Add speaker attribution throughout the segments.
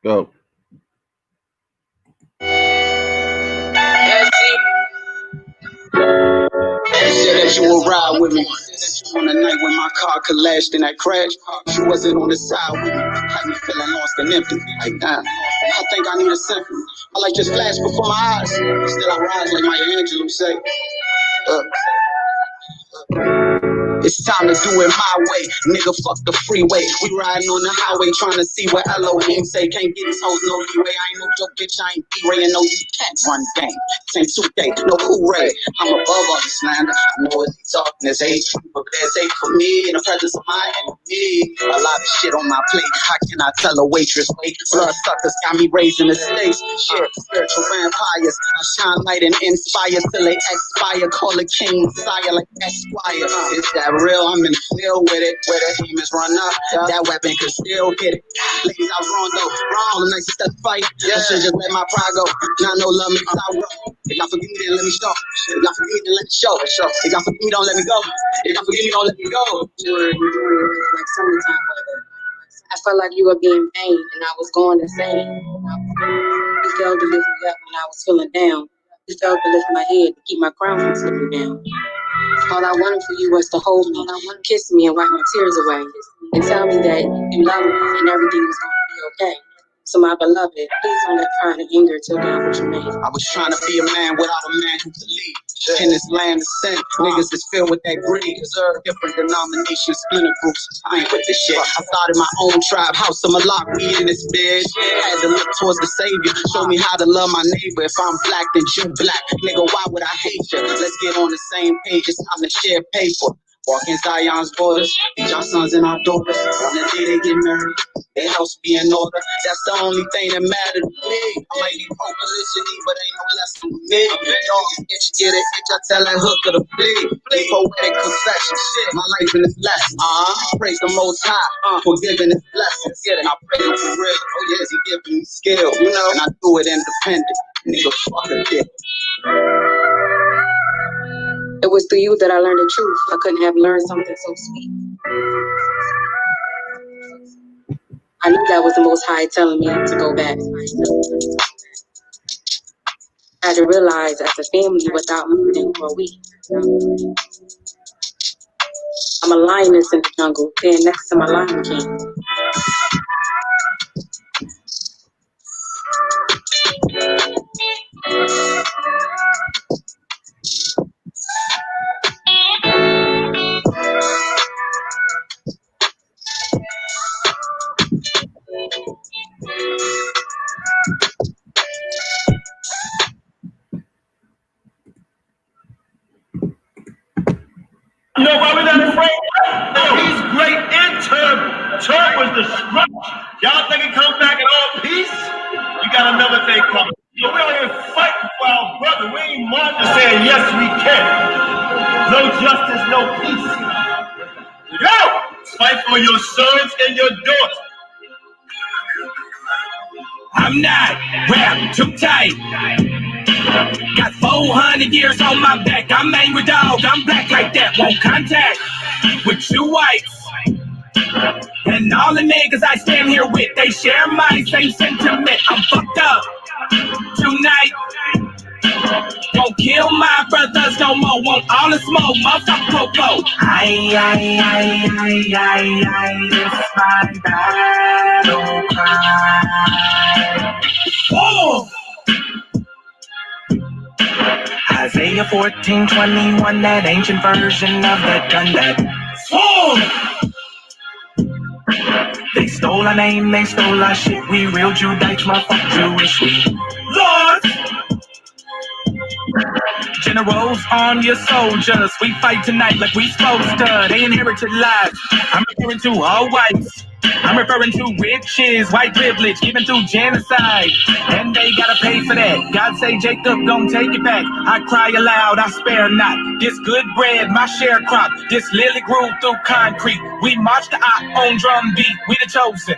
Speaker 1: Go.
Speaker 2: Said that you would ride with me. On the night when my car collapsed in that crash, she wasn't on the side with me. Had me feeling lost and empty. Like, damn, I think I need a symphony. I like just flash before my eyes. Still I rise like Maya Angelou say. It's time to do it my way. Nigga, fuck the freeway. We riding on the highway trying to see what Elohim say. Can't get these hoes no leeway. I ain't no joke, bitch. I ain't B-Ray and no, you can't run game. Same 2K, no hooray. I'm above all the slander. I know what they talking is hate. But there's hate for me in the presence of my enemy. A lot of shit on my plate. How can I tell a waitress wait? Blood suckers got me raising the stakes. Shit, spiritual vampires. I shine light and inspire till they expire. Call a king Messiah like Esquire. Is that real? I'm in the field with it. Where the demons run up, that weapon could still hit it. Ladies, I was wrong though. Wrong, I'm nice to step fight. I should just let my pride go. Now no love me, I wrong. If y'all forgive me, then let me show. If y'all forgive me, then let me show. If y'all forgive me, don't let me go. If y'all forgive me, don't let me go.
Speaker 3: Like summertime weather. I felt like you were being vain and I was going insane. You failed to lift me up when I was feeling down. You failed to lift my head to keep my crown from slipping down. All I wanted for you was to hold me, kiss me and wipe my tears away, and tell me that you love me and everything was going to be okay. So my beloved, please don't let pride and anger till down what you made.
Speaker 2: I was trying to be a man without a man who could lead. In this land of sin, niggas is filled with that greed. Different denominations, splinter groups. I ain't with this shit. I started my own tribe, house of Malak, we in this bitch. Had to look towards the Savior, show me how to love my neighbor. If I'm black, then you black. Nigga, why would I hate you? Let's get on the same page, it's time to share paper. Walk in Zion's borders, teach our sons and our daughters. On the day they get married, their house be in order. That's the only thing that matters to me. I might be pro-polygyny, but ain't no lesson to me. Dog, if you get it, bitch, I tell that hooker to flee. Poetic confession, shit, my life in this lesson. Praise the Most High for giving his blessings. And I pray him for real. Oh yes, he giving me skill, you know. And I do it independent. Nigga, fuck a kid.
Speaker 3: It was through you that I learned the truth. I couldn't have learned something so sweet. I knew that was the Most High telling me to go back. I had to realize as a family without moving for a week. I'm a lioness in the jungle, playing next to my Lion King.
Speaker 4: No, why we not afraid? No, he's great in Turb. Turb was the scratch. Y'all think he come back in all peace? You got another thing coming. So we out here fighting for our brother. We ain't marching saying yes we can. No justice, no peace. Go! Fight for your sons and your daughters.
Speaker 5: I'm not wrapped too tight. Got 400 years on my back. I'm angry dog. I'm black like that. Won't contact with you whites. And all the niggas I stand here with, they share my same sentiment. I'm fucked up tonight. Won't kill my brothers no more. Want all the smoke, motherfucker popo. It's my battle cry. Oh! Isaiah 14:21, that ancient version of that gun that swore. They stole our name, they stole our shit. We real Judites, motherfucker Jewish. We lords, generals, arm your soldiers. We fight tonight like we supposed to. They inherited lives. I'm referring to all whites. I'm referring to witches, white privilege, given through genocide. And they gotta pay for that. God say, Jacob, don't take it back. I cry aloud, I spare not. This good bread, my sharecrop. This lily grew through concrete. We march the on drum beat. We the chosen.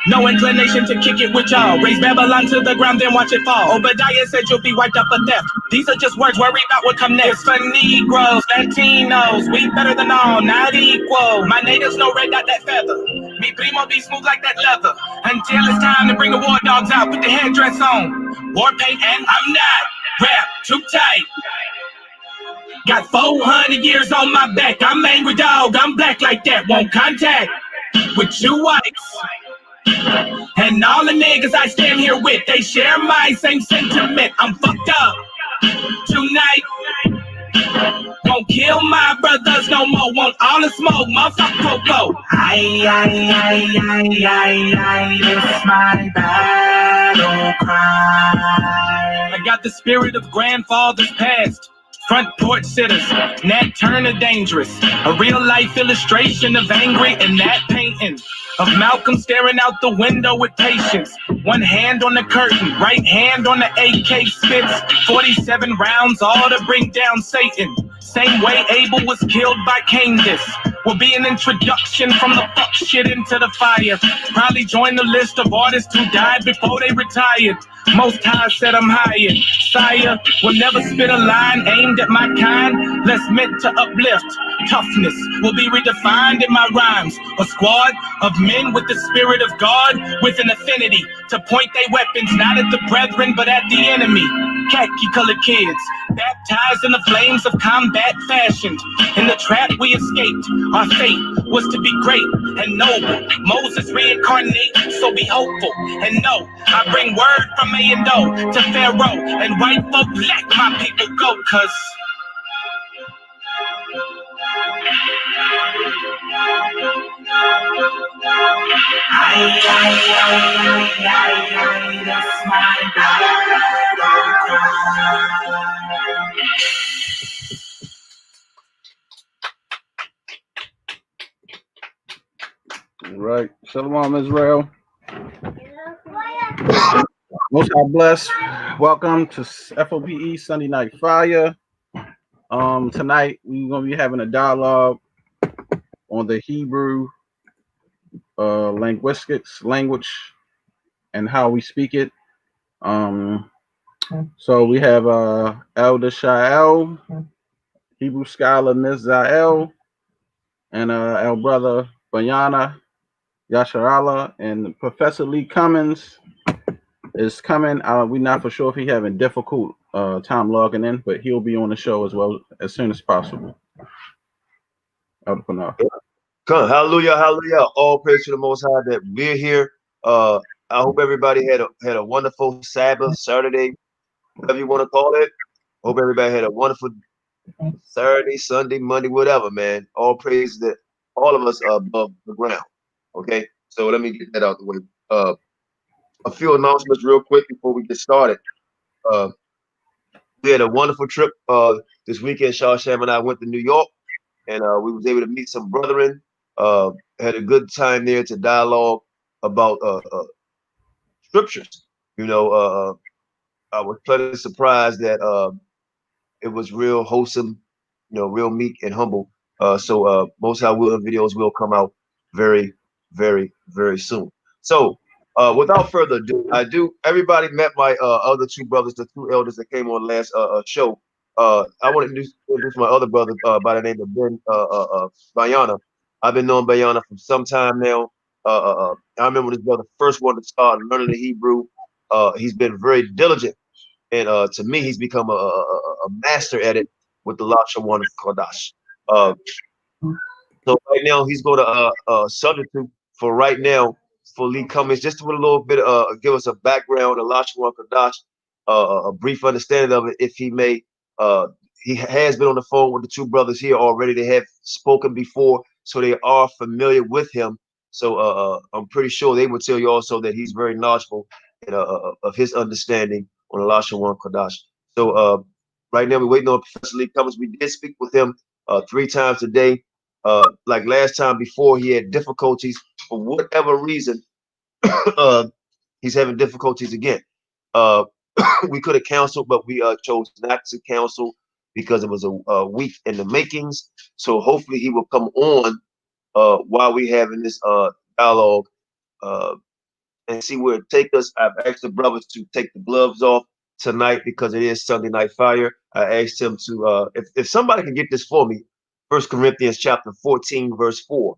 Speaker 5: No inclination to kick it with y'all. Raise Babylon to the ground, then watch it fall. Obadiah said you'll be wiped up for death. These are just words, worry about what come next. For Negroes, Latinos, we better than all, not equal. My natives know red got that feather. Me primo be smooth like that leather. Until it's time to bring the war dogs out. Put the headdress on. War paint and I'm not. Rap too tight. Got 400 years on my back. I'm angry dog. I'm black like that. Won't contact with you whites. And all the niggas I stand here with, they share my same sentiment. I'm fucked up tonight. Won't kill my brothers no more. Want all the smoke, motherfucker, go. It's my battle cry. I got the spirit of grandfathers past. Front porch sitters, Nat Turner dangerous. A real life illustration of angry and that painting. Of Malcolm staring out the window with patience. One hand on the curtain, right hand on the AK spits. 47 rounds, all to bring down Satan. Same way Abel was killed by Cain. This will be an introduction from the fuck shit into the fire. Probably join the list of artists who died before they retired. Most High said I'm hired. Sire will never spit a line aimed at my kind, less meant to uplift. Toughness will be redefined in my rhymes. A squad of men with the spirit of God, with an affinity to point their weapons not at the brethren but at the enemy. Khaki-colored kids, baptized in the flames of combat fashioned. In the trap we escaped, our fate was to be great and noble. Moses reincarnated, so be hopeful and know I bring word from A and O to Pharaoh and white folk let my people go, cause that's my battle cry.
Speaker 2: All right. Shalom, Israel. Most God bless. Welcome to F.O.P.E. Sunday Night Fire. Tonight we're gonna be having a dialogue on the Hebrew linguistics, language, and how we speak it. So we have Elder Shael, Hebrew scholar Mitzil, and our brother Bayana Yasharala, and Professor Lee Cummings is coming. We're not for sure if he's having difficult time logging in, but he'll be on the show as well as soon as possible.
Speaker 4: Come, hallelujah, hallelujah! All praise to the Most High that we're here. I hope everybody had a wonderful Sabbath, Saturday, whatever you want to call it. Hope everybody had a wonderful Saturday, Sunday, Monday, whatever, man. All praise that all of us are above the ground. Okay, so let me get that out the way. A few announcements real quick before we get started. We had a wonderful trip this weekend. Sham and I went to New York, and we was able to meet some brethren. Had a good time there to dialogue about scriptures. You know, I was pleasantly surprised that it was real wholesome, you know, real meek and humble. So most of our videos will come out very, very, very soon. So without further ado, everybody met my other two brothers, the two elders that came on last show. I want to introduce my other brother by the name of Ben Bayana. I've been knowing Bayana for some time now. I remember this brother first wanted to start learning the Hebrew. He's been very diligent, and to me, he's become a master at it with the Lashawan Kodash. So right now, he's going to substitute for right now for Lee Cummings, just with a little bit, give us a background, a Lashawan Kodash, a brief understanding of it, if he may. He has been on the phone with the two brothers here already. They have spoken before, so they are familiar with him. So I'm pretty sure they would tell you also that he's very knowledgeable of his understanding on Lashawan Kodash. So right now we're waiting on Professor Lee Cummings. We did speak with him 3 times a day. Like last time before, he had difficulties for whatever reason. He's having difficulties again. We could have counseled, but we chose not to counsel because it was a week in the makings. So hopefully he will come on while we having this dialogue and see where it takes us. I've asked the brothers to take the gloves off tonight because it is Sunday Night Fire. I asked him to, if somebody can get this for me, 1 Corinthians chapter 14, verse 4.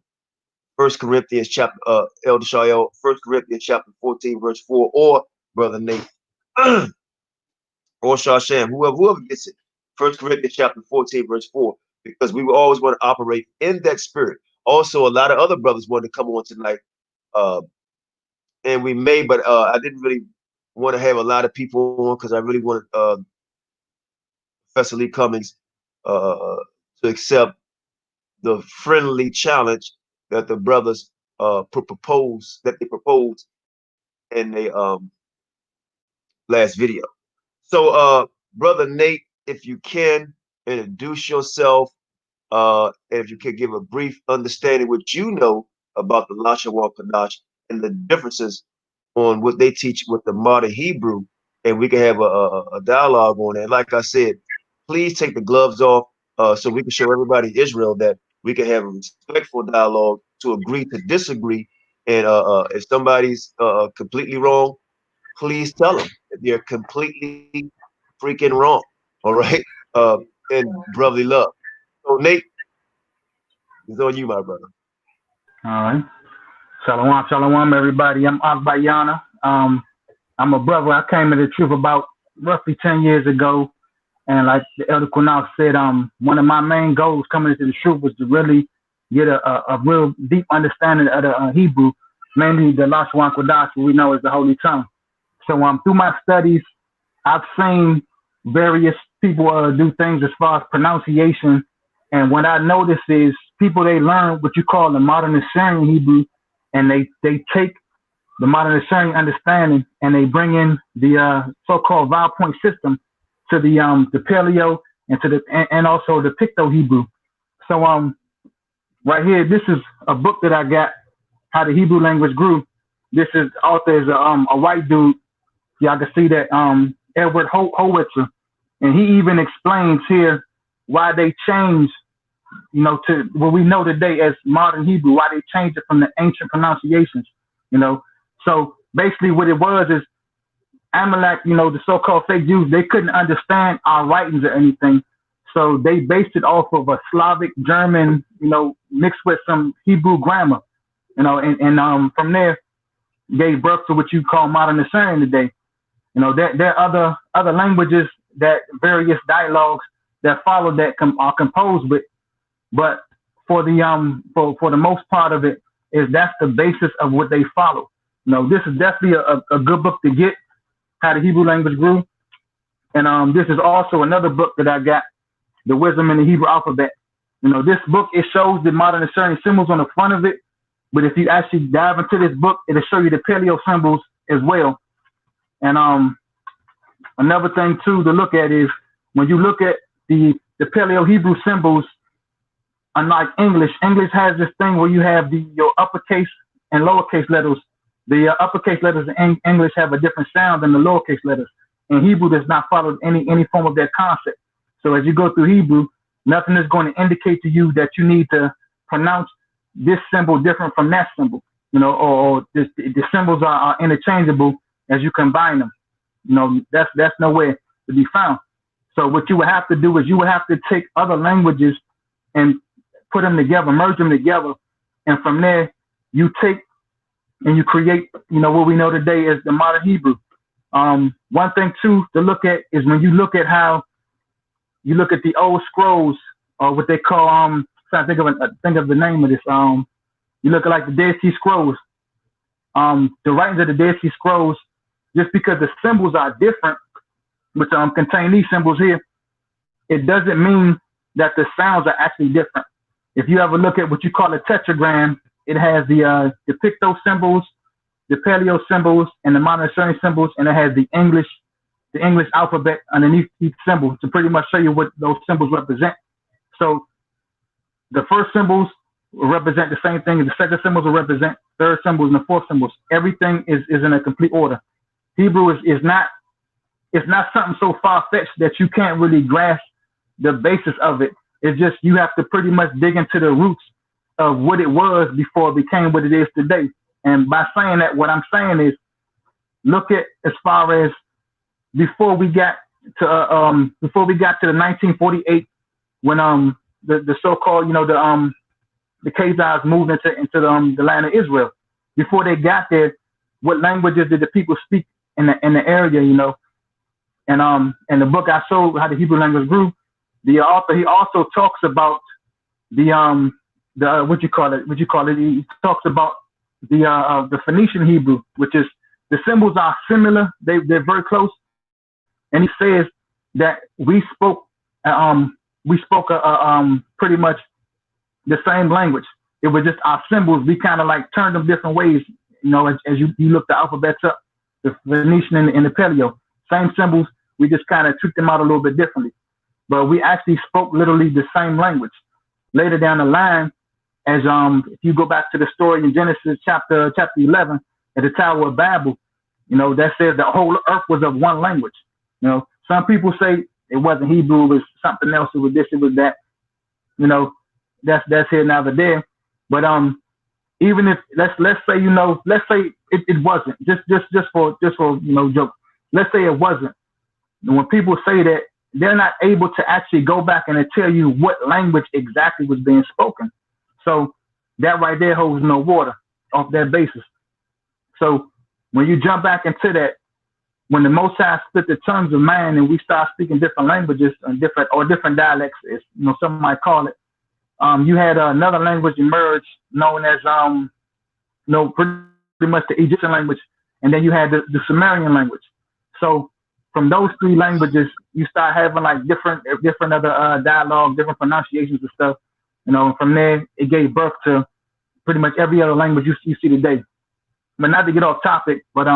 Speaker 1: 1 Corinthians chapter, Elder Shael, 1 Corinthians chapter 14, verse 4, or Brother Nate, or Shasham, whoever gets it. 1 Corinthians chapter 14, verse 4, because we will always want to operate in that spirit. Also, a lot of other brothers wanted to come on tonight, and we may, but I didn't really want to have a lot of people on because I really wanted Professor Lee Cummings to accept the friendly challenge that the brothers proposed in the last video. So Brother Nate, if you can introduce yourself, and if you could give a brief understanding what you know about the Lashawar Qanath and the differences on what they teach with the modern Hebrew, and we can have a dialogue on it. Like I said, please take the gloves off so we can show everybody in Israel that we can have a respectful dialogue to agree to disagree. And if somebody's completely wrong, please tell them that they're completely freaking wrong. All right, and brotherly love. So Nate, it's on you, my brother.
Speaker 5: All right. Shalom, shalom, everybody. I'm Akbayana. I'm a brother. I came to the truth about roughly 10 years ago. And like the Elder Qanath said, one of my main goals coming into the truth was to really get a real deep understanding of the Hebrew, mainly the Lashawar Qanath, what we know as the Holy Tongue. So through my studies, I've seen various people do things as far as pronunciation. And what I notice is people, they learn what you call the modern Assyrian Hebrew, and they take the modern Assyrian understanding and they bring in the so-called vowel point system to the Paleo and also the Picto Hebrew. So right here, this is a book that I got, How the Hebrew Language Grew. This is author is a white dude. Y'all can see that Edward Howitzer, and he even explains here why they changed, to what we know today as modern Hebrew, why they changed it from the ancient pronunciations, So basically what it was is Amalek, the so-called fake Jews, they couldn't understand our writings or anything. So they based it off of a Slavic German, mixed with some Hebrew grammar, and from there gave birth to what you call modern Assyrian today. There are other languages, that various dialogues that follow that are composed with, but for the most part of it that's the basis of what they follow. This is definitely a good book to get, How the Hebrew Language Grew. And this is also another book that I got, The Wisdom in the Hebrew Alphabet. This book, it shows the modern Assyrian symbols on the front of it, but if you actually dive into this book, it'll show you the Paleo symbols as well. And another thing too to look at is when you look at the Paleo Hebrew symbols, unlike English has this thing where you have your uppercase and lowercase letters. The uppercase letters in English have a different sound than the lowercase letters. And Hebrew does not follow any form of that concept. So as you go through Hebrew, nothing is going to indicate to you that you need to pronounce this symbol different from that symbol, or the symbols are interchangeable as you combine them. That's nowhere to be found. So what you would have to do is you would have to take other languages and put them together, merge them together, and from there you take and you create, what we know today as the modern Hebrew. One thing too to look at is when you look at how you look at the old scrolls, or what they call trying to think of the name of this. You look at like the Dead Sea Scrolls. The writings of the Dead Sea Scrolls, just because the symbols are different, which contain these symbols here, it doesn't mean that the sounds are actually different. If you ever look at what you call a tetragram, it has the Picto symbols, the Paleo symbols, and the modern Assyrian symbols, and it has the English alphabet underneath each symbol to pretty much show you what those symbols represent. So the first symbols will represent the same thing, and the second symbols will represent third symbols and the fourth symbols. Everything is in a complete order. Hebrew is not something so far-fetched that you can't really grasp the basis of it. It's just you have to pretty much dig into the roots of what it was before it became what it is today. And by saying that, what I'm saying is, look at as far as before we got to the 1948, when the so-called the Khazars moved into the land of Israel. Before they got there, what languages did the people speak in the area, you know? And in the book I showed how the Hebrew language grew, the author, he also talks about the what you call it? He talks about the Phoenician Hebrew, which is the symbols are similar, they're very close, and he says that we spoke pretty much the same language. It was just our symbols, we kind of like turned them different ways, you know, as you look the alphabets up, the Phoenician and the Paleo, same symbols, we just kind of took them out a little bit differently. But we actually spoke literally the same language. Later down the line, as if you go back to the story in Genesis chapter 11 at the Tower of Babel, you know, that says the whole earth was of one language. You know, some people say it wasn't Hebrew, it was something else, it was this, it was that. You know, that's here now or there. But even if let's say, you know, let's say it wasn't, just for you know, joke. Let's say it wasn't. And when people say that, they're not able to actually go back and tell you what language exactly was being spoken. So that right there holds no water off that basis. So when you jump back into that, when the Most High split the tongues of man and we start speaking different languages and different dialects, as you know, some might call it, you had another language emerge known as you know, pretty much the Egyptian language, and then you had the Sumerian language. So from those three languages, you start having like different other dialogue, different pronunciations and stuff. You know, and from there it gave birth to pretty much every other language you see today. But not to get off topic, but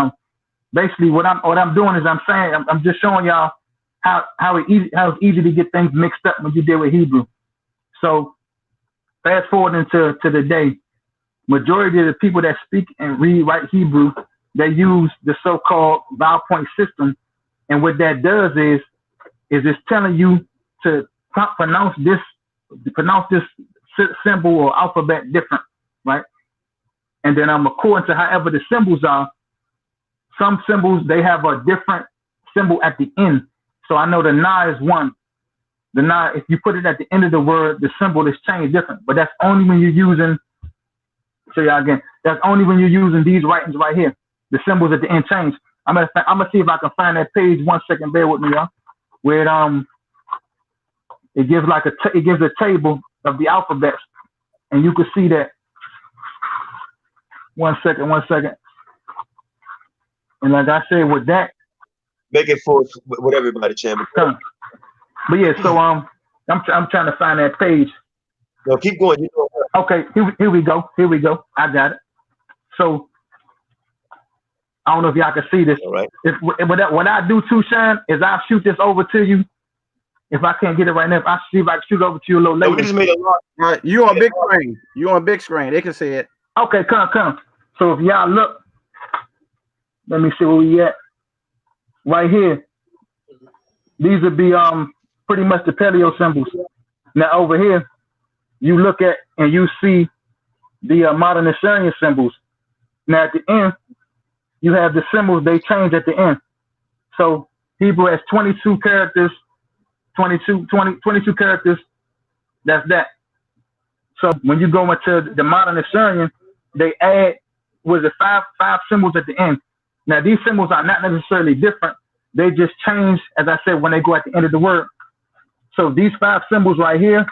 Speaker 5: basically what I'm doing is I'm just showing y'all how it's easy to get things mixed up when you deal with Hebrew. So fast forward into today, majority of the people that speak and write Hebrew, they use the so-called vowel point system. And what that does is it's telling you to pronounce this symbol or alphabet different, right? And then according to however the symbols are, some symbols, they have a different symbol at the end. So I know the na is one. The na, if you put it at the end of the word, the symbol is changed different. But that's only when you're using, show y'all again, that's only when you're using these writings right here. The symbols at the end change. I'm gonna see if I can find that page. 1 second, bear with me, y'all. Where it gives a table of the alphabets, and you can see that. 1 second. And like I said, with that,
Speaker 1: make it for with everybody, Chairman.
Speaker 5: But yeah, so I'm trying to find that page.
Speaker 1: No, keep going. You know.
Speaker 5: Okay, here we go. I got it. So I don't know if y'all can see this.
Speaker 1: All right.
Speaker 5: What I do too, Sean, is I shoot this over to you. If I can't get it right now, I see if I can shoot it over to you a little later.
Speaker 1: We just made a lot.
Speaker 6: Right, you on big screen. You on big screen. They can see it.
Speaker 5: Okay, come. So if y'all look, let me see where we at. Right here. These would be pretty much the paleo symbols. Now over here, you look at and you see the modern Assyrian symbols. Now at the end, you have the symbols, they change at the end. So Hebrew has 22 characters, 22 characters, that's that. So when you go into the modern Assyrian, they add, five symbols at the end. Now these symbols are not necessarily different, they just change, as I said, when they go at the end of the word. So these 5 symbols right here,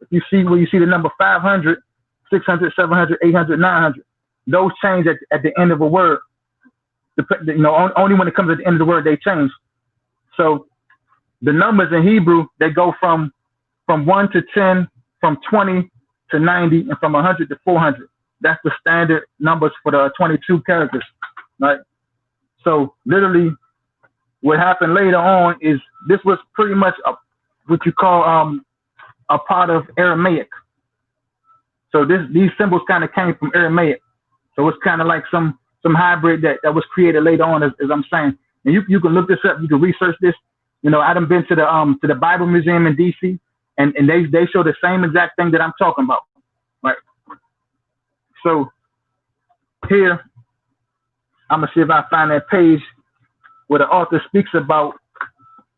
Speaker 5: if you see where you see the number 500, 600, 700, 800, 900, those change at the end of a word. You know, only when it comes at the end of the word they change. So the numbers in Hebrew, they go from 1 to 10, from 20 to 90, and from 100 to 400. That's the standard numbers for the 22 characters, right? So literally, what happened later on is this was pretty much what you call a part of Aramaic. So these symbols kind of came from Aramaic. So it's kind of like some hybrid that was created later on, as I'm saying. And you can look this up, you can research this. You know, I done been to the Bible Museum in DC, and they show the same exact thing that I'm talking about, right? So here, I'm gonna see if I find that page where the author speaks about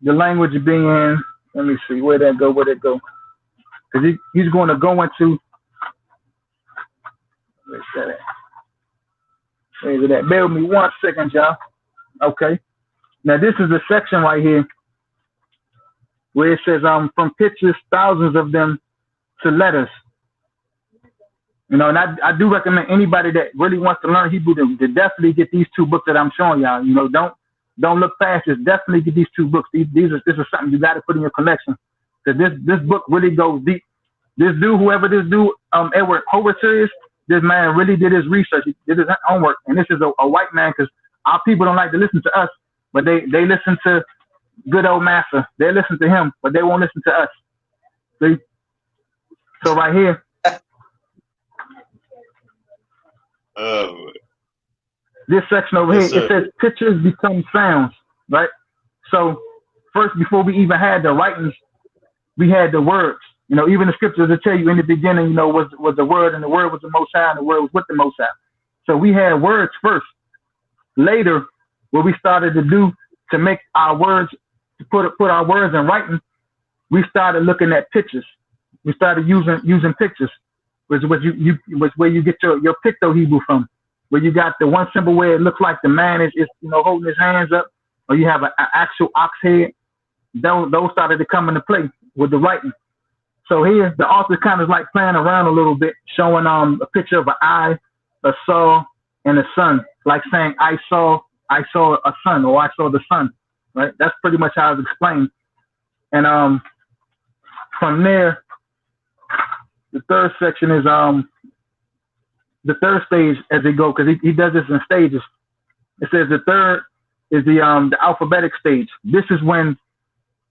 Speaker 5: the language being, let me see, where'd it go? Because he's going to go into Where's that at? Where's that? Bear with me 1 second, y'all. Okay. Now this is a section right here where it says from pictures, thousands of them, to letters. You know, and I do recommend anybody that really wants to learn Hebrew to definitely get these 2 books that I'm showing y'all. You know, don't look past this. Definitely get these 2 books. This is something you got to put in your collection. Because this book really goes deep. This dude, whoever this dude, Edward Howard is, this man really did his research. He did his homework. And this is a white man, because our people don't like to listen to us, but they listen to good old Master. They listen to him, but they won't listen to us. See? So right here. This section over here, it says pictures become sounds, right? So first, before we even had the writings, we had the words. You know, even the scriptures will tell you in the beginning, you know, was the word, and the word was the Most High, and the word was with the Most High. So we had words first. Later, what we started to do to make our words, to put our words in writing, we started looking at pictures. We started using pictures, which where you get your picto Hebrew from, where you got the one symbol where it looks like the man is you know, holding his hands up, or you have an actual ox head. Those started to come into play with the writing. So here, the author kind of like playing around a little bit, showing a picture of an eye, a saw, and a sun, like saying I saw a sun, or I saw the sun, right? That's pretty much how it's explained. And from there, the third section is the third stage as they go, because he does this in stages. It says the third is the alphabetic stage. This is when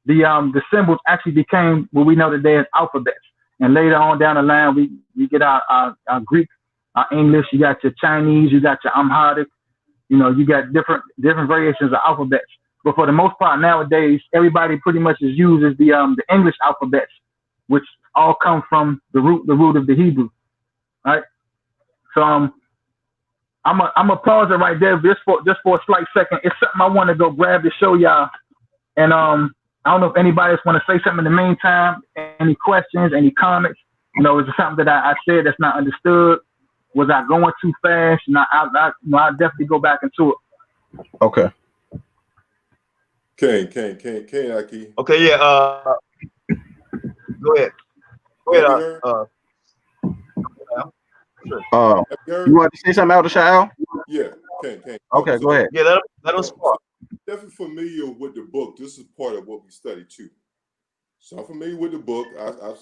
Speaker 5: the symbols actually became what we know today as alphabets. And later on down the line, we get our Greek, our English. You got your Chinese, you got your Amharic. You know, you got different variations of alphabets. But for the most part nowadays, everybody pretty much uses the English alphabets, which all come from the root of the Hebrew, right? So I'm gonna pause it right there just for a slight second. It's something I want to go grab to show y'all. And I don't know if anybody else want to say something in the meantime. Any questions? Any comments? You know, is it something that I said that's not understood? Was I going too fast? And I'll definitely go back into it.
Speaker 6: Okay.
Speaker 7: Kane, Aki.
Speaker 1: Okay, yeah. Go ahead.
Speaker 6: You want to say something, Elder Shael?
Speaker 7: Yeah, Kane.
Speaker 6: Okay, go ahead.
Speaker 1: Yeah, let us spark.
Speaker 7: Definitely familiar with the book. This is part of what we study too. So I'm familiar with the book. I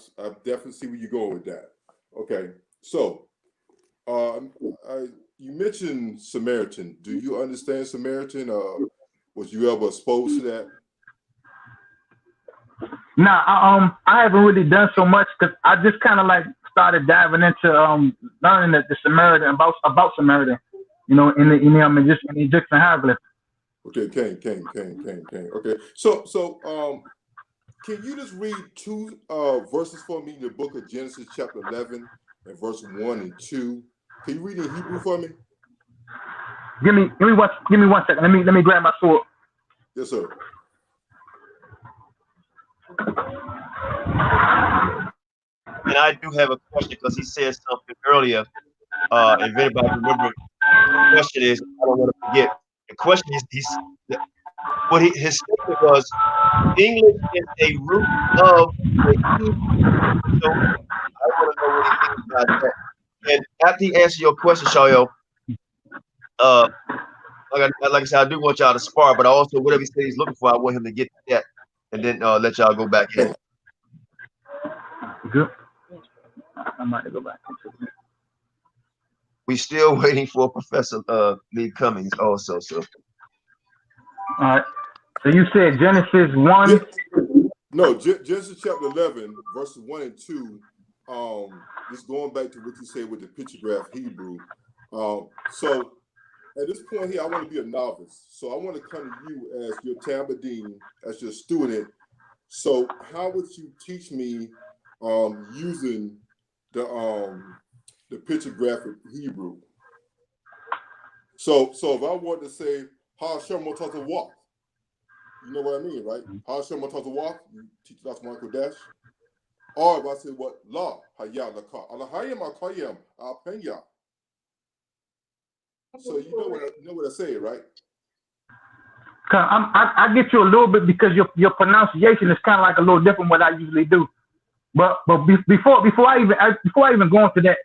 Speaker 7: definitely see where you're going with that. Okay, so you mentioned Samaritan. Do you understand Samaritan? Was you ever exposed to that?
Speaker 5: Nah, I haven't really done so much, because I just kind of like started diving into learning the Samaritan about Samaritan, you know, in the Egyptian hieroglyphs.
Speaker 7: Okay, Kane. Okay, so can you just read 2 verses for me in the book of Genesis chapter 11 and verse 1 and 2? Can you read in Hebrew for me?
Speaker 5: Give me 1 second. Let me grab my sword.
Speaker 7: Yes, sir.
Speaker 1: And I do have a question, because he said something earlier. If anybody remember, the question is, I don't want to forget. The question is, his statement was, English is a root of the Hebrew. So I want to know what he thinks about that. And after he answers your question, Shayo, like I said, I do want y'all to spar, but I also, whatever he said he's looking for, I want him to get that, and then let y'all go back in.
Speaker 5: Good. I might go back into it.
Speaker 1: We still waiting for Professor Lee Cummings also. So.
Speaker 5: All right. So you said Genesis 1.
Speaker 7: Yeah. No, Genesis chapter 11, verses 1 and 2. Just going back to what you said with the pictograph Hebrew. So at this point here, I want to be a novice. So I want to come to you as your Talmudim, as your student. So how would you teach me using the pictographic Hebrew? So if I want to say Ha Mashayach Yahawashi, you know what I mean, right? Ha Mashayach Yahawashi, you teach us Michael Dash. Or if I say what La Hayalaka, Alahayim Akayim Apenya. So you know what I say, right?
Speaker 5: I get you a little bit because your pronunciation is kind of like a little different what I usually do. But before I even go into that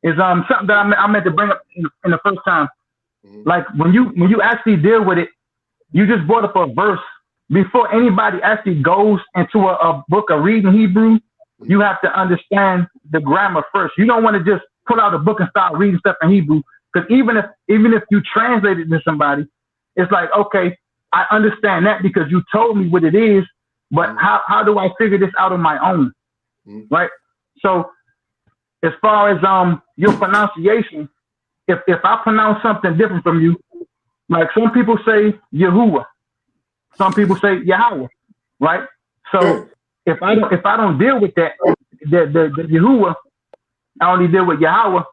Speaker 5: is something that I meant to bring up in the first time. Like when you actually deal with it, you just brought up a verse. Before anybody actually goes into a book of reading Hebrew, you have to understand the grammar first. You don't want to just pull out a book and start reading stuff in Hebrew, because even if you translate it to somebody, it's like, okay, I understand that because you told me what it is, but how do I figure this out on my own? Right? So as far as your pronunciation, if I pronounce something different from you, like some people say Yahuwah, some people say Yahweh, right? So if I don't deal with that, the Yahuwah, I only deal with Yahweh,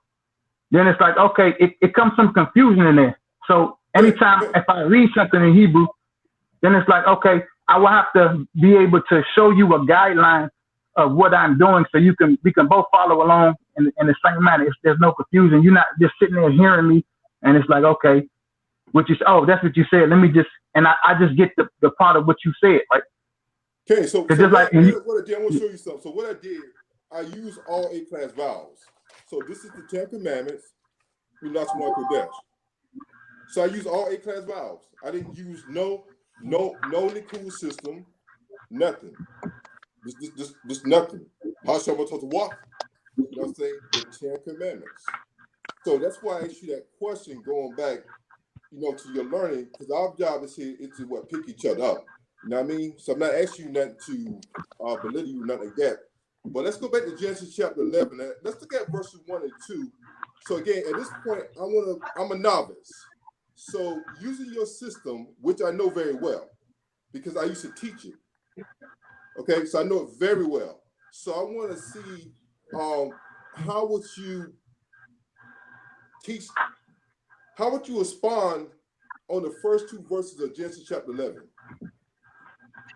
Speaker 5: then it's like, okay, it comes some confusion in there. So anytime if I read something in Hebrew, then it's like, okay, I will have to be able to show you a guideline of what I'm doing, so we can both follow along in the same manner. There's no confusion. You're not just sitting there hearing me, and it's like, okay, that's what you said. Let me just, and I just get the part of what you said, right?
Speaker 7: Okay, so what I did, I want to show you something. So what I did, I used all 8 class vowels. So this is the 10 Commandments. We're not smart Kodesh. So I used all 8 class vowels. I didn't use no Nikud system, nothing. Just nothing. How shall I talk to what? You know what I'm saying? The 10 Commandments. So that's why I asked you that question going back, to your learning, because our job is here is to pick each other up. You know what I mean? So I'm not asking you nothing to belittle you, nothing like that. But let's go back to Genesis chapter 11. Let's look at verses 1 and 2. So again, at this point, I'm a novice. So using your system, which I know very well, because I used to teach it. Okay, so I know it very well. So I want to see how would you teach, how would you respond on the first 2 verses of Genesis chapter 11?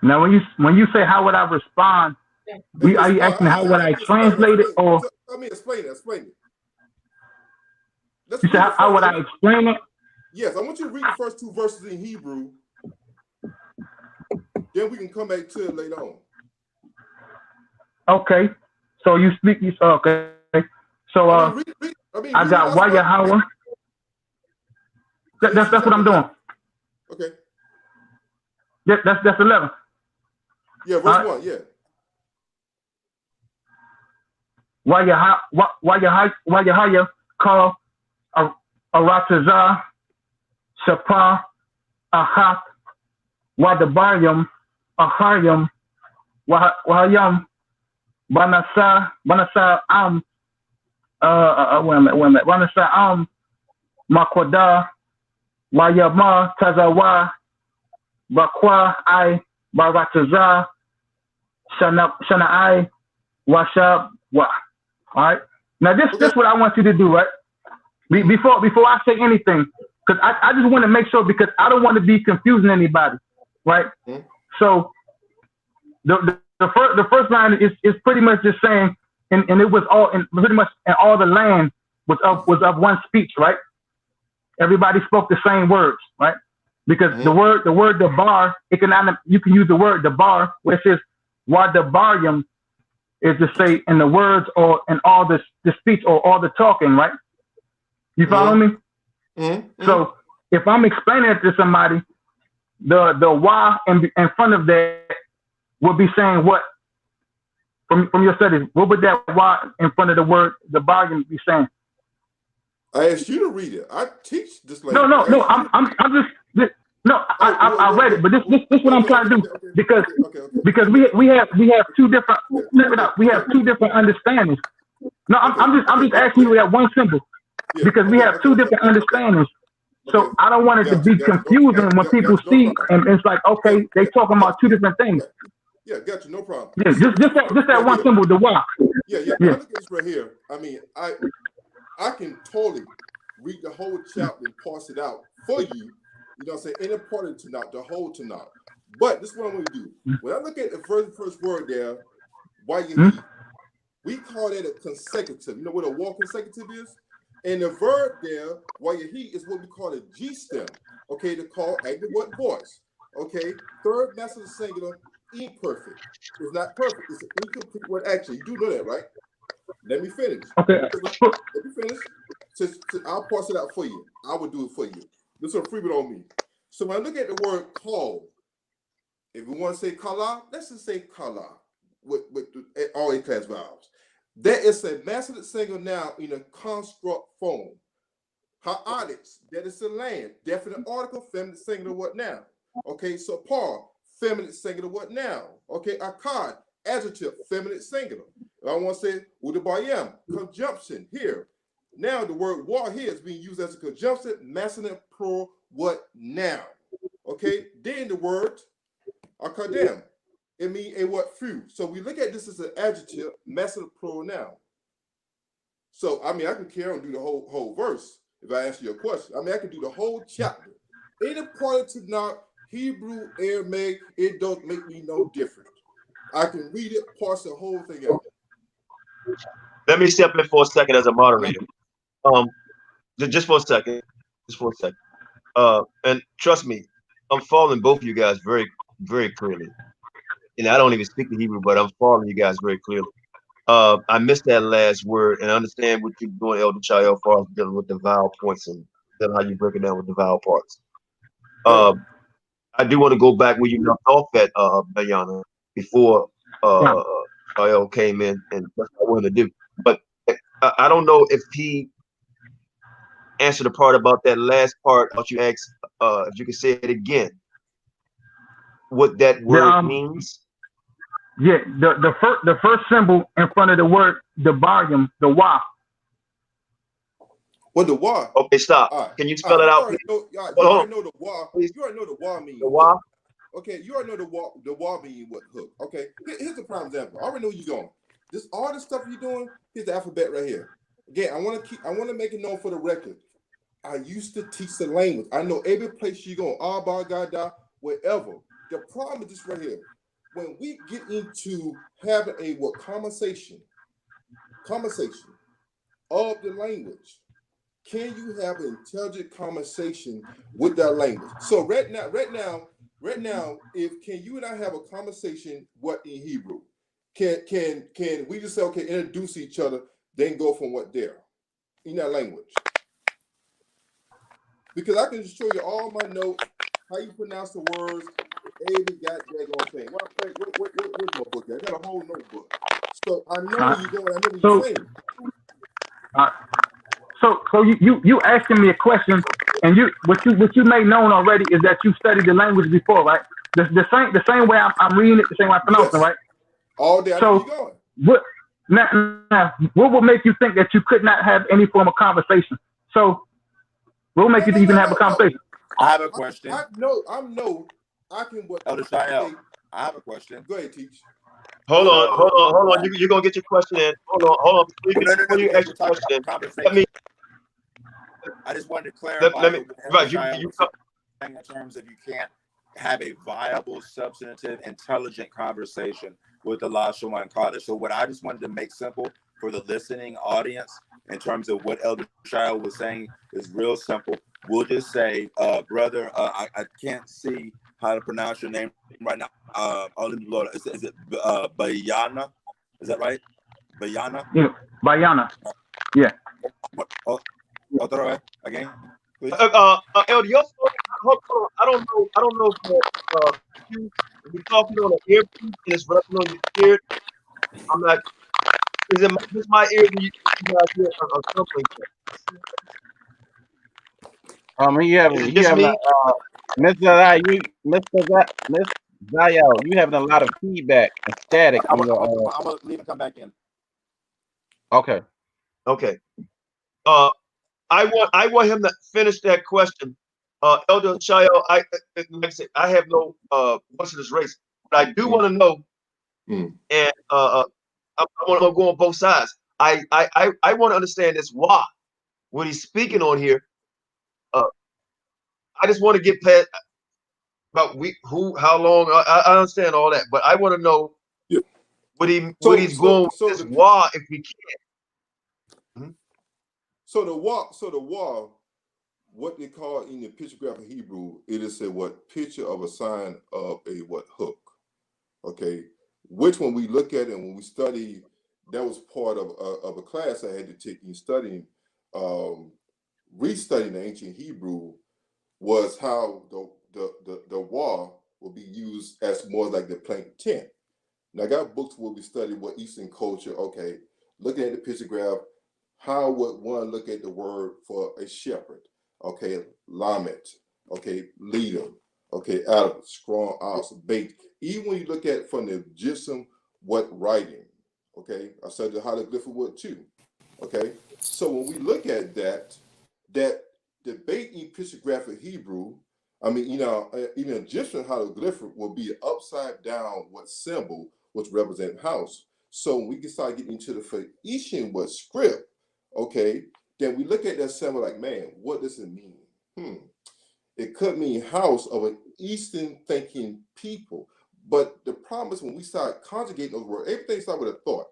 Speaker 5: Now, when you say how would I respond, are you asking how would I translate it, or?
Speaker 7: I mean, explain it.
Speaker 5: You say how would I explain it?
Speaker 7: Yes, I want you to read the first 2 verses in Hebrew. Then we can come back to it later on.
Speaker 5: Okay, so you speak. Okay, so I got why Yahweh. That's what I'm doing.
Speaker 7: Okay.
Speaker 5: That's 11.
Speaker 7: Yeah, verse 1. Yeah.
Speaker 5: Why Yahweh called Aratazah, Shapah, Ahat, Wadabayim, Ahayim, Wahayim, Banasa Am, wait a minute, Banasa Am, Makwada, Wayama, Tazawa, Bakwa, I, Barataza, Shanai, Washab, Wa. All right. Now this is what I want you to do, right? Before I say anything, because I just want to make sure, because I don't want to be confusing anybody, right? So the first line is pretty much just saying, and it was all pretty much, and all the land was of one speech, right? Everybody spoke the same words, right? Because the word dabar, you can use the word dabar, where it says wadabaryum, is to say in the words or in all the speech or all the talking, right? You follow me? So if I'm explaining it to somebody, the why in front of that would be saying what? From your studies, what would that why in front of the word the volume be saying?
Speaker 7: I asked you to read it. I teach this language.
Speaker 5: I read it, but this what I'm trying to do, because we have two different understandings. No, I'm just asking you that one simple, because we have two different understandings. So I don't want it to be confusing when people see, and it's like, okay, they talking about two different things.
Speaker 7: Yeah, got you, no problem.
Speaker 5: Yeah, just that one symbol, the why.
Speaker 7: Yeah. Look at this right here. I mean, I can totally read the whole chapter and parse it out for you. You know what I'm saying? And impart it to not the whole to not. But this is what I'm going to do. When I look at the first word there, why you we call that a consecutive. You know what a war consecutive is? And the verb there, Wayahi, is what we call a G stem. Okay, to call active what voice. Okay, third masculine singular, imperfect. It's not perfect. It's an incomplete word action. You do know that, right? Let me finish.
Speaker 5: Okay.
Speaker 7: Let me finish. I'll parse it out for you. I will do it for you. This is a freebie on me. So when I look at the word call, if we want to say kala, let's just say kala with all A-class vowels. That is a masculine singular noun in a construct form. Ha'adis, that is the land. Definite article, feminine singular what now? Okay, so par, feminine singular what now? Okay, akad, adjective, feminine singular. I want to say udabayam, conjunction here. Now the word war here is being used as a conjunction, masculine plural what now? Okay, then the word akadem, it means a what few. So we look at this as an adjective, masculine plural noun. So I mean I can carry on and do the whole verse if I answer your question. I mean I can do the whole chapter. Any part of Tanakh, Hebrew, Aramaic, it don't make me no different. I can read it, parse the whole thing out.
Speaker 1: Let me step in for a second as a moderator. Just for a second. And trust me, I'm following both of you guys very, very clearly. And I don't even speak the Hebrew, but I'm following you guys very clearly. I missed that last word, and I understand what you're doing, Elder Child, as far as dealing with the vowel points and how you break it down with the vowel parts. I do want to go back where you left off at, Bayana, before Child came in, and that's what I wanted to do. But I don't know if he answered the part about that last part that you asked, if you could say it again, what that word means.
Speaker 5: Yeah, the first symbol in front of the word, the volume, the wa.
Speaker 7: What the wa?
Speaker 1: Okay, stop. Right. Can you spell it out?
Speaker 7: You already know the wa. You already know the wa means
Speaker 1: the wa.
Speaker 7: Okay, you already know the wa means what hook. Okay, here's a prime example. I already know where you're going. All the stuff you're doing. Here's the alphabet right here. Again, I want to make it known for the record. I used to teach the language. I know every place you go, Abba, Gada, wherever. The problem is this right here. When we get into having a conversation of the language, can you have an intelligent conversation with that language? So right now, can you and I have a conversation what in Hebrew? Can we just say, okay, introduce each other, then go from what there in that language? Because I can just show you all my notes, how you pronounce the words, every goddamn thing. Where's my book? I got a whole notebook. So I know where you're going. I know what you're saying.
Speaker 5: So you asking me a question, and what you made known already is that you studied the language before, right? The same way I'm reading it, the same way I'm pronouncing, right?
Speaker 7: All day. I know you're going.
Speaker 5: What would make you think that you could not have any form of conversation? So what would make you think you can have a conversation?
Speaker 8: I have a question.
Speaker 7: I can.
Speaker 8: Elder Shael, I have a question.
Speaker 7: Go ahead, teach.
Speaker 1: Hold on. You're gonna get your question in. Hold on. Before you ask your question,
Speaker 8: I just wanted to clarify. In terms of you can't have a viable, substantive, intelligent conversation with Allah Shema and Qanath. So what I just wanted to make simple for the listening audience in terms of what Elder Shael was saying is real simple. We'll just say, brother, I can't see how to pronounce your name right now. Is it Bayana? Is that right? Bayana?
Speaker 5: Yeah, Bayana. Yeah.
Speaker 8: Again, please.
Speaker 1: Elder, your phone, I don't know if you're talking on an earpiece and it's rubbing on your ear. I'm not. Is it just my ears and you guys hear something?
Speaker 6: Miss Zayel, you having a lot of feedback and static.
Speaker 8: I'm gonna leave and come back in.
Speaker 6: Okay.
Speaker 1: I want him to finish that question. Elder Shael, like I said, I have no voice in this race, but I do want to know, and I want to go on both sides. I want to understand this why what he's speaking on here. I just want to get past about how long. I understand all that, but I want to know what he's going with this why if we can't.
Speaker 7: So the wall, what they call in the pictographic Hebrew, it is a picture of a sign of a hook. Okay, which when we look at it and when we study, that was part of a class I had to take in studying, restudying the ancient Hebrew, was how the wall will be used as more like the plank tent. Now I got books where we study what Eastern culture, okay, looking at the pictograph, how would one look at the word for a shepherd? Okay, lamet, okay, leader, okay, Adam, strong ox, bait. Even when you look at from the Egyptian, what writing, okay, I said the hieroglyphic word too, okay. So when we look at that the bait in pictographic Hebrew, I mean, even Egyptian hieroglyphic will be an upside down symbol, which represent house. So when we can start getting into the Phoenician script, okay, then we look at that symbol like, man, what does it mean? It could mean house of an Eastern thinking people. But the problem is when we start conjugating those words, everything starts with a thought.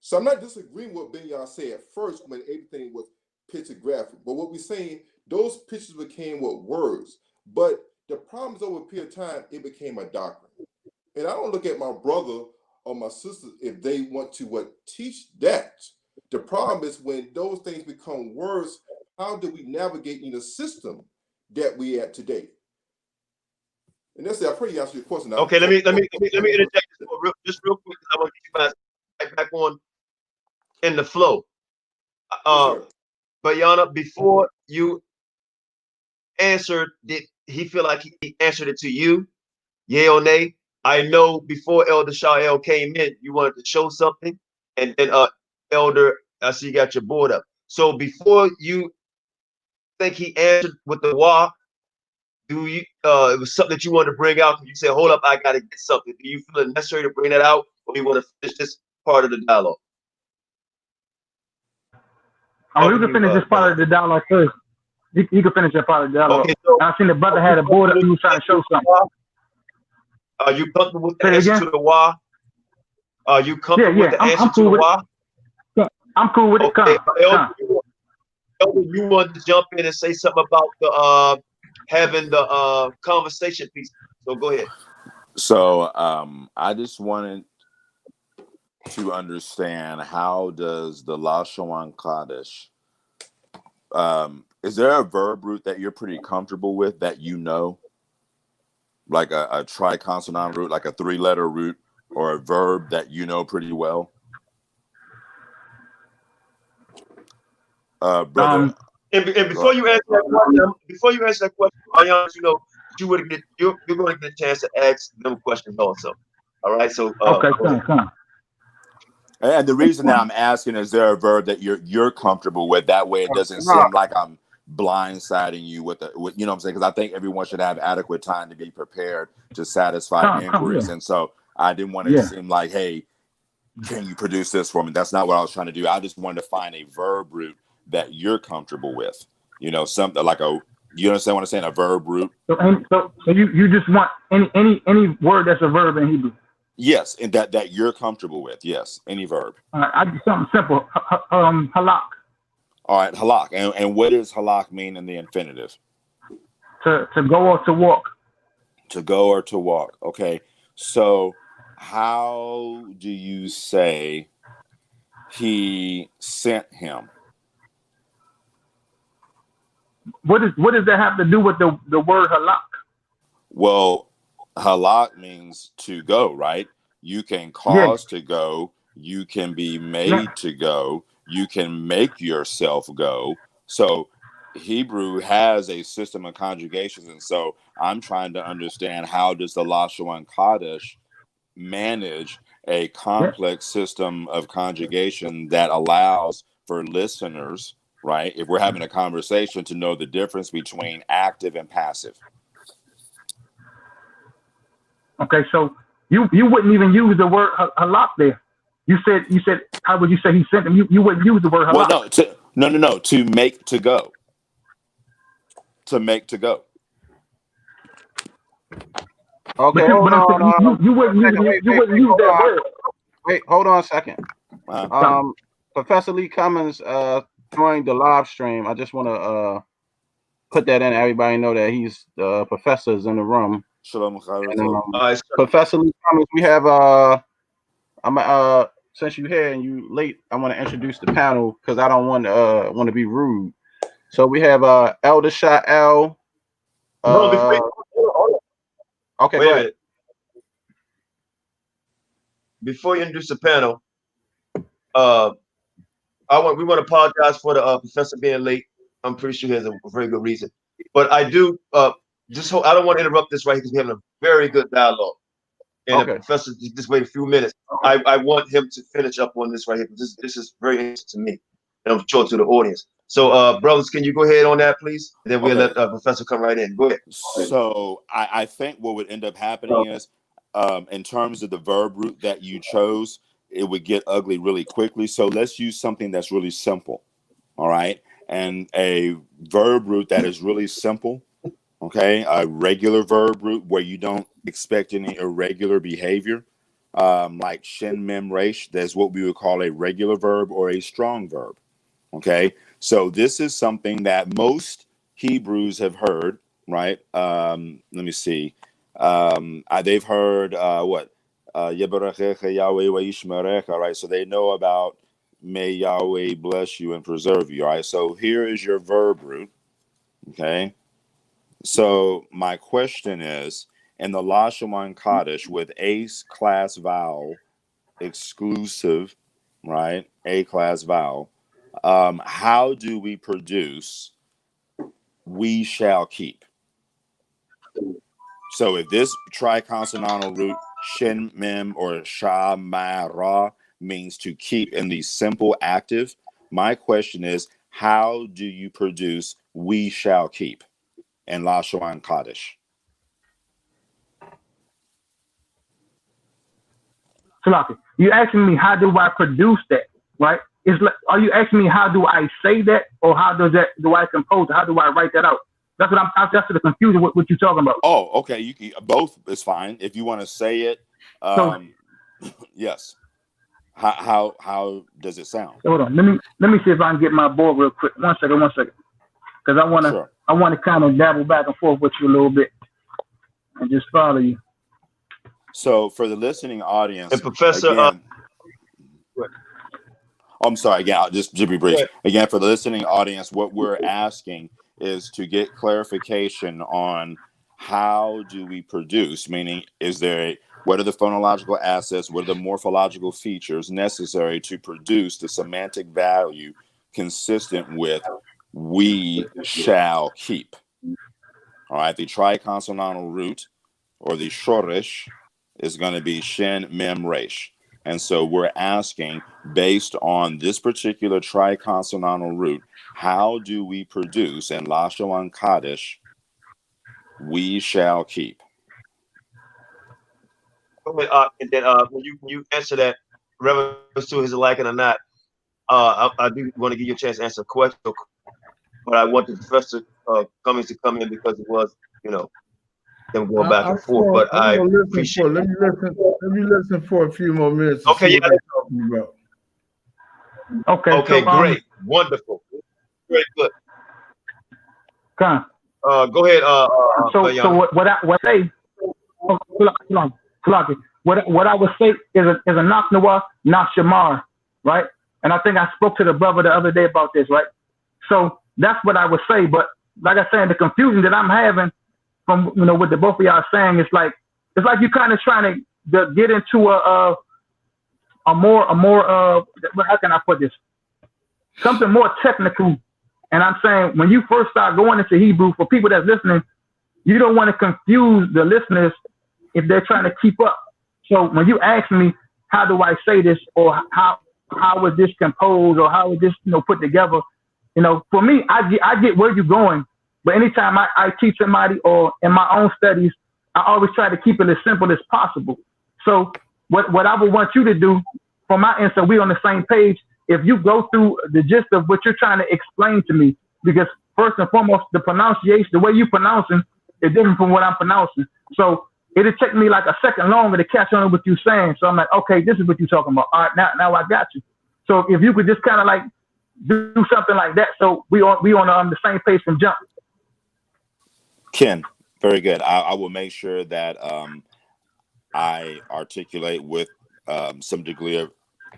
Speaker 7: So I'm not disagreeing with what Ben Yah said at first when everything was pictographic. But what we're saying, those pictures became words. But the problem is over a period of time, it became a doctrine. And I don't look at my brother or my sister if they want to teach that. The problem is when those things become words, how do we navigate in the system that we at today? And that's it. I pray you answer your question. Now.
Speaker 1: Okay, let me interject just real quick. I want to get you guys right back on in the flow. But Yana, before you answered, did he feel like he answered it to you? Yay or nay? I know before Elder Shaly came in, you wanted to show something, and then Elder, I see you got your board up. So before you think he answered with the wah, do you it was something that you wanted to bring out? You said, hold up, I gotta get something. Do you feel it necessary to bring that out, or do you want to finish this part of the dialogue?
Speaker 5: Oh, you can finish this part of the dialogue first. You can finish that part of the dialogue.
Speaker 1: Okay, so
Speaker 5: I seen the brother had a board up. He was trying to show something.
Speaker 1: Are you comfortable with the answer to the why? Are you comfortable with the answer to the why?
Speaker 5: I'm cool with it.
Speaker 1: Okay, Elder, you wanted to jump in and say something about the having the conversation piece. So go ahead.
Speaker 8: So I just wanted to understand, how does the Lashon Kodesh, is there a verb root that you're pretty comfortable with that you know? Like a triconsonant root, like a 3-letter root, or a verb that you know pretty well? Brother.
Speaker 1: And before you answer that question, Ariana, you know, you're going to get a chance to ask them questions also. All right. So
Speaker 5: okay, come.
Speaker 8: And the reason that I'm asking, is there a verb that you're comfortable with? That way, it doesn't seem like I'm blindsiding you with you know what I'm saying? Because I think everyone should have adequate time to be prepared to satisfy inquiries. And so I didn't want to seem like, hey, can you produce this for me? That's not what I was trying to do. I just wanted to find a verb root that you're comfortable with. You know, something like you understand what I'm saying? A verb root.
Speaker 5: So you just want any word that's a verb in Hebrew?
Speaker 8: Yes, and that you're comfortable with. Yes, any verb.
Speaker 5: I do something simple. Halak.
Speaker 8: All right, halak. And what does halak mean in the infinitive?
Speaker 5: To go or to walk.
Speaker 8: To go or to walk. Okay. So how do you say he sent him?
Speaker 5: What does that have to do with the word halak?
Speaker 8: Well, halak means to go, right? You can cause to go. You can be made to go. You can make yourself go. So Hebrew has a system of conjugations. And so I'm trying to understand, how does the Lashon Kodesh manage a complex system of conjugation that allows for listeners, right, if we're having a conversation, to know the difference between active and passive.
Speaker 5: Okay, so you wouldn't even use the word halak there. You said how would you say he sent him? You wouldn't use the word halak.
Speaker 8: Well, no, to make to go. To make to go.
Speaker 6: Okay,
Speaker 5: you wouldn't use that word.
Speaker 6: Wait, hold on a second. Professor Lee Cummings joined the live stream. I just want to put that in. Everybody know that he's the professor's in the room.
Speaker 8: Shalom,
Speaker 6: And, Professor Lee Cummings, we have since you're here and you late, I want to introduce the panel because I don't want to be rude. So we have Elder Shaly.
Speaker 1: Hold on.
Speaker 6: Okay,
Speaker 1: wait a minute. Before you introduce the panel, we want to apologize for the professor being late. I'm pretty sure he has a very good reason. But I do I don't want to interrupt this right here because we're having a very good dialogue. And the professor just wait a few minutes. I want him to finish up on this right here because this is very interesting to me, and I'm sure to the audience. So, brothers, can you go ahead on that, please? And then we'll let Professor come right in. Go ahead.
Speaker 8: So I think what would end up happening is, in terms of the verb root that you chose, it would get ugly really quickly. So let's use something that's really simple. All right. And a verb root that is really simple. Okay. A regular verb root where you don't expect any irregular behavior, like shin mem resh. That's what we would call a regular verb or a strong verb. Okay. So this is something that most Hebrews have heard, right? Let me see. They've heard what? Yeberechecha Yahweh wa yishmerecha, right? So they know about may Yahweh bless you and preserve you, all right? So here is your verb root, okay? So my question is, in the Lashon Kaddish with A-class vowel exclusive, right? A-class vowel, how do we produce we shall keep? So if this triconsonantal root shin mem or sha ma ra means to keep in the simple active, my question is, how do you produce we shall keep in Lashon Kaddish?
Speaker 5: Salaki, you asking me how do I produce that, right? Are you asking me how do I say that, or how do I compose it? How do I write that out? That's that's the confusion. What you're talking about?
Speaker 8: Oh, okay. You can, both is fine if you want to say it. Yes. How does it sound?
Speaker 5: Hold on. Let me see if I can get my board real quick. One second, because I want to kind of dabble back and forth with you a little bit and just follow you.
Speaker 8: So for the listening audience,
Speaker 1: and Professor,
Speaker 8: again, I'm sorry. Again, I'll just be brief. Again, for the listening audience, what we're asking is to get clarification on how do we produce, meaning what are the phonological assets, what are the morphological features necessary to produce the semantic value consistent with we shall keep. All right, the triconsonantal root or the shoresh is going to be shin mem resh. And so we're asking, based on this particular triconsonantal root, how do we produce in Lashon Kaddish, we shall keep?
Speaker 1: And then when you answer that, reference to his liking or not, I do want to give you a chance to answer a question, but I want the Professor Cummings to come in because it was, them going back and forth. But I appreciate.
Speaker 9: Let me listen for a few more minutes.
Speaker 1: Okay, yeah.
Speaker 9: Talking about.
Speaker 1: Okay, so, great, wonderful, very good.
Speaker 5: Go
Speaker 1: ahead.
Speaker 5: So what I say, what I would say is a naknawa nashamar, right? And I think I spoke to the brother the other day about this, right? So that's what I would say. But like I said, the confusion that I'm having from what the both of y'all saying, it's like you're kind of trying to get into a more how can I put this? Something more technical. And I'm saying when you first start going into Hebrew, for people that's listening, you don't want to confuse the listeners if they're trying to keep up. So when you ask me, how do I say this, or how was this composed, or how was this put together? For me, I get where you're going. But anytime I teach somebody or in my own studies, I always try to keep it as simple as possible. So what I would want you to do, from my end, so we're on the same page, if you go through the gist of what you're trying to explain to me, because first and foremost, the pronunciation, the way you pronouncing is different from what I'm pronouncing. So it'll take me like a second longer to catch on to what you're saying. So I'm like, okay, this is what you're talking about. All right, now I got you. So if you could just kind of like do something like that, so we on the same page from jump.
Speaker 8: Ken, very good. I will make sure that I articulate with some degree of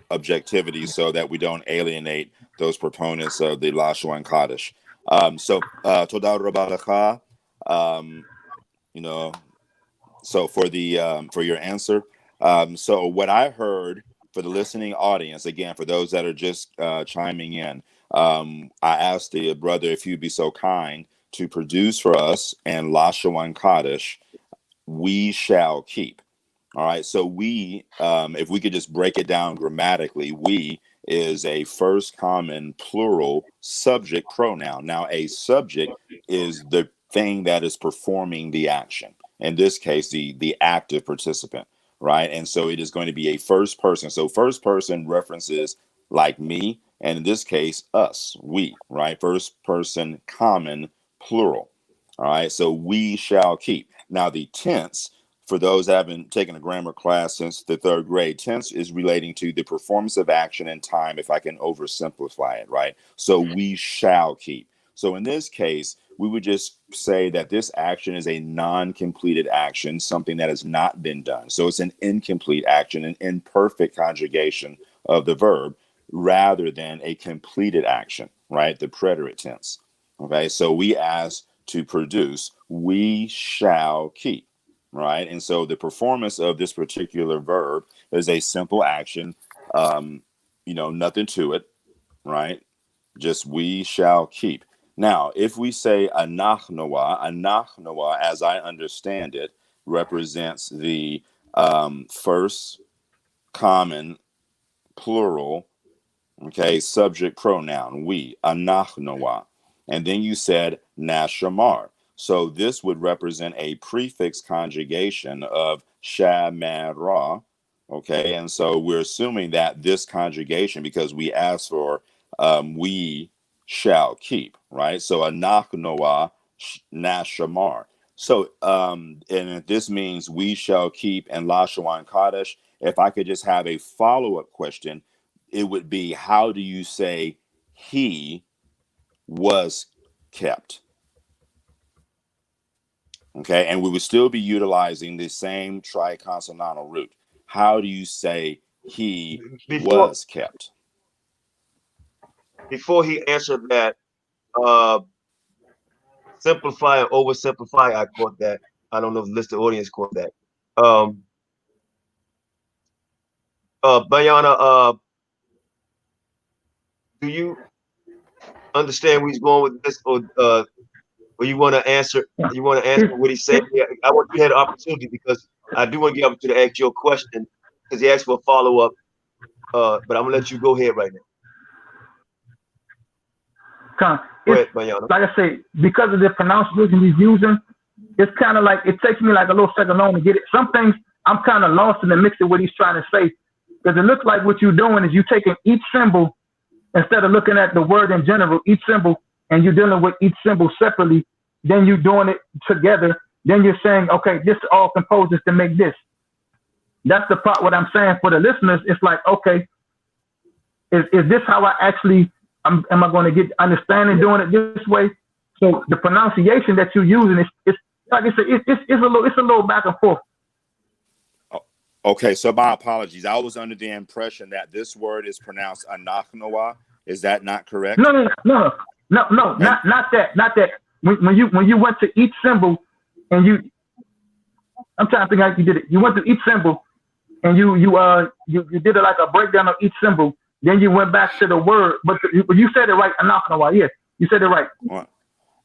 Speaker 8: objectivity so that we don't alienate those proponents of the Lashon Kaddish. So Toda Rabba Lecha, you know, so for the for your answer. So what I heard for the listening audience, again, for those that are just chiming in, I asked the brother if you'd be so kind to produce for us and Lashon Kaddish, we shall keep. All right. So we, if we could just break it down grammatically, we is a first common plural subject pronoun. Now, a subject is the thing that is performing the action. In this case, the active participant, right? And so it is going to be a first person. So first person references like me, and in this case, us, we, right? First person common plural. All right. So we shall keep. Now, the tense, for those that haven't taken a grammar class since the third grade, tense is relating to the performance of action and time, if I can oversimplify it, right? So we shall keep. So in this case, we would just say that this action is a non-completed action, something that has not been done. So it's an incomplete action, an imperfect conjugation of the verb, rather than a completed action, right? The preterite tense. Okay, so we ask to produce, we shall keep. Right. And so the performance of this particular verb is a simple action, nothing to it. Right. Just we shall keep. Now, if we say anachnoa, as I understand it, represents the first common plural, okay, subject pronoun, we, anachnoa. And then you said nashamar. So this would represent a prefix conjugation of shamara. Okay, and so we're assuming that this conjugation, because we asked for we shall keep, right? So anachnoa nashamar. So and this means we shall keep and Lashon Kaddish. If I could just have a follow-up question, it would be, how do you say he was kept? Okay, and we would still be utilizing the same triconsonantal root. How do you say he was kept?
Speaker 1: Before he answered that, simplify and oversimplify, I caught that. I don't know if the listening audience caught that. Bayana, do you understand where he's going with this, or you want to answer? You want to answer what he's saying? Yeah, I want you to have the opportunity, because I do want to get up to the ask your question, because he asked for a follow up. But I'm gonna let you go ahead right now. Go ahead, Bayana.
Speaker 5: Like I say, because of the pronunciation he's using, it's kind of like, it takes me like a little second long to get it. Some things I'm kind of lost in the mix of what he's trying to say, because it looks like what you're doing is you taking each symbol, instead of looking at the word in general, each symbol, and you're dealing with each symbol separately, then you're doing it together. Then you're saying, okay, this all composes to make this. That's the part. What I'm saying for the listeners, it's like, okay, is this how I actually am I going to get understanding doing it this way? So the pronunciation that you're using is like I said, it's a little back and forth.
Speaker 8: Okay, so my apologies. I was under the impression that this word is pronounced anachnoa. Is that not correct?
Speaker 5: No, not that. When you went to each symbol, and I'm trying to think how you did it. You went to each symbol, and you did it like a breakdown of each symbol. Then you went back to the word, but you said it right, anachnoa. Yeah, you said it right.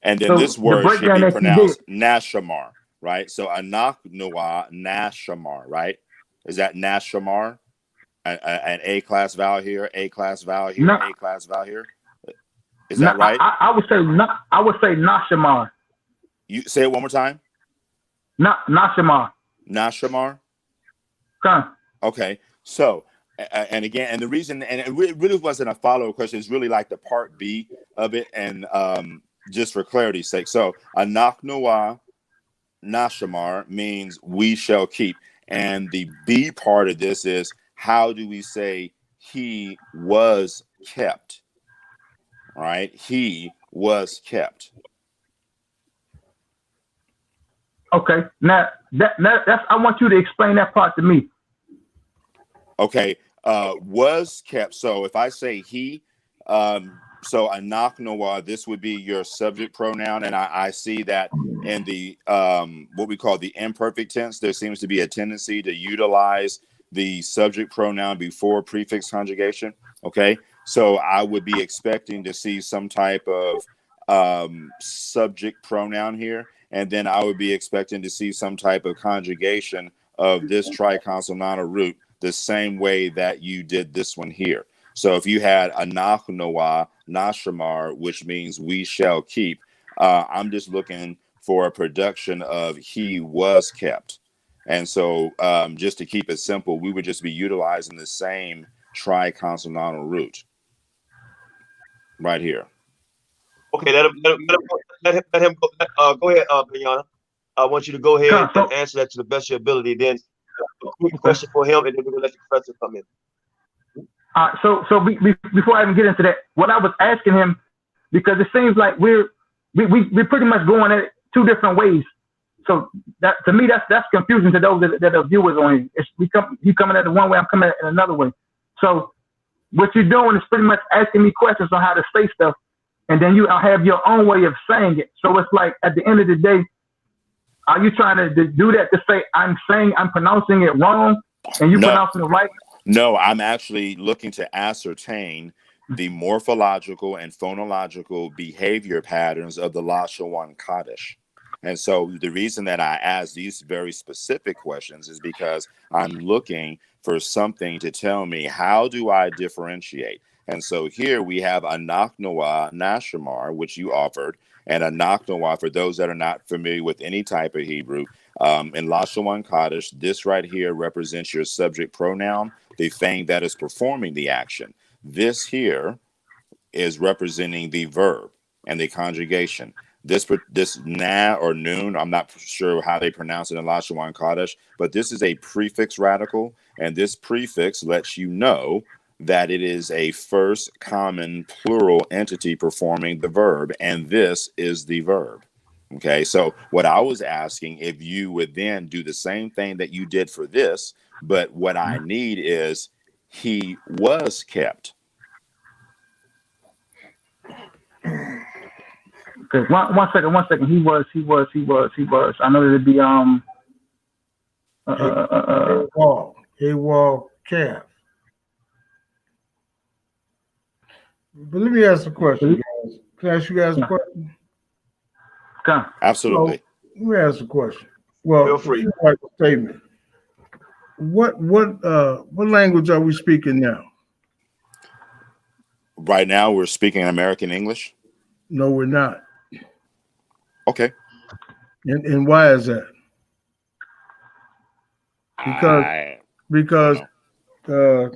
Speaker 8: And then so this word should be pronounced nashamar, right? So anachnoa, nashamar, right? Is that nashamar? An A-class vowel here, A-class vowel here, A-class vowel here. Is that right?
Speaker 5: I would say nashamar.
Speaker 8: You say it one more time.
Speaker 5: Nashamar.
Speaker 8: Nashamar. Okay. So, and again, and the reason, and it really wasn't a follow-up question. It's really like the part B of it, and just for clarity's sake. So, anachnoa nashamar means we shall keep. And the B part of this is, how do we say he was kept? All right, he was kept.
Speaker 5: Okay, now that's I want you to explain that part to me.
Speaker 8: Okay, was kept. So if I say he, so Anach Noah, this would be your subject pronoun, and I see that in the what we call the imperfect tense, there seems to be a tendency to utilize the subject pronoun before prefix conjugation. Okay, so I would be expecting to see some type of subject pronoun here, and then I would be expecting to see some type of conjugation of this triconsonantal root the same way that you did this one here. So if you had Anach Noah Nashamar, which means we shall keep, I'm just looking for a production of he was kept. And so just to keep it simple, we would just be utilizing the same triconsonantal root right here.
Speaker 1: Okay, let him go. Go ahead, Brianna. I want you to go ahead and answer that to the best of your ability. Then a quick question for him, and then we're gonna let the professor come in.
Speaker 5: So before I even get into that, what I was asking him, because it seems like we're pretty much going at it two different ways. So that to me that's confusing to those that are viewers on here. You coming at it one way, I'm coming at it another way. So what you're doing is pretty much asking me questions on how to say stuff, and then you have your own way of saying it. So it's like at the end of the day, are you trying to do that to say I'm pronouncing it wrong and you pronouncing it right?
Speaker 8: No, I'm actually looking to ascertain the morphological and phonological behavior patterns of the Lashon Kaddish. And so the reason that I ask these very specific questions is because I'm looking for something to tell me, how do I differentiate? And so here we have Anach Noah Nashamar, which you offered, and Anach Noah, for those that are not familiar with any type of Hebrew, in Lashon Kaddish, this right here represents your subject pronoun, the thing that is performing the action. This here is representing the verb and the conjugation. This na or noon, I'm not sure how they pronounce it in Lashon Kaddish, but this is a prefix radical, and this prefix lets you know that it is a first common plural entity performing the verb, and this is the verb. Okay, so what I was asking, if you would then do the same thing that you did for this, but what I need is he was kept.
Speaker 5: Okay, one second. He was. I know it'd be
Speaker 9: Awal calf. But let me ask a question, guys. Can I ask you guys a question?
Speaker 5: Come.
Speaker 8: Absolutely.
Speaker 9: So, let me ask a question. Well,
Speaker 1: feel free.
Speaker 9: Like a statement. What language are we speaking now?
Speaker 8: Right now, we're speaking American English.
Speaker 9: No, we're not.
Speaker 8: Okay.
Speaker 9: And why is that? Because there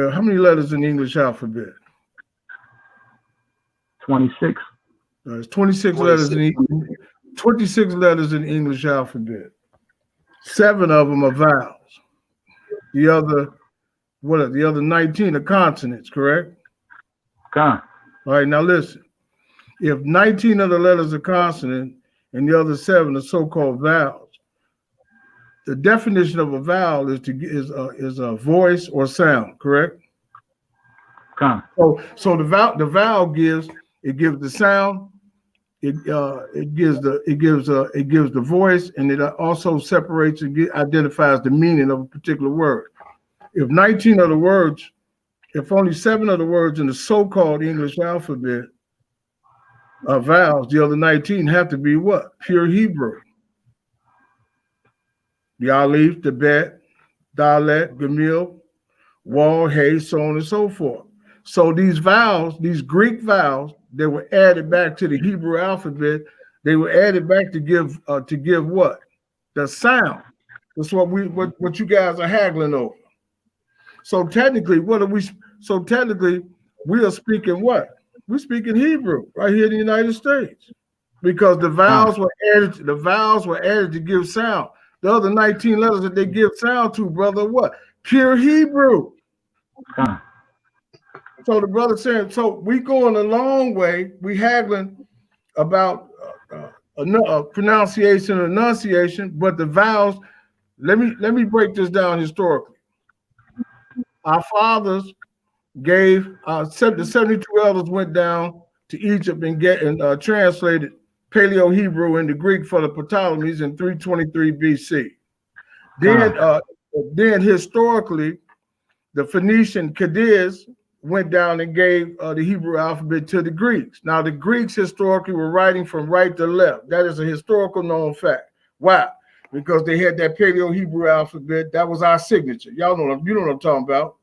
Speaker 9: are how many letters in the English alphabet?
Speaker 5: 26.
Speaker 9: There's 26 letters in 26 letters in the English alphabet. 7 of them are vowels. The other 19 are consonants, correct?
Speaker 5: Come.
Speaker 9: All right, now listen. If 19 of the letters are consonant and the other 7 are so-called vowels, the definition of a vowel is a voice or sound, correct?
Speaker 5: Come.
Speaker 9: So the vowel gives the sound, it gives the voice, and it also separates and identifies the meaning of a particular word. If 19 of the words, if only 7 of the words in the so-called English alphabet are vowels, the other 19 have to be what? Pure Hebrew. The Aleph, the Bet, Dalet, Gamil, Wal, Hey, so on and so forth. So these vowels, these Greek vowels, they were added back to the Hebrew alphabet. They were added back to give what? The sound. That's what you guys are haggling over. So technically, we are speaking what? We're speaking Hebrew right here in the United States, because the vowels were added to give sound. The other 19 letters that they give sound to, brother, what? Pure Hebrew. So the brother saying, so we going a long way. We haggling about pronunciation and enunciation, but the vowels. Let me break this down historically. Our fathers gave the 72 elders went down to Egypt and translated Paleo Hebrew into Greek for the Ptolemies in 323 BC. Then historically, the Phoenician Cadiz went down and gave the Hebrew alphabet to the Greeks. Now, the Greeks historically were writing from right to left. That is a historical known fact. Why? Because they had that Paleo Hebrew alphabet. That was our signature. Y'all know, you know what I'm talking about.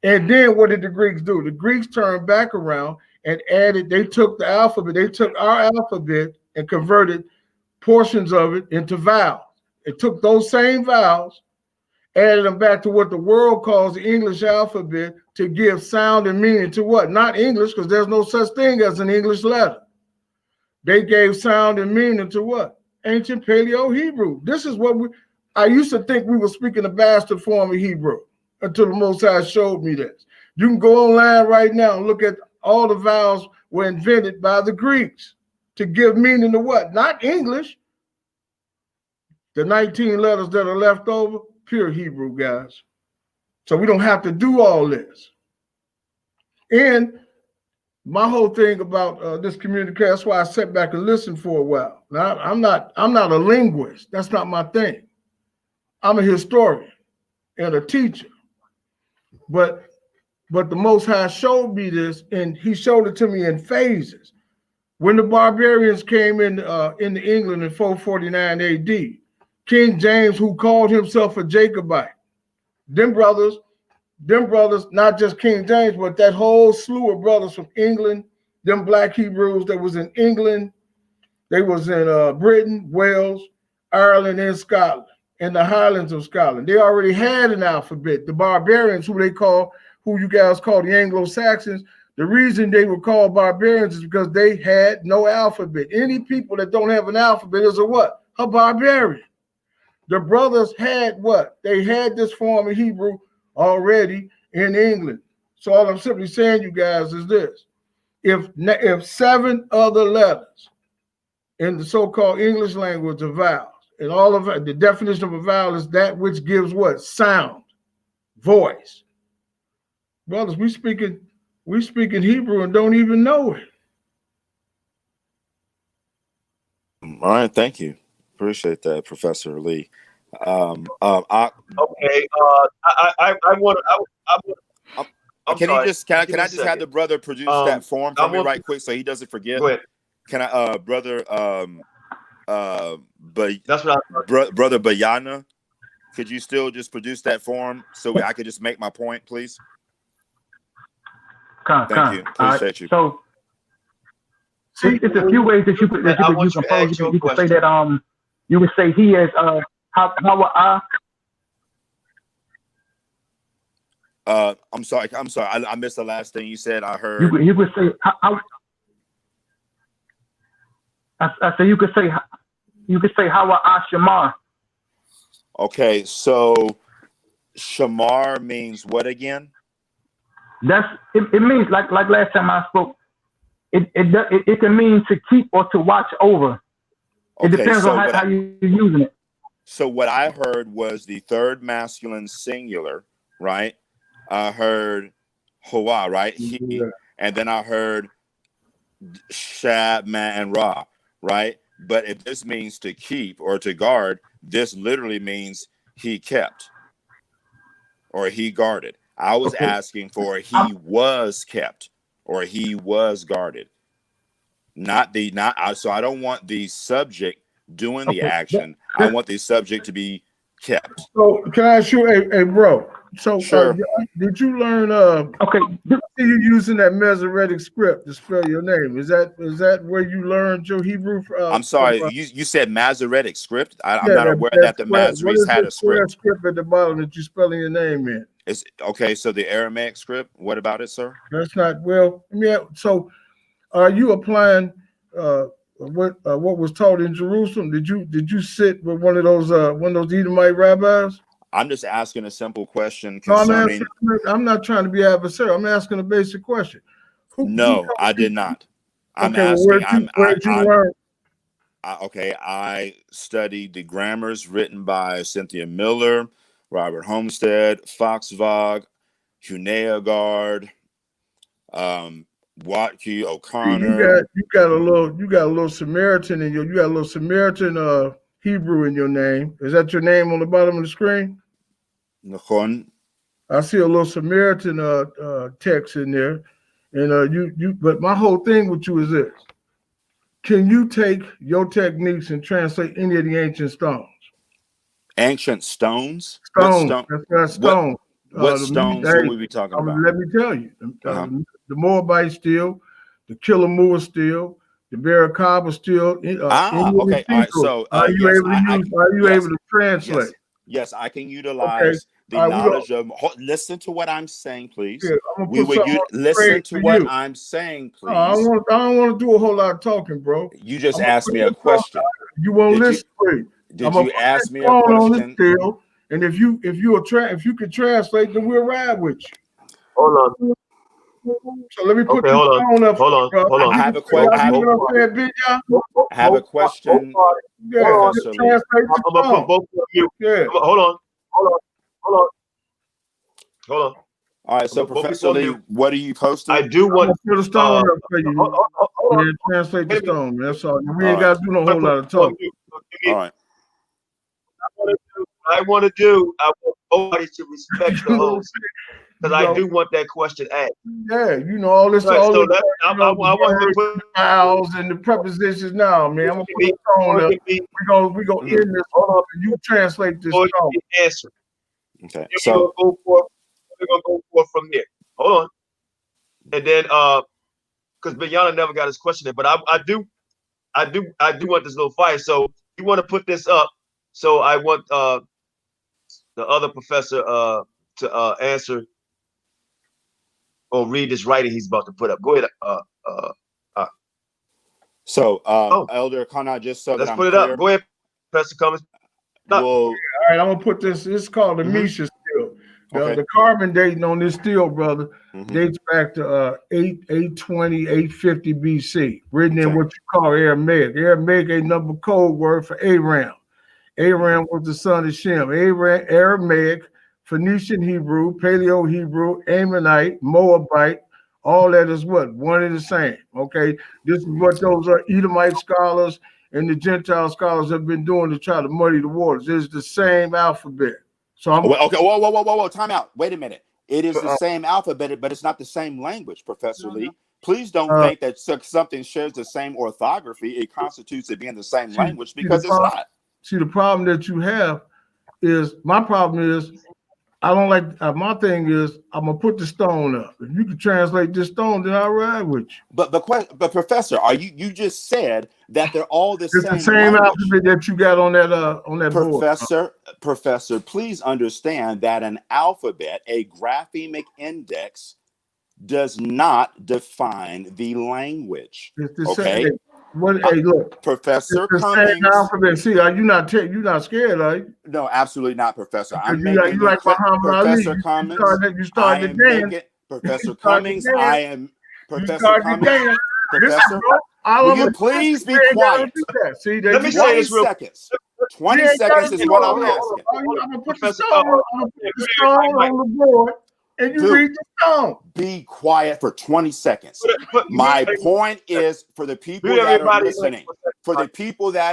Speaker 9: And then what did the Greeks do? The Greeks turned back around and they took the alphabet, they took our alphabet and converted portions of it into vowels. It took those same vowels, added them back to what the world calls the English alphabet to give sound and meaning to what? Not English, because there's no such thing as an English letter. They gave sound and meaning to what? Ancient Paleo Hebrew. This is what I used to think we were speaking a bastard form of Hebrew until the Most High showed me this. You can go online right now and look at all the vowels were invented by the Greeks to give meaning to what? Not English. The 19 letters that are left over, pure Hebrew, guys. So we don't have to do all this. And my whole thing about this communication, that's why I sat back and listened for a while. Now, I'm not a linguist. That's not my thing. I'm a historian and a teacher. But the Most High showed me this, and he showed it to me in phases. When the barbarians came into England in 449 AD, King James, who called himself a Jacobite, them brothers, not just King James, but that whole slew of brothers from England, them black Hebrews that was in England, they was in Britain, Wales, Ireland, and Scotland, and the Highlands of Scotland. They already had an alphabet. The barbarians, who you guys call the Anglo-Saxons, the reason they were called barbarians is because they had no alphabet. Any people that don't have an alphabet is a what? A barbarian. The brothers had what? They had this form of Hebrew already in England. So all I'm simply saying, you guys, is this. If 7 other letters in the so-called English language are vowels, and all of it, the definition of a vowel is that which gives what? Sound, voice. Brothers, we speaking Hebrew and don't even know it.
Speaker 8: All right, thank you. Appreciate that, Professor Lee.
Speaker 1: Okay. I want.
Speaker 8: Can I just have the brother produce that form for me right quick so he doesn't forget?
Speaker 1: Go ahead.
Speaker 8: Can I, brother?
Speaker 1: That's what
Speaker 8: brother Bayana, could you still just produce that form so I could just make my point, please? Thank you. Appreciate you.
Speaker 5: So, it's a few ways that you could pose. You could say that you would say he is how
Speaker 8: I'm sorry. I missed the last thing you said. I heard
Speaker 5: you could say how. I say you could say how Shamar.
Speaker 8: Okay, so Shamar means what again?
Speaker 5: It means like last time I spoke. It can mean to keep or to watch over. It depends on how you're using it.
Speaker 8: So what I heard was the third masculine singular, right? I heard Hoa, right? He, and then I heard Shab, Ma, and Ra, right? But if this means to keep or to guard, this literally means he kept or he guarded. I was asking for he was kept or he was guarded. So I don't want the subject doing the action. I want the subject to be kept.
Speaker 9: So can I ask you, hey bro? So
Speaker 8: sure.
Speaker 9: Did you learn? You using that Masoretic script to spell your name? Is that where you learned your Hebrew?
Speaker 8: I'm sorry, you said Masoretic script. I'm not aware that the Masoretes had a script.
Speaker 9: Script at the bottom that you spelling your name in.
Speaker 8: It's okay. So the Aramaic script. What about it, sir?
Speaker 9: That's not well. Yeah. So, are you applying what was taught in Jerusalem? Did you sit with one of those Edomite rabbis?
Speaker 8: I'm just asking a simple question
Speaker 9: No,
Speaker 8: concerning.
Speaker 9: I'm not trying to be adversarial. I'm asking a basic question.
Speaker 8: No, I did not. I'm
Speaker 9: okay,
Speaker 8: asking.
Speaker 9: where'd you learn?
Speaker 8: Okay, I studied the grammars written by Cynthia Miller, Robert Homestead, Foxvog, Huneagard, Watke, O'Connor.
Speaker 9: You got a little Samaritan in you got a little Samaritan Hebrew in your name. Is that your name on the bottom of the screen?
Speaker 8: Nachon.
Speaker 9: I see a little Samaritan text in there, and but my whole thing with you is this: can you take your techniques and translate any of the ancient stones?
Speaker 8: Ancient stones?
Speaker 9: Stones. That's stone.
Speaker 8: What stones would we be talking about?
Speaker 9: Let me tell you, the Moabite steel, the Killamuah steel, the Berekaba steel.
Speaker 8: Okay. All right. So
Speaker 9: are you able to translate?
Speaker 8: Yes, I can utilize the knowledge of. Listen to what I'm saying, please.
Speaker 9: Yeah,
Speaker 8: listen to what I'm saying, please.
Speaker 9: I don't want to do a whole lot of talking, bro.
Speaker 8: You just asked me a question.
Speaker 9: You won't listen.
Speaker 8: Did you ask me a question?
Speaker 9: And if you could translate, then we'll ride with you.
Speaker 1: Hold on.
Speaker 9: So let me put this phone up.
Speaker 1: Hold on.
Speaker 8: I have a question. I have a question.
Speaker 9: Yeah, translate the
Speaker 1: I'm gonna put both of you. Yeah. Hold on.
Speaker 8: All right, so Professor Lee, what are you posting?
Speaker 1: I do want
Speaker 9: to put a stone up for you. Translate the stone. That's all. We ain't got to do no whole lot of talking.
Speaker 8: All right.
Speaker 1: I want everybody to respect the host because I do want that question asked.
Speaker 9: Yeah, all this.
Speaker 1: Right,
Speaker 9: all
Speaker 1: so
Speaker 9: this,
Speaker 1: I want to put
Speaker 9: vowels and the prepositions now, man. I'm gonna put a stone up. We gonna end this off and you translate this stone.
Speaker 1: Answer.
Speaker 8: Okay.
Speaker 1: So we're gonna go forth from there. Hold on. And then because Binyana never got his question in, but I do want this little fire. So you want to put this up. So I want the other professor to answer or read this writing he's about to put up. Go ahead.
Speaker 8: Elder Qanath, just so
Speaker 1: let's
Speaker 8: that I'm
Speaker 1: put it
Speaker 8: clear.
Speaker 1: up. Go ahead, Professor Cummings.
Speaker 8: Well,
Speaker 9: all right, I'm gonna put this. It's called the Misha steel. The carbon dating on this steel, brother, dates back to 820, 850 BC. Written in what you call Aramaic. Aramaic a number code word for Aram. Aram was the son of Shem. Aramaic, Phoenician Hebrew, Paleo Hebrew, Ammonite, Moabite, all that is what? One and the same. Okay. This is what those Edomite scholars and the Gentile scholars have been doing to try to muddy the waters. It's the same alphabet. So
Speaker 8: whoa, time out. Wait a minute. It is the same alphabet, but it's not the same language, Professor Lee. Please don't think that something shares the same orthography. It constitutes it being the same language because it's not.
Speaker 9: See, the problem that you have is my problem is I don't like my thing is I'm gonna put the stone up. If you can translate this stone, then I'll ride with you.
Speaker 8: But Professor, you just said that they're all the
Speaker 9: same. It's the same alphabet that you got on that
Speaker 8: board. Professor, please understand that an alphabet, a graphemic index, does not define the language. Okay.
Speaker 9: Hey, look,
Speaker 8: Professor Cummings.
Speaker 9: Alphabet. See, you're not scared, are you?
Speaker 8: No, absolutely not, Professor.
Speaker 9: You like
Speaker 8: Professor Cummings.
Speaker 9: You started the
Speaker 8: Professor Cummings. I am Professor Cummings. Professor, will you please be quiet?
Speaker 9: See,
Speaker 1: let me say this real quick.
Speaker 8: 20 seconds is what I'm asking.
Speaker 9: I'm gonna put the stone on the board. And you read the stone.
Speaker 8: Be quiet for 20 seconds. My point is for the people that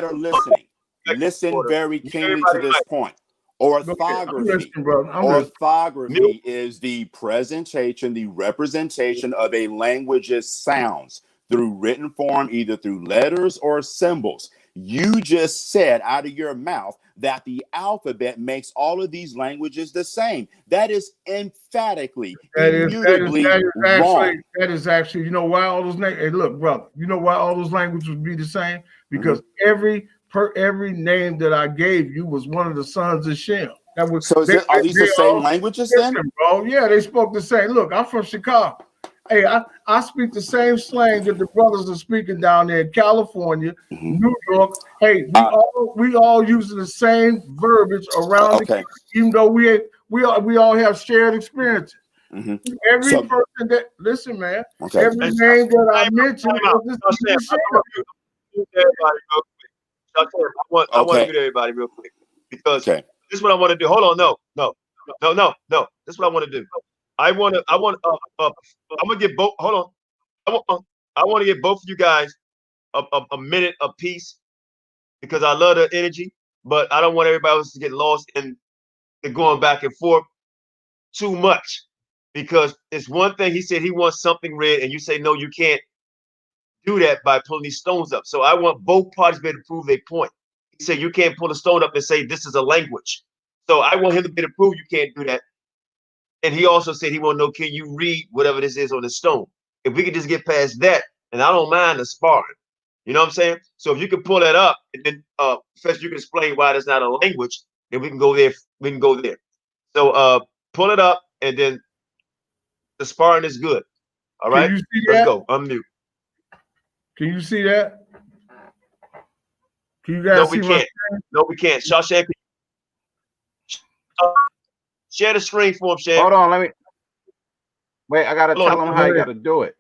Speaker 8: are listening. Listen very keenly to this point. Orthography. Orthography is the presentation, the representation of a language's sounds through written form, either through letters or symbols. You just said out of your mouth that the alphabet makes all of these languages the same. That is immutably wrong.
Speaker 9: That is actually, you know why all those languages, hey, look, brother, you know why all those languages would be the same? Because every name that I gave you was one of the sons of Shem.
Speaker 8: Are these the same languages then?
Speaker 9: Bro, yeah, they spoke the same. Look, I'm from Chicago. Hey, I speak the same slang that the brothers are speaking down there in California, New York. Hey, we all using the same verbiage around the country, even though we all have shared experiences. Every person that listen, man, every name that I mentioned was the same shit.
Speaker 1: I want to mute everybody real quick because this is what I want to do. Hold on, no. This is what I want to do. I'm gonna get both. Hold on. I want to get both of you guys a minute apiece because I love the energy, but I don't want everybody else to get lost in going back and forth too much. Because it's one thing he said he wants something read, and you say no, you can't do that by pulling these stones up. So I want both parties to be able to prove their point. He said you can't pull a stone up and say this is a language. So I want him to be able to prove you can't do that. And he also said he want to know, can you read whatever this is on the stone? If we could just get past that, and I don't mind the sparring. You know what I'm saying? So if you can pull that up, and then Professor, you can explain why it's not a language, then we can go there. So pull it up, and then the sparring is good. All right, let's go. Unmute.
Speaker 9: Can you see that? Can you guys see?
Speaker 1: No, we can't. Shawshank, share the screen for him, Shan.
Speaker 6: Hold on, let me. Wait, I gotta tell him how you gotta do it.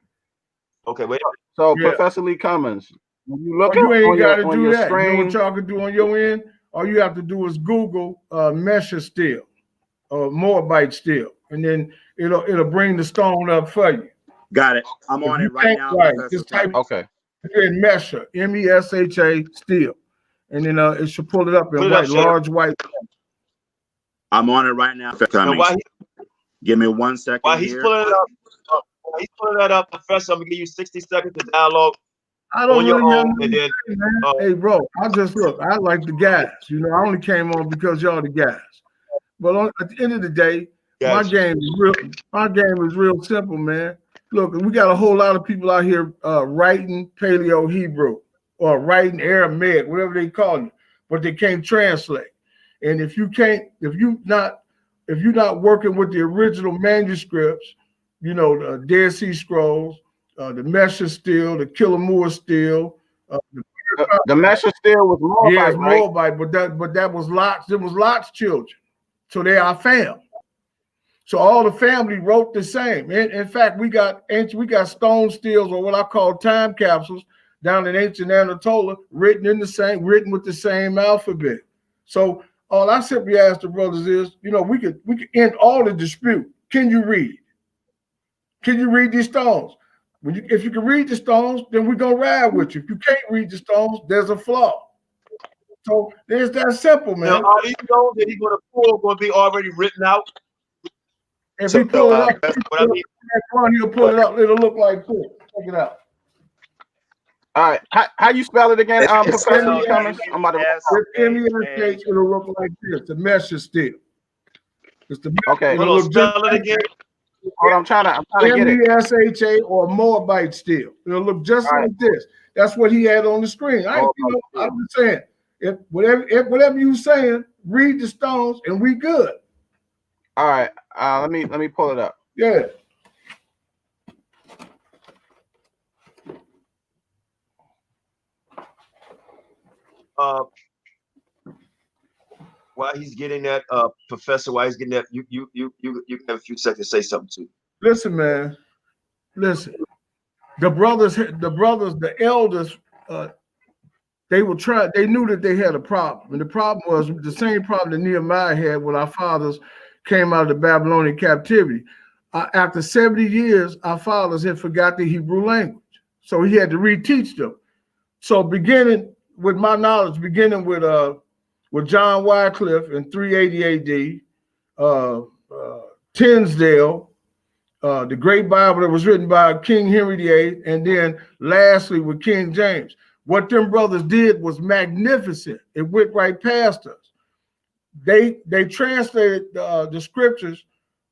Speaker 1: Okay, wait.
Speaker 6: So, Professor Lee Cummings, when you look
Speaker 9: you ain't got to do that.
Speaker 6: Screen,
Speaker 9: you know what y'all can do on your end? All you have to do is Google Mesher still or Moabite still, and then it'll bring the stone up for you.
Speaker 8: Got it. I'm on it right now.
Speaker 9: Right. Just type in Mesher, MESHA still, and then it should pull it up in white, large white.
Speaker 8: I'm on it right now. Give me 1 second.
Speaker 1: While he's pulling that up, Professor, I'm gonna give you 60 seconds to dialogue.
Speaker 9: I don't really have nothing to say, man. Hey, bro, I just look. I like the guys. You know, I only came on because y'all the guys. But at the end of the day, my game is real simple, man. Look, we got a whole lot of people out here writing Paleo Hebrew or writing Aramaic, whatever they call it, but they can't translate. And if you're not working with the original manuscripts, you know, the Dead Sea Scrolls, the Mesher still, the Killamua still,
Speaker 6: the Mesher still was Moabite,
Speaker 9: yeah, it's Moabite, but that was Lot's. It was Lot's children, so they are fam. So all the family wrote the same. In fact, we got stone stills, or what I call time capsules, down in ancient Anatolia, written with the same alphabet. So all I simply ask the brothers is, you know, we could end all the dispute. Can you read? Can you read these stones? If you can read the stones, then we're gonna ride with you. If you can't read the stones, there's a flaw. So there's that simple, man.
Speaker 1: Now, are these stones that he's gonna pull going to be already written out?
Speaker 9: If he pull it up, he'll pull it up. It'll look like this. Check it out.
Speaker 6: All right, how you spell it again, Professor Cummings? I'm about to.
Speaker 9: MESH, it'll look like this. The Mesher still. It's the
Speaker 6: okay.
Speaker 1: It'll spell it again.
Speaker 6: Hold on, I'm trying to get it.
Speaker 9: MESHA or Moabite still. It'll look just like this. That's what he had on the screen. I'm just saying, if whatever you saying, read the stones and we good.
Speaker 6: All right, let me pull it up.
Speaker 9: Yeah.
Speaker 1: While he's getting that, Professor, while he's getting that, you have a few seconds to say something too.
Speaker 9: Listen, man. Listen. The elders, they knew that they had a problem. And the problem was the same problem that Nehemiah had when our fathers came out of the Babylonian captivity. After 70 years, our fathers had forgot the Hebrew language. So he had to reteach them. So beginning with my knowledge, beginning with John Wycliffe in 380 AD, Tinsdale, the great Bible that was written by King Henry VIII, and then lastly with King James. What them brothers did was magnificent. It went right past us. They translated the scriptures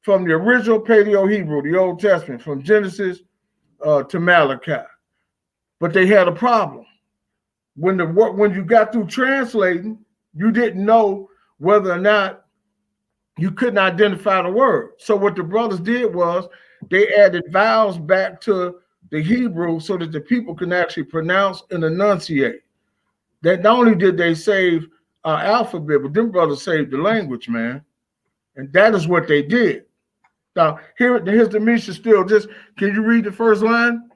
Speaker 9: from the original Paleo Hebrew, the Old Testament, from Genesis to Malachi. But they had a problem. When you got through translating, you didn't know whether or not you couldn't identify the word. So what the brothers did was they added vowels back to the Hebrew so that the people can actually pronounce and enunciate. That not only did they save our alphabet, but them brothers saved the language, man. And that is what they did. Now, here's the Mishnah still. Just, can you read the first line?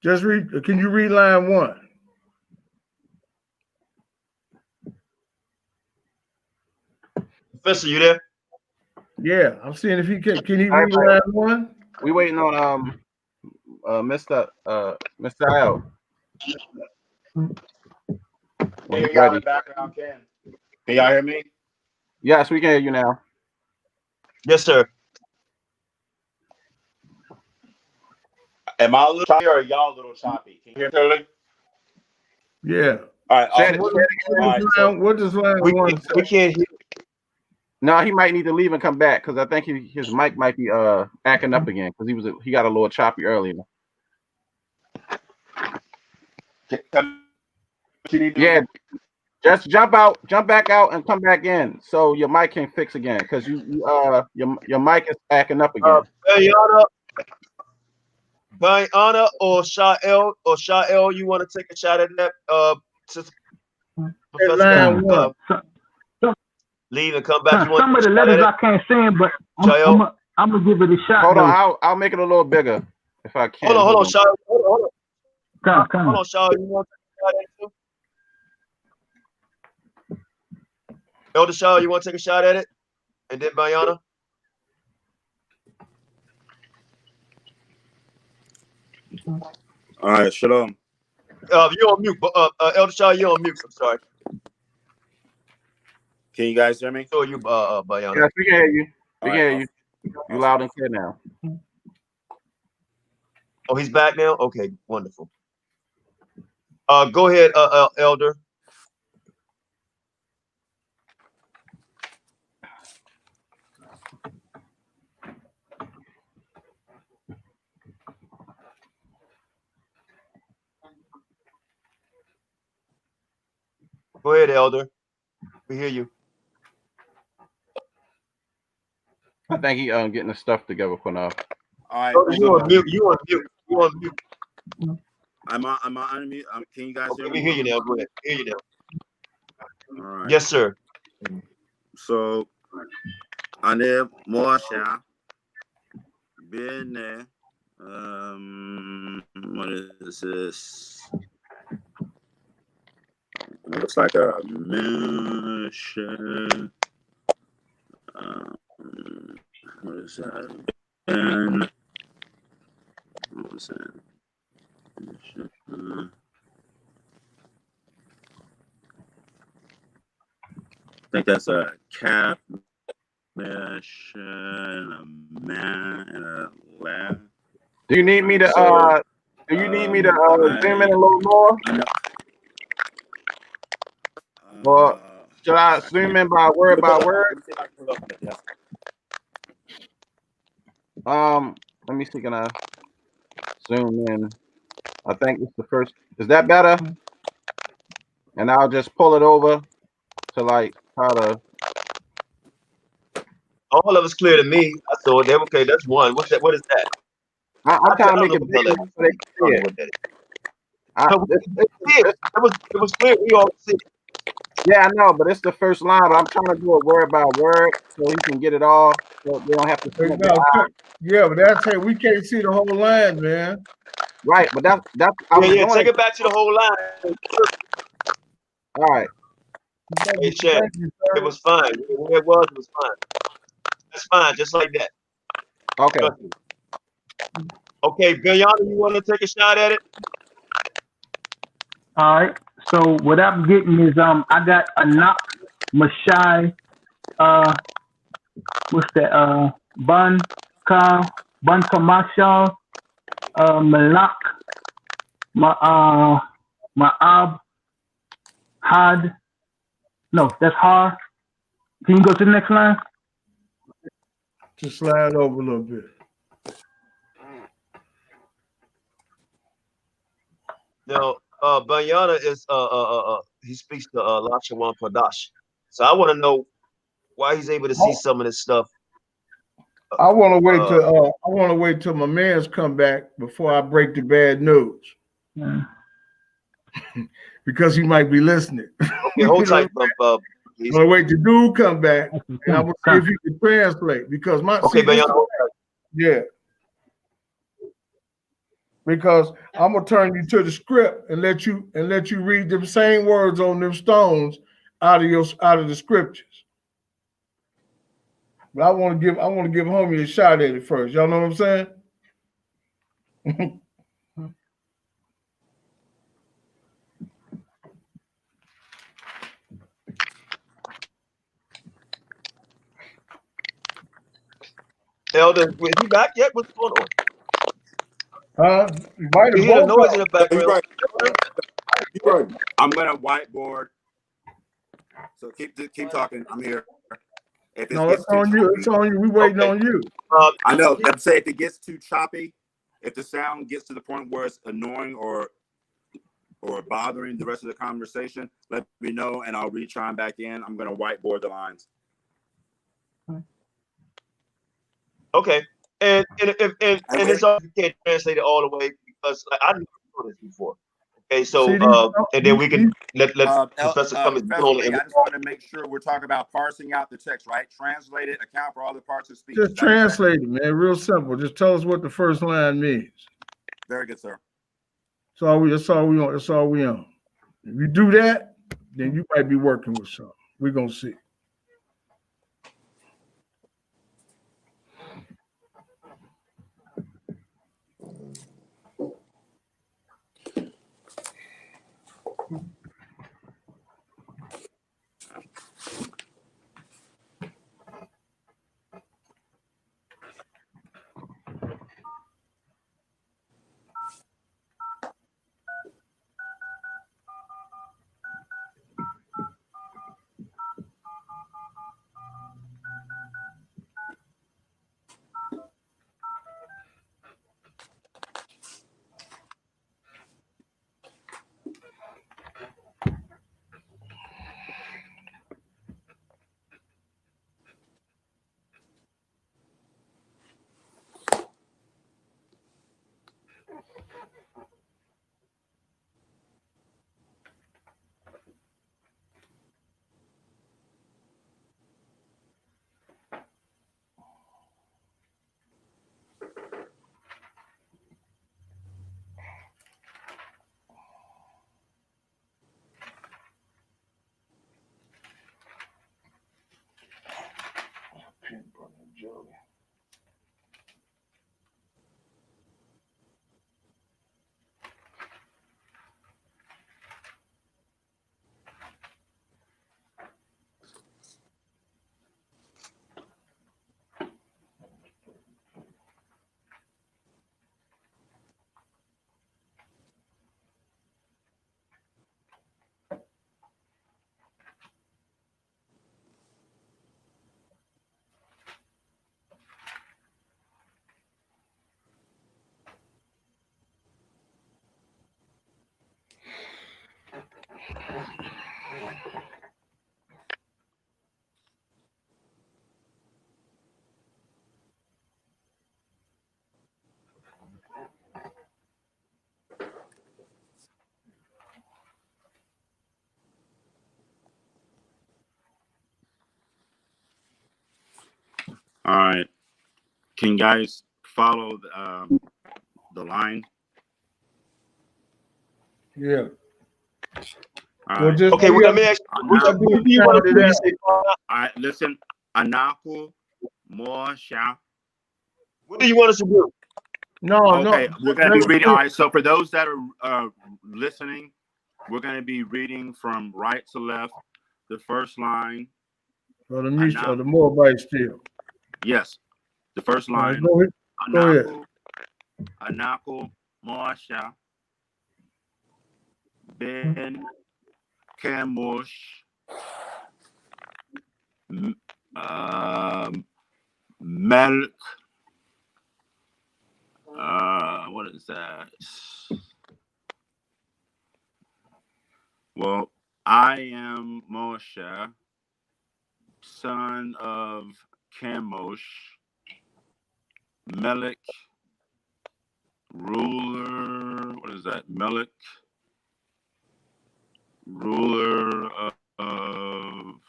Speaker 9: Just read, can you read line 1?
Speaker 1: Professor, you there?
Speaker 9: Yeah, I'm seeing if he can he read line 1?
Speaker 6: We waiting on Mr. Al.
Speaker 8: Hey, y'all in the background, can y'all hear me?
Speaker 6: Yes, we can hear you now.
Speaker 1: Yes, sir.
Speaker 8: Am I a little choppy or are y'all a little choppy? Can you hear me clearly?
Speaker 9: Yeah.
Speaker 8: All right.
Speaker 9: What does line 1 say?
Speaker 1: We can't hear.
Speaker 6: No, he might need to leave and come back because I think his mic might be acting up again because he got a little choppy earlier. Yeah, just jump back out and come back in so your mic can fix again because your mic is acting up again.
Speaker 1: Bayana or Shael, you want to take a shot at that? Professor, leave and come back.
Speaker 5: Some of the letters I can't send, but I'm gonna give it a shot.
Speaker 6: Hold on, I'll make it a little bigger if I can.
Speaker 1: Hold on, Shael. Hold on, Shael. You want to take a shot at it too? Elder Shael, you want to take a shot at it? And then Bayana?
Speaker 8: All right, shalom.
Speaker 1: You're on mute. Elder Shael, you're on mute. I'm sorry.
Speaker 8: Can you guys hear me?
Speaker 1: Sure, you, Bayana.
Speaker 6: Yes, we can hear you. We can hear you. You loud and clear now.
Speaker 1: Oh, he's back now? Okay, wonderful. Go ahead, Elder. Go ahead, Elder. We hear you.
Speaker 6: I think he getting the stuff together for now.
Speaker 8: All right.
Speaker 1: You on mute. You on mute. You on mute.
Speaker 8: I'm on unmute. Can you guys hear me?
Speaker 1: We hear you now. Go ahead. Hear you now.
Speaker 8: All right.
Speaker 1: Yes, sir.
Speaker 8: So, Ane Mosha Bene. What is this? It looks like a mission. What is that? And what was that? I think that's a calf mission, a man, and a lad.
Speaker 6: Do you need me to zoom in a little more? Or should I zoom in by word by word? Let me see. Can I zoom in? I think it's the first. Is that better? And I'll just pull it over to like try to.
Speaker 1: All of it's clear to me. I saw it. Okay, that's one. What's that? What is that?
Speaker 6: I'm trying to make it bigger so they can see it.
Speaker 1: It was clear. We all see it.
Speaker 6: Yeah, I know, but it's the first line. But I'm trying to do it word by word so he can get it all. So they don't have to.
Speaker 9: Yeah, but that's hey, we can't see the whole line, man.
Speaker 6: Right, but that's.
Speaker 1: Take it back to the whole line.
Speaker 6: All right.
Speaker 1: Hey, Chad, it was fine. Where it was fine. That's fine, just like that.
Speaker 6: Okay.
Speaker 1: Okay, Bayana, you want to take a shot at it?
Speaker 5: All right. So what I'm getting is I got a knock, Mashai, what's that? Bun Kamashal, Malak, Ma'ab, Had. No, that's Har. Can you go to the next line?
Speaker 9: Just slide over a little bit.
Speaker 1: Now, Banyana is he speaks to Lachawan Padash. So I want to know why he's able to see some of this stuff.
Speaker 9: I want to wait till my man's come back before I break the bad news. Because he might be listening.
Speaker 1: Okay, hold tight, please.
Speaker 9: I'm gonna wait till dude come back, and I'm gonna see if he can translate. Because yeah. Because I'm gonna turn you to the script and let you read them same words on them stones out of the scriptures. But I want to give homie a shot at it first. Y'all know what I'm saying?
Speaker 1: Elder, is he back yet? What's going on?
Speaker 9: You
Speaker 1: hear the noise in the background.
Speaker 8: You're right. I'm gonna whiteboard. So keep talking. I'm here. If
Speaker 9: no, it's on you. It's on you. We waiting on you.
Speaker 8: I know. I'm saying if it gets too choppy, if the sound gets to the point where it's annoying or bothering the rest of the conversation, let me know and I'll re-chime back in. I'm gonna whiteboard the lines.
Speaker 1: Okay. And it's all, you can't translate it all the way because I didn't do this before. Okay, so and then we can let Professor Cummings.
Speaker 8: I just want to make sure we're talking about parsing out the text, right? Translate it, account for all the parts of speech.
Speaker 9: Just translate it, man. Real simple. Just tell us what the first line means.
Speaker 8: Very good, sir.
Speaker 9: That's all we on. If you do that, then you might be working with something. We're gonna see.
Speaker 8: All right. Can you guys follow the line?
Speaker 9: Yeah.
Speaker 8: All right.
Speaker 1: Okay, well, let me ask you. What do you want to do? You say,
Speaker 8: all right, listen. Anaku Mosha.
Speaker 1: What do you want us to do?
Speaker 8: Okay, we're going to be reading. All right, so for those that are listening, we're going to be reading from right to left, the first line.
Speaker 9: Or the Moabite still.
Speaker 8: Yes, the first line.
Speaker 9: Go ahead.
Speaker 8: Anaku Mosha Ben Kemosh Melk. What is that?
Speaker 6: Well, I am Moshe, son of Chemosh, Melech, ruler. What is that? Melech, ruler of,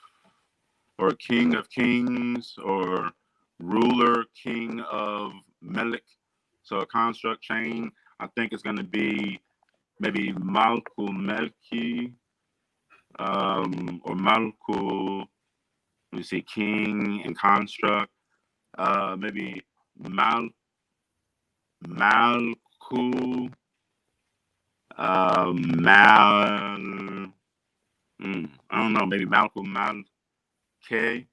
Speaker 6: or king of kings, or ruler, king of Melech. So a construct chain. I think it's going to be maybe Malkul Melki, or Malkul. Let me see, king and construct. Maybe Malku. I don't know, maybe Malcolm Malke,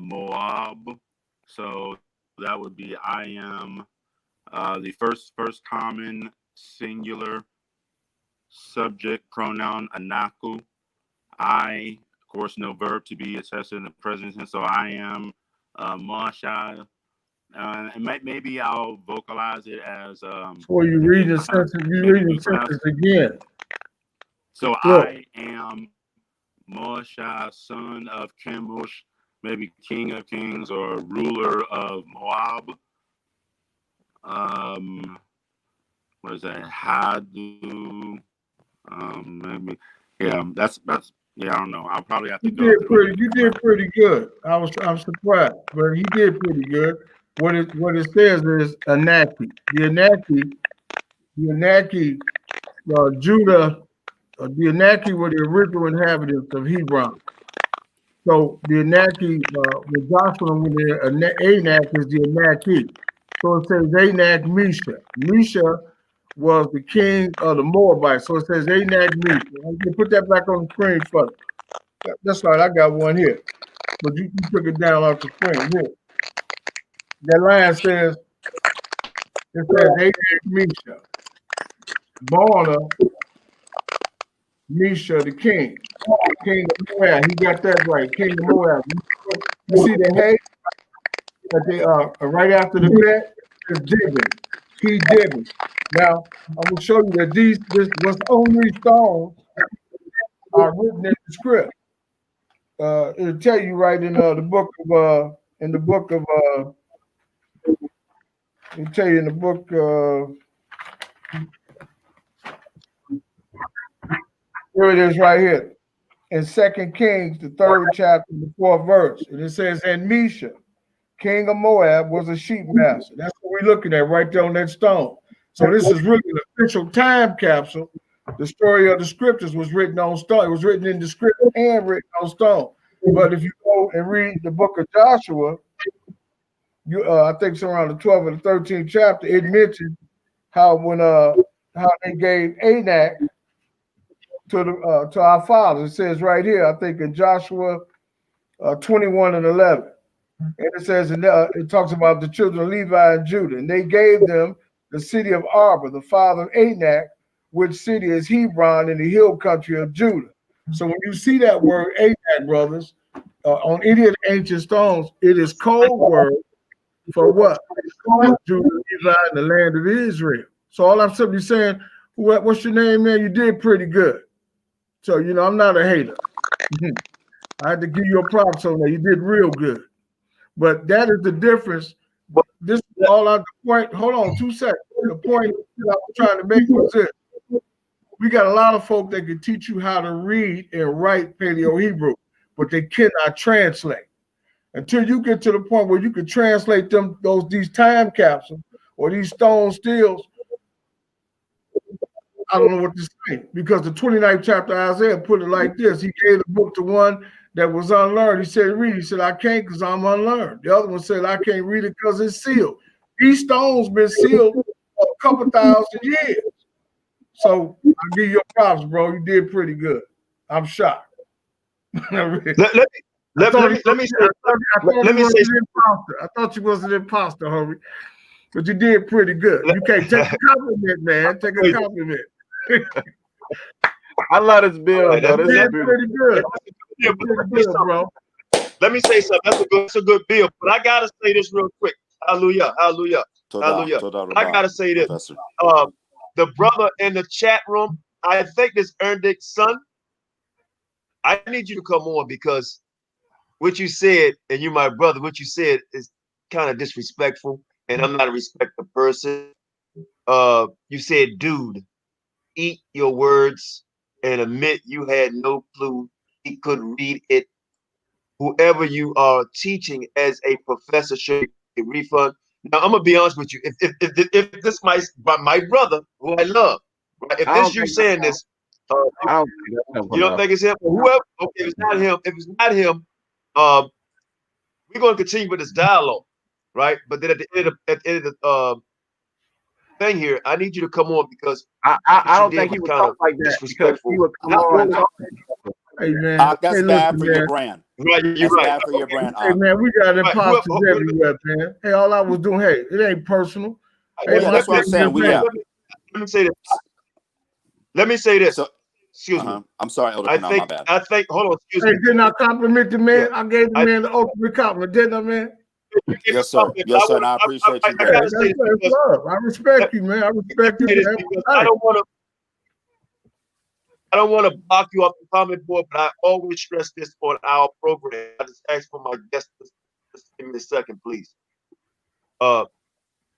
Speaker 6: Moab. So that would be I am, the first common singular subject pronoun, anaku. I, of course, no verb to be attested in the present tense. So I am Mashayach. And maybe I'll vocalize it as.
Speaker 9: Before you read the sentence, you read the sentence again.
Speaker 6: So look. I am Moshe, son of Chemosh, maybe king of kings or ruler of Moab. What is that? Hadu. Maybe. Yeah, that's yeah. I don't know. I'll probably have to go through.
Speaker 9: You did pretty good. I'm surprised, but he did pretty good. What it says is Anaki. The Anaki, Judah. The Anaki were the original inhabitants of Hebron. So the Anaki, with Joshua, when the Anak is the Anaki. So it says Anak Misha. Misha was the king of the Moabites. So it says Anak Misha. I'm going to put that back on the screen for you. That's right, I got one here. But you took it down off the screen here. That line says, Anak Misha. Born of Misha the king. King of Moab. He got that right. King of Moab. You see the hay that they right after the bet is Dibin. He Dibin. Now I'm gonna show you that this what's on these stones are written in the script. It'll tell you right in the book of it'll tell you in the book here it is right here. In 2 Kings, the 3rd chapter, the 4th verse. And it says, and Misha, king of Moab, was a sheep master. That's what we're looking at right there on that stone. So this is really an official time capsule. The story of the scriptures was written on stone. It was written in the script and written on stone. But if you go and read the book of Joshua, I think it's around the 12th or the 13th chapter, it mentions how they gave Anak to our fathers. It says right here, I think in Joshua 21 and 11. And it says, it talks about the children of Levi and Judah, and they gave them the city of Arba, the father of Anak, which city is Hebron in the hill country of Judah. So when you see that word Anak, brothers, on any of the ancient stones, it is code word for what? Judah, Levi, and the land of Israel. So all I'm simply saying, what's your name, man? You did pretty good. So, I'm not a hater. I had to give you a props on that. You did real good. But that is the difference. This is all the point. Hold on 2 seconds. The point that I was trying to make was this. We got a lot of folk that can teach you how to read and write Paleo-Hebrew, but they cannot translate. Until you get to the point where you can translate these time capsules or these stone stills, I don't know what to say, because the 29th chapter of Isaiah put it like this. He gave the book to one that was unlearned. He said, read. He said, I can't because I'm unlearned. The other one said, I can't read it because it's sealed. These stones been sealed for a couple thousand years. So I give you props, bro. You did pretty good. I'm shocked.
Speaker 1: Let me say
Speaker 9: I thought you was an imposter, Hurry. But you did pretty good. You can't take a compliment, man. Take a compliment.
Speaker 6: I love this bill, though. This is
Speaker 9: pretty good. Bro.
Speaker 1: Let me say something. That's a good bill. But I gotta say this real quick. Hallelujah. Hallelujah. Hallelujah. I gotta say this. The brother in the chat room, I think this Erndick son, I need you to come on because what you said, and you my brother, what you said is kind of disrespectful, and I'm not a respectful person. You said, dude, eat your words and admit you had no clue he could read it. Whoever you are teaching as a professor should get a refund. Now I'm gonna be honest with you. If this my brother who I love, right? If this you saying this,
Speaker 10: I don't think that's
Speaker 1: you don't think it's him? Whoever, okay, if it's not him, um, we're gonna continue with this dialogue, right? But then at the end of the thing here, I need you to come on because
Speaker 10: I
Speaker 1: what you
Speaker 10: don't
Speaker 1: did
Speaker 10: think
Speaker 1: was
Speaker 10: he would
Speaker 1: kind
Speaker 10: talk
Speaker 1: of
Speaker 10: like that because
Speaker 1: disrespectful.
Speaker 10: he would come
Speaker 1: Not
Speaker 10: on and
Speaker 1: only,
Speaker 10: talk.
Speaker 9: Hey man,
Speaker 8: That's
Speaker 9: hey
Speaker 8: bad
Speaker 9: listen,
Speaker 8: for
Speaker 9: man.
Speaker 8: your brand.
Speaker 1: right, you're
Speaker 8: That's
Speaker 1: right.
Speaker 8: bad for your
Speaker 1: Okay.
Speaker 8: brand.
Speaker 9: Hey man, we got
Speaker 1: Right.
Speaker 9: imposters everywhere, man. Hey, all I was doing, hey, it ain't personal. Hey,
Speaker 8: Yeah,
Speaker 9: my
Speaker 8: that's what I'm
Speaker 9: thing
Speaker 8: saying.
Speaker 9: is,
Speaker 8: We
Speaker 9: hey,
Speaker 1: Let me say this. Let me say this.
Speaker 8: So,
Speaker 1: Excuse me.
Speaker 8: I'm sorry, Elder
Speaker 1: I
Speaker 8: Canal,
Speaker 1: think.
Speaker 8: my bad.
Speaker 1: I think. Hold on. Excuse
Speaker 9: hey,
Speaker 1: me.
Speaker 9: didn't I compliment the man?
Speaker 1: Yeah.
Speaker 9: I gave the man the ultimate compliment, didn't I, man?
Speaker 8: Yes, sir. Yes, sir. And I appreciate you
Speaker 1: I
Speaker 8: very
Speaker 9: Hey,
Speaker 8: much.
Speaker 1: gotta say
Speaker 9: that's
Speaker 1: this because
Speaker 9: love. I respect you, man. I respect you,
Speaker 1: say this
Speaker 9: man.
Speaker 1: because I don't want to block you off the comment board, but I always stress this on our program. I just ask for my guests to just give me a second, please.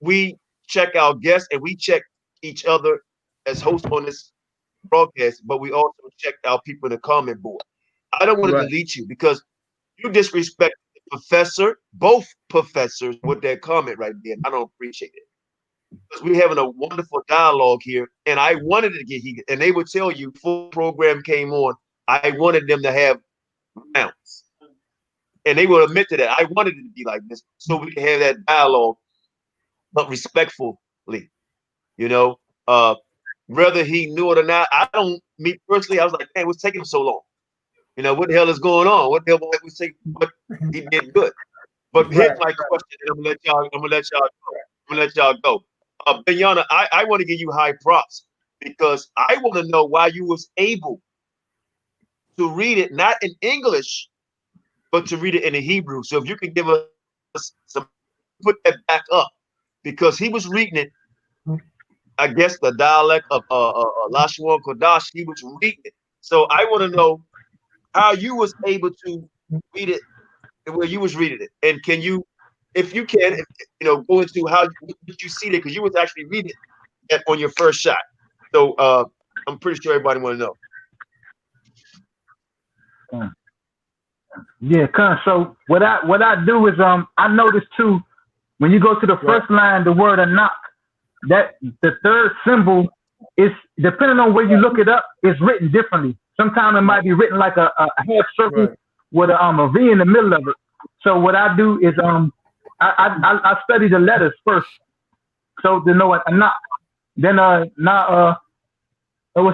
Speaker 1: We check our guests and we check each other as hosts on this broadcast, but we also check our people in the comment board. I don't want to delete you because you disrespect the professor, both professors, with that comment right there. I don't appreciate it. Because we're having a wonderful dialogue here, and I wanted to get heated. And they would tell you before the program came on, I wanted them to have rounds. And they would admit to that. I wanted it to be like this so we can have that dialogue, but respectfully, you know. Whether he knew it or not, I don't, me personally, I was like, man, what's taking him so long? You know, what the hell is going on? What the hell we say? But he did good. But here's my question, and I'm gonna let y'all go. Binyana, I want to give you high props because I want to know why you was able to read it not in English, but to read it in the Hebrew. So if you can give us some, put that back up, because he was reading it, I guess the dialect of Lashon Kodash, he was reading it. So I want to know how you was able to read it the way you was reading it, and can you, if you can, go into how you see it, because you was actually reading it on your first shot. So I'm pretty sure everybody want to know.
Speaker 5: Yeah, so what I do is I notice too, when you go to the first line, the word anak, that the third symbol is, depending on where you look it up, is written differently. Sometimes it might be written like a half circle with a V in the middle of it. So what I do is I study the letters first, so to know anak. Then what's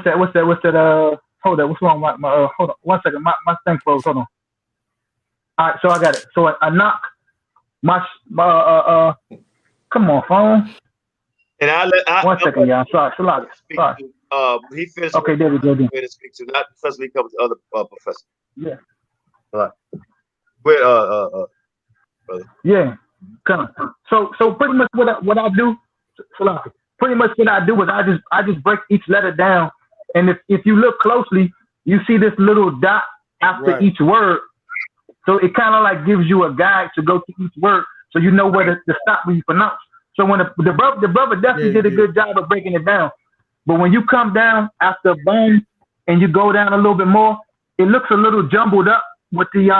Speaker 5: that? Hold on, what's wrong? Hold on, 1 second. My thing froze. Hold on. All right, so I got it. So anak, come on, phone.
Speaker 1: And I
Speaker 5: 1 second, y'all. Sorry.
Speaker 1: He finished.
Speaker 5: Okay, there we go.
Speaker 1: Speak to not Professor Lee covers the other professor.
Speaker 5: Yeah.
Speaker 1: All right. Wait, brother.
Speaker 5: Yeah. Come on. So pretty much what I do, pretty much what I do is I just break each letter down, and if you look closely, you see this little dot after each word. So it kind of like gives you a guide to go to each word, so you know where to stop when you pronounce. So when the brother definitely did a good job of breaking it down. But when you come down after bone and you go down a little bit more, it looks a little jumbled up with the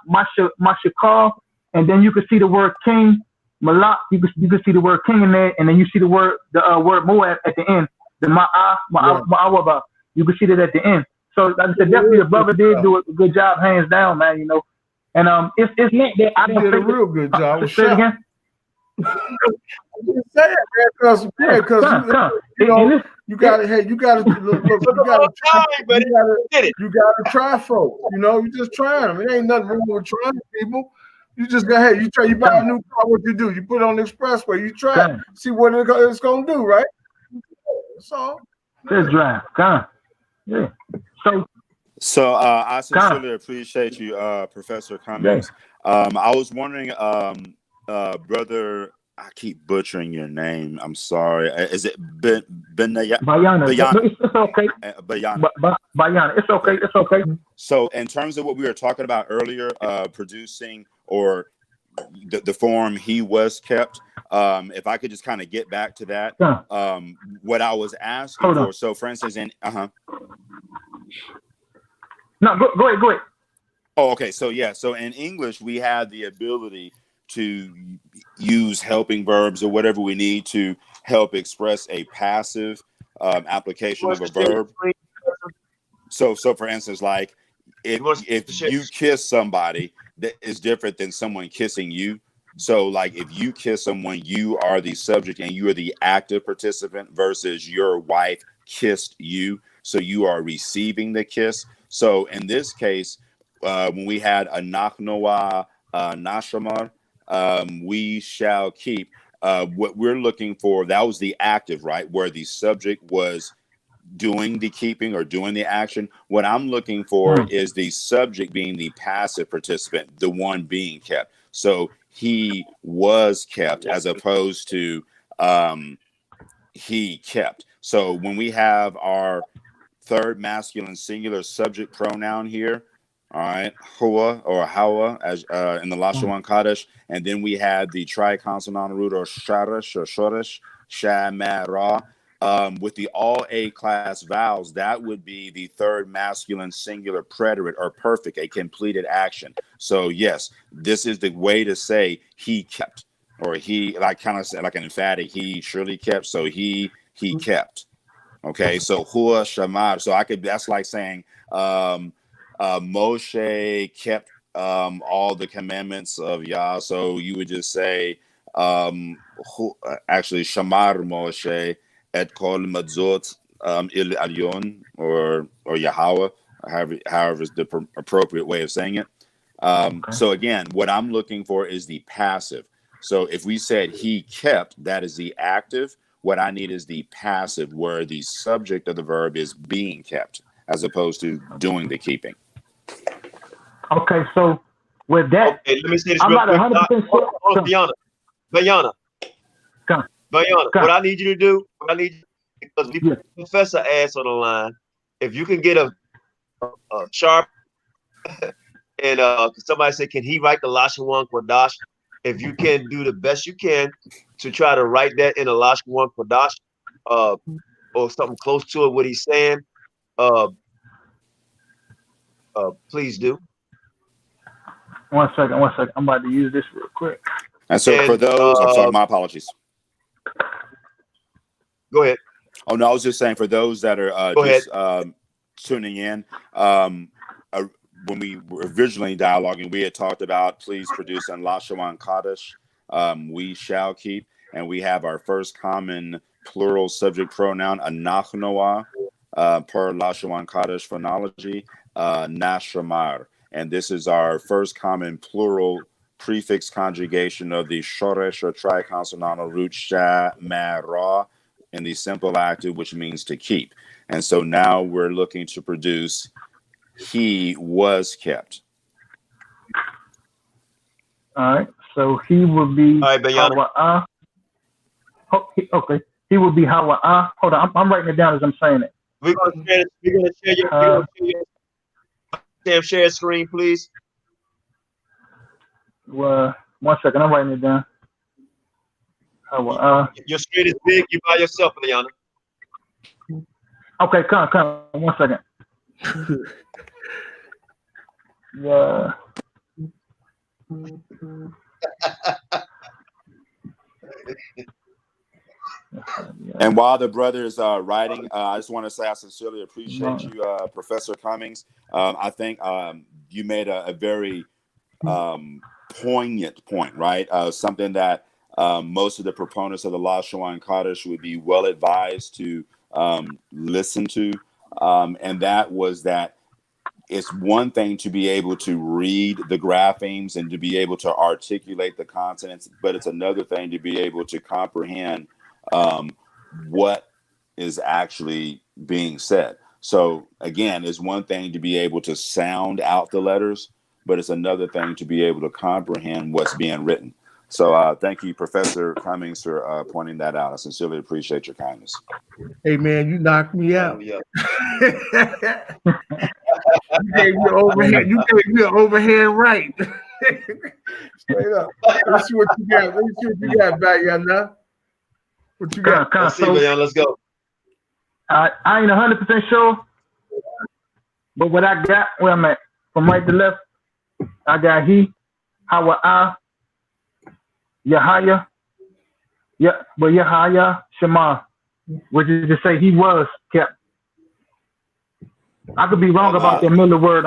Speaker 5: Mashayach, and then you can see the word king, Malak. You can see the word king in there, and then you see the word Moab at the end. The Ma'awaba. You can see that at the end. So like I said, definitely the brother did do a good job, hands down, man. You know, and it's not that I don't
Speaker 9: did a
Speaker 5: think
Speaker 9: real good job.
Speaker 5: Say it again.
Speaker 9: You say it, man, because you got to. Hey, you got to look. You got to try. You got to try, folks. You just try them. It ain't nothing wrong with trying people. You just go. Hey, you try. You buy a new car. What you do? You put it on the expressway. You try it. See what it's gonna do, right? That's all.
Speaker 5: Just drive. Yeah.
Speaker 8: So I sincerely appreciate you, Professor Cummings. I was wondering, Brother
Speaker 6: I keep butchering your name. I'm sorry. Is it
Speaker 5: Bayana?
Speaker 6: Bayana?
Speaker 5: No, it's okay.
Speaker 6: Bayana.
Speaker 5: Bayana. It's okay. It's okay.
Speaker 6: So in terms of what we were talking about earlier, producing or the form he was kept, if I could just kind of get back to that, what I was asking for. So for instance, in
Speaker 5: No, go ahead.
Speaker 6: Oh, okay. So yeah. So in English, we have the ability to use helping verbs or whatever we need to help express a passive application of a verb. So for instance, like if you kiss somebody, that is different than someone kissing you. So like if you kiss someone, you are the subject and you are the active participant versus your wife kissed you. So you are receiving the kiss. So in this case, when we had a nachnoah nashamar, we shall keep, what we're looking for, that was the active, right? Where the subject was doing the keeping or doing the action. What I'm looking for is the subject being the passive participant, the one being kept. So he was kept as opposed to he kept. So when we have our third masculine singular subject pronoun here, all right, hua or hawa as in the Lashon Kodesh, and then we have the triconsonantal root or sharash or shoresh, shamara. With the all A class vowels, that would be the third masculine singular preterite or perfect, a completed action. So yes, this is the way to say he kept, or he, like kind of like an emphatic, he surely kept. So he kept. Okay, so hua shamar. So I could, that's like saying Moshe kept all the commandments of Yah. So you would just say actually shamar Moshe et kol madzot il alyon or Yahweh, however is the appropriate way of saying it. So again, what I'm looking for is the passive. So if we said he kept, that is the active. What I need is the passive, where the subject of the verb is being kept, as opposed to doing the keeping.
Speaker 5: Okay, so with that,
Speaker 1: okay, let me say this
Speaker 5: I'm
Speaker 1: real
Speaker 5: not
Speaker 1: quick.
Speaker 5: 100% sure.
Speaker 1: Bayana. What I need you to do, because we put Professor ass on the line, if you can get a sharp and somebody said, can he write the Lashon Kodash? If you can do the best you can to try to write that in a Lashon Kodash, or something close to it, what he's saying, please do.
Speaker 5: One second. I'm about to use this real quick.
Speaker 6: And so for those, I'm sorry, my apologies.
Speaker 1: Go ahead.
Speaker 6: Oh no, I was just saying for those that are tuning in, when we were originally dialoguing, we had talked about please produce in Lashon Kodesh, we shall keep, and we have our first common plural subject pronoun, anachnoah, per Lashon Kodesh phonology, nashamar, and this is our first common plural prefix conjugation of the shoresh or triconsonantal root shamara in the simple active, which means to keep. And so now we're looking to produce he was kept.
Speaker 5: All right, so he will be Hawa'ah. Okay, he will be Hawa'ah. Hold on, I'm writing it down as I'm saying it.
Speaker 1: We're gonna share screen, please.
Speaker 5: Well, 1 second, I'm writing it down.
Speaker 1: Your screen is big. You by yourself, Bayana.
Speaker 5: Okay, come. 1 second. Yeah.
Speaker 6: And while the brother is writing, I just want to say I sincerely appreciate you, Professor Cummings. I think you made a very poignant point, right? Something that most of the proponents of the Lashon Kodesh would be well advised to listen to. And that was that it's one thing to be able to read the graphemes and to be able to articulate the consonants, but it's another thing to be able to comprehend what is actually being said. So again, it's one thing to be able to sound out the letters, but it's another thing to be able to comprehend what's being written.
Speaker 8: So thank you, Professor Cummings, for pointing that out. I sincerely appreciate your kindness.
Speaker 9: Hey man, you knocked me out.
Speaker 1: Yeah.
Speaker 9: You gave me overhead. You gave me an overhead right. Straight up. Let's see what you got. Let me see what you got back, y'all. What you got?
Speaker 1: Let's see, man. Let's go.
Speaker 5: I ain't 100% sure, but what I got, where I'm at, from right to left, I got he, Hawa, Yahaya, Yahaya Shema, which is to say he was kept. I could be wrong about the middle word.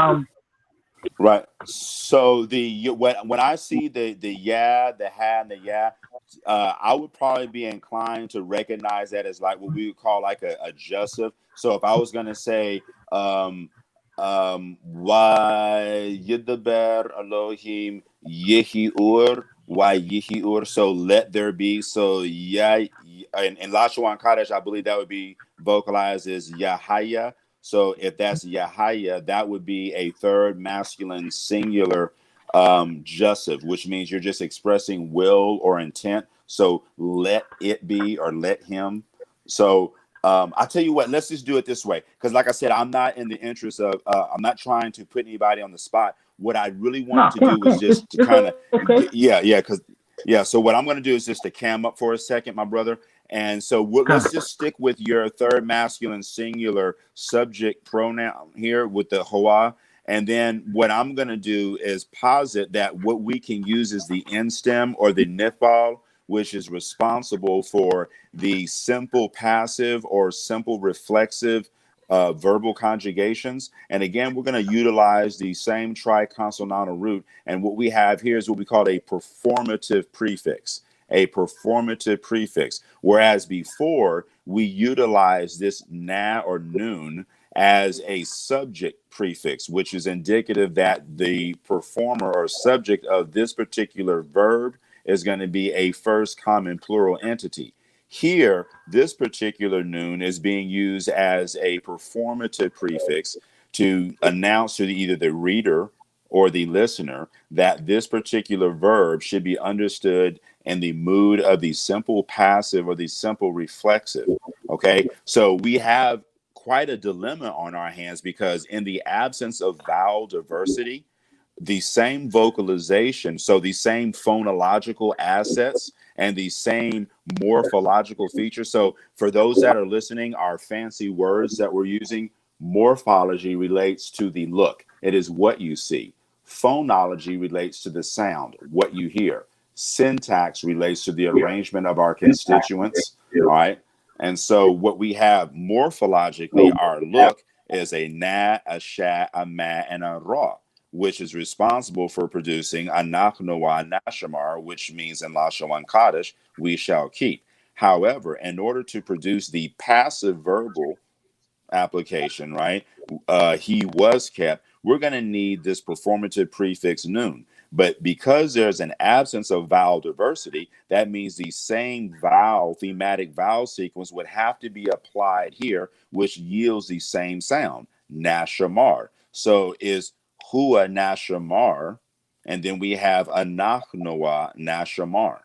Speaker 8: Right. So when I see the yeah, the ha, and the yeah, I would probably be inclined to recognize that as like what we would call like a adjussive. So if I was gonna say wa yidber Elohim yehiur wa yehiur, so let there be. So yeah, in Lashon Kodesh, I believe that would be vocalized as Yahaya. So if that's Yahaya, that would be a third masculine singular jussive, which means you're just expressing will or intent. So let it be or let him. So I'll tell you what, let's just do it this way. Because like I said, I'm not in the interest of, I'm not trying to put anybody on the spot. What I really wanted to do is just to kind of, so what I'm going to do is just to cam up for a second, my brother. And so let's just stick with your third masculine singular subject pronoun here with the hoa. And then what I'm going to do is posit that what we can use is the end stem or the nifal, which is responsible for the simple passive or simple reflexive verbal conjugations. And again, we're going to utilize the same triconsonantal root. And what we have here is what we call a performative prefix. A performative prefix, whereas before we utilized this na or noon as a subject prefix, which is indicative that the performer or subject of this particular verb is going to be a first common plural entity. Here, this particular noon is being used as a performative prefix to announce to either the reader or the listener that this particular verb should be understood in the mood of the simple passive or the simple reflexive. Okay, so we have quite a dilemma on our hands because in the absence of vowel diversity, the same vocalization, so the same phonological assets and the same morphological features. So for those that are listening, our fancy words that we're using, morphology relates to the look. It is what you see. Phonology relates to the sound, what you hear. Syntax relates to the arrangement of our constituents, all right? And so what we have morphologically, our look is a na, a sha, a ma, and a ra, which is responsible for producing anach noah nashamar, which means in Lashon Kodesh, we shall keep. However, in order to produce the passive verbal application, right, he was kept, we're going to need this performative prefix noon. But because there's an absence of vowel diversity, that means the same vowel, thematic vowel sequence would have to be applied here, which yields the same sound, nashamar. So is hua nashamar, and then we have anach noah nashamar.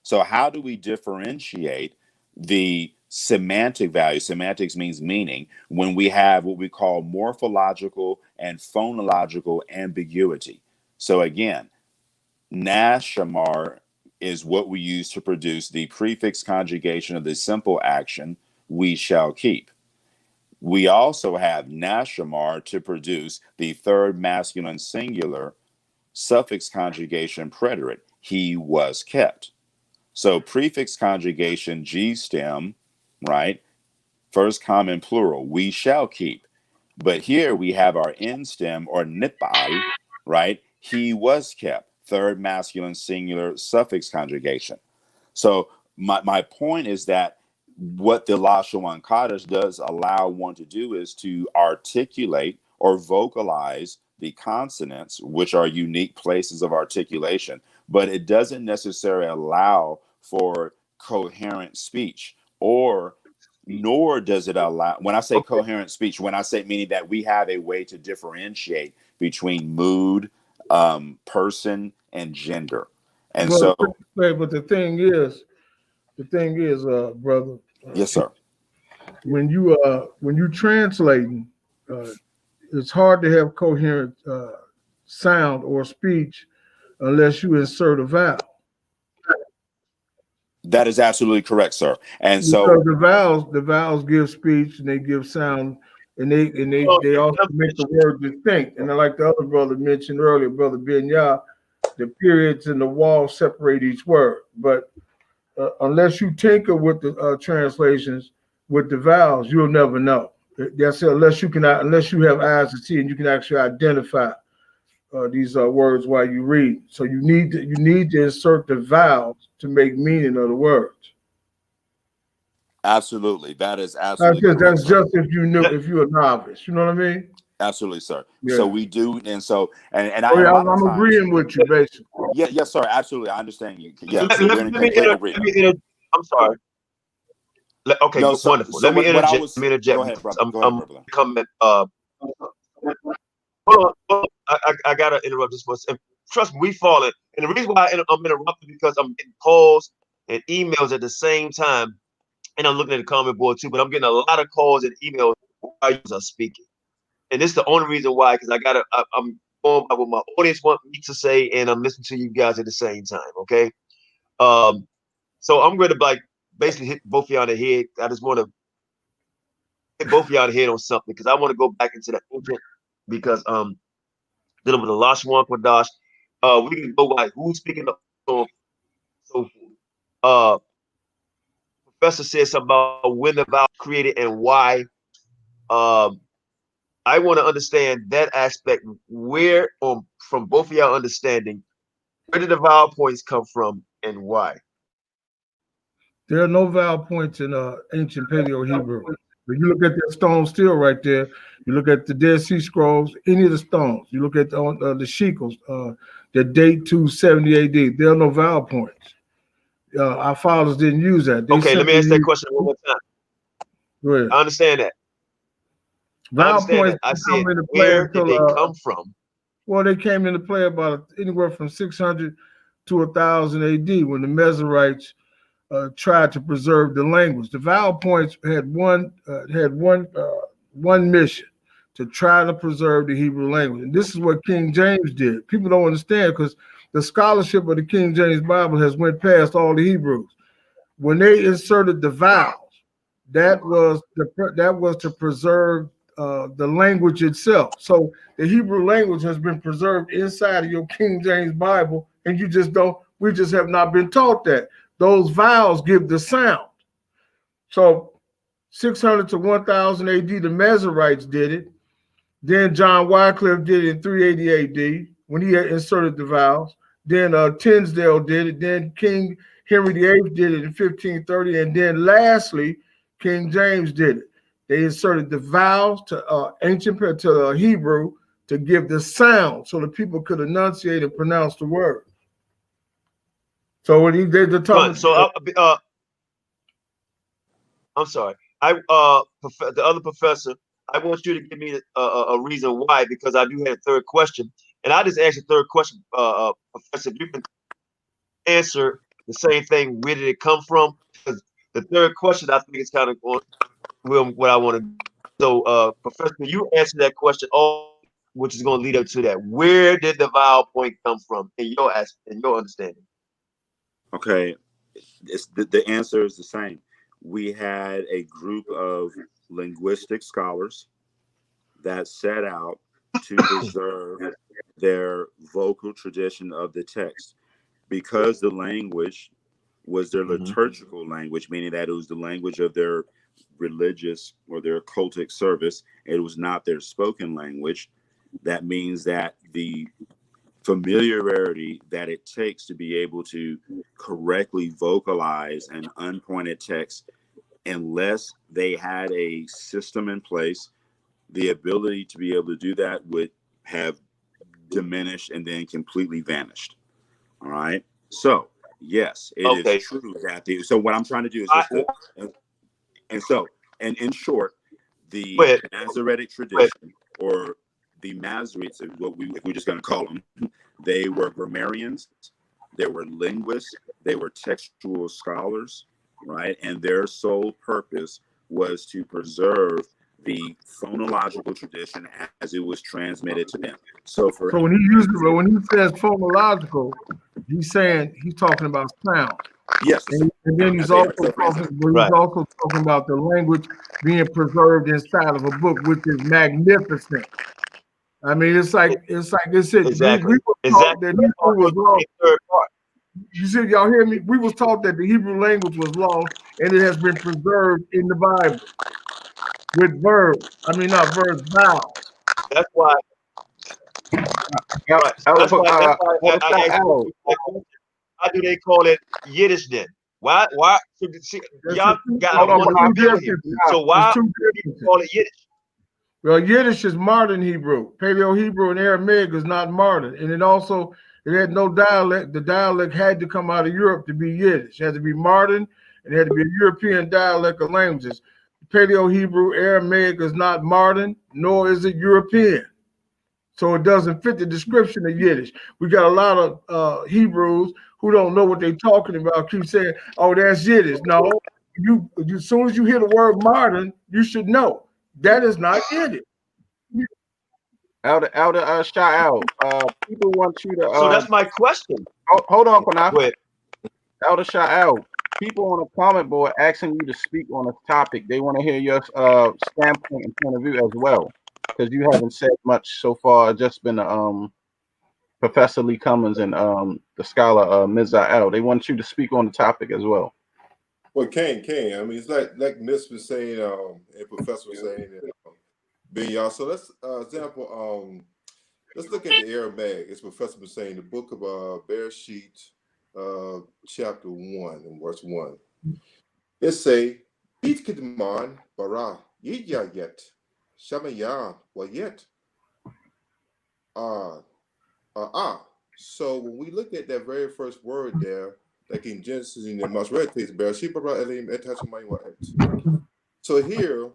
Speaker 8: So how do we differentiate the semantic value? Semantics means meaning when we have what we call morphological and phonological ambiguity. So again, nashamar is what we use to produce the prefix conjugation of the simple action, we shall keep. We also have nashamar to produce the third masculine singular suffix conjugation preterite, he was kept. So prefix conjugation, G stem, right? First common plural, we shall keep. But here we have our end stem or nipal, right? He was kept. Third masculine singular suffix conjugation. So my point is that what the Lashon Kodesh does allow one to do is to articulate or vocalize the consonants, which are unique places of articulation, but it doesn't necessarily allow for coherent speech, or nor does it allow, when I say coherent speech, when I say meaning that we have a way to differentiate between mood, person, and gender. And
Speaker 9: Well,
Speaker 8: so,
Speaker 9: but the thing is, brother.
Speaker 8: yes, sir.
Speaker 9: When you translating, it's hard to have coherent sound or speech unless you insert a vowel.
Speaker 8: That is absolutely correct, sir. And so,
Speaker 9: Because the vowels give speech and they give sound, and they also make the word distinct. And like the other brother mentioned earlier, Brother Ben Yah, the periods and the wall separate each word. But unless you tinker with the translations with the vowels, you'll never know. That's it, unless you have eyes to see and you can actually identify these words while you read. So you need to insert the vowels to make meaning of the words.
Speaker 8: absolutely, that is absolutely correct.
Speaker 9: That's just if you're a novice. You know what I mean?
Speaker 8: Absolutely, sir.
Speaker 9: Yeah.
Speaker 8: So we do, and so and
Speaker 9: I'm agreeing with you, basically.
Speaker 8: Yeah, yes, sir. Absolutely, I understand you. Yeah,
Speaker 1: Let
Speaker 8: so we're in complete agreement.
Speaker 1: I'm sorry. Okay,
Speaker 8: No, so,
Speaker 1: wonderful.
Speaker 8: So
Speaker 1: let me interject.
Speaker 8: Go ahead, brother.
Speaker 1: I'm coming. Hold on. I gotta interrupt this for a second. Trust me, we falling. And the reason why I'm interrupting because I'm getting calls and emails at the same time, and I'm looking at the comment board too. But I'm getting a lot of calls and emails while you are speaking, and this is the only reason why. Because I'm going by what my audience want me to say, and I'm listening to you guys at the same time. Okay. So I'm going to basically hit both of y'all on the head. I just want to hit both of y'all on the head on something because I want to go back into the ancient because dealing with the Lashwan Kodash. We can go by who's speaking up so forth. Professor said something about when the vowel created and why. I want to understand that aspect where from both of y'all understanding where did the vowel points come from and why?
Speaker 9: There are no vowel points in ancient Paleo Hebrew. If you look at that stone still right there, you look at the Dead Sea Scrolls, any of the stones, you look at the shekels that date to 70 AD, there are no vowel points. Our fathers didn't use that.
Speaker 1: Okay, let me ask that question one more time.
Speaker 9: Go ahead.
Speaker 1: I understand that.
Speaker 9: Vowel points
Speaker 1: I said, where did they come from?
Speaker 9: Well, they came into play about anywhere from 600 to 1000 AD when the Mezerites tried to preserve the language. The vowel points had one mission, to try to preserve the Hebrew language. And this is what King James did. People don't understand because the scholarship of the King James Bible has went past all the Hebrews. When they inserted the vowels, that was to preserve the language itself. So the Hebrew language has been preserved inside of your King James Bible, and we just have not been taught that. Those vowels give the sound. So 600 to 1000 AD, the Mezerites did it. Then John Wycliffe did it in 380 AD when he had inserted the vowels. Then Tinsdale did it. Then King Henry VIII did it in 1530. And then lastly, King James did it. They inserted the vowels to Hebrew to give the sound so that people could enunciate and pronounce the word. So when he did the talk,
Speaker 1: I'm sorry. The other professor, I want you to give me a reason why, because I do have a third question, and I just asked the third question, Professor. If you can answer the same thing, where did it come from? Because the third question, I think, is kind of what I want to. So, Professor, you answer that question, which is going to lead up to that. Where did the vowel point come from in your understanding?
Speaker 6: Okay, the answer is the same. We had a group of linguistic scholars that set out to preserve their vocal tradition of the text, because the language was their liturgical language, meaning that it was the language of their religious or their cultic service. It was not their spoken language. That means that the familiarity that it takes to be able to correctly vocalize an unpointed text, unless they had a system in place, the ability to be able to do that would have diminished and then completely vanished. All right. So yes, it is true that so what I'm trying to do is and in short, the Masoretic tradition, or the Masoretes, if we're just going to call them, they were grammarians,
Speaker 8: There were linguists, they were textual scholars, right? And their sole purpose was to preserve the phonological tradition as it was transmitted to them. So
Speaker 9: when he uses, when he says phonological, he's talking about sound.
Speaker 8: Yes,
Speaker 9: and then he's also talking about the language being preserved inside of a book, which is magnificent. I mean, it's like it said.
Speaker 1: Exactly.
Speaker 9: We were taught that Hebrew was lost. You said, y'all hear me? We was taught that the Hebrew language was lost, and it has been preserved in the Bible with verbs. I mean, not verbs, vowels.
Speaker 1: That's why.
Speaker 10: Right.
Speaker 1: That's why I asked you, how do they call it Yiddish then? Why? So, see, y'all got one bill here. So why do you call it Yiddish?
Speaker 9: Well, Yiddish is modern Hebrew. Paleo Hebrew and Aramaic is not modern, and it had no dialect. The dialect had to come out of Europe to be Yiddish. It had to be modern, and it had to be a European dialect of languages. Paleo Hebrew, Aramaic is not modern, nor is it European. So it doesn't fit the description of Yiddish. We got a lot of Hebrews who don't know what they're talking about, keep saying, oh, that's Yiddish. No, as soon as you hear the word modern, you should know that is not Yiddish.
Speaker 10: Elder Shael, people want you to.
Speaker 1: So that's my question.
Speaker 10: Hold on, Qanath.
Speaker 1: Go ahead.
Speaker 10: Elder Shael, people on the comment board asking you to speak on a topic. They want to hear your standpoint and point of view as well, because you haven't said much so far. Just been Professor Lee Cummings and the scholar Mitzil. They want you to speak on the topic as well.
Speaker 7: Well, can. I mean, it's like Miss was saying, and Professor was saying, Ben y'all. So let's example. Let's look at the Aramaic. As Professor was saying, the book of Bereshit, chapter 1 and verse 1. It say, "Eat kidman bara yiyah yet shamaya wa yet." So when we look at that very first word there, like in Genesis in the Mashayach Yahawashi. So here,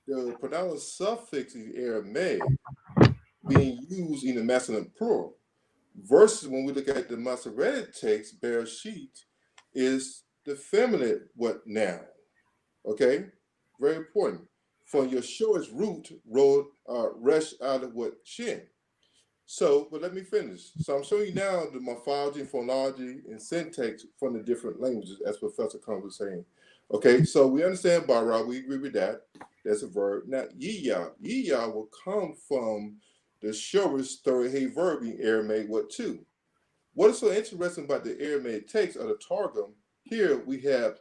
Speaker 7: the pronounced suffix in Aramaic being used in the masculine plural, versus when we look at the Masoretic text, Bereshit is the feminine noun. Okay, very important. From Yeshua's root, resh out of shin. So, but let me finish. So I'm showing you now the morphology, phonology, and syntax from the different languages, as Professor Cummings was saying. Okay, so we understand bara, we agree with that. That's a verb. Now, yiyah will come from the surest third hey verb in Aramaic, two. What is so interesting about the Aramaic text of the Targum, here we have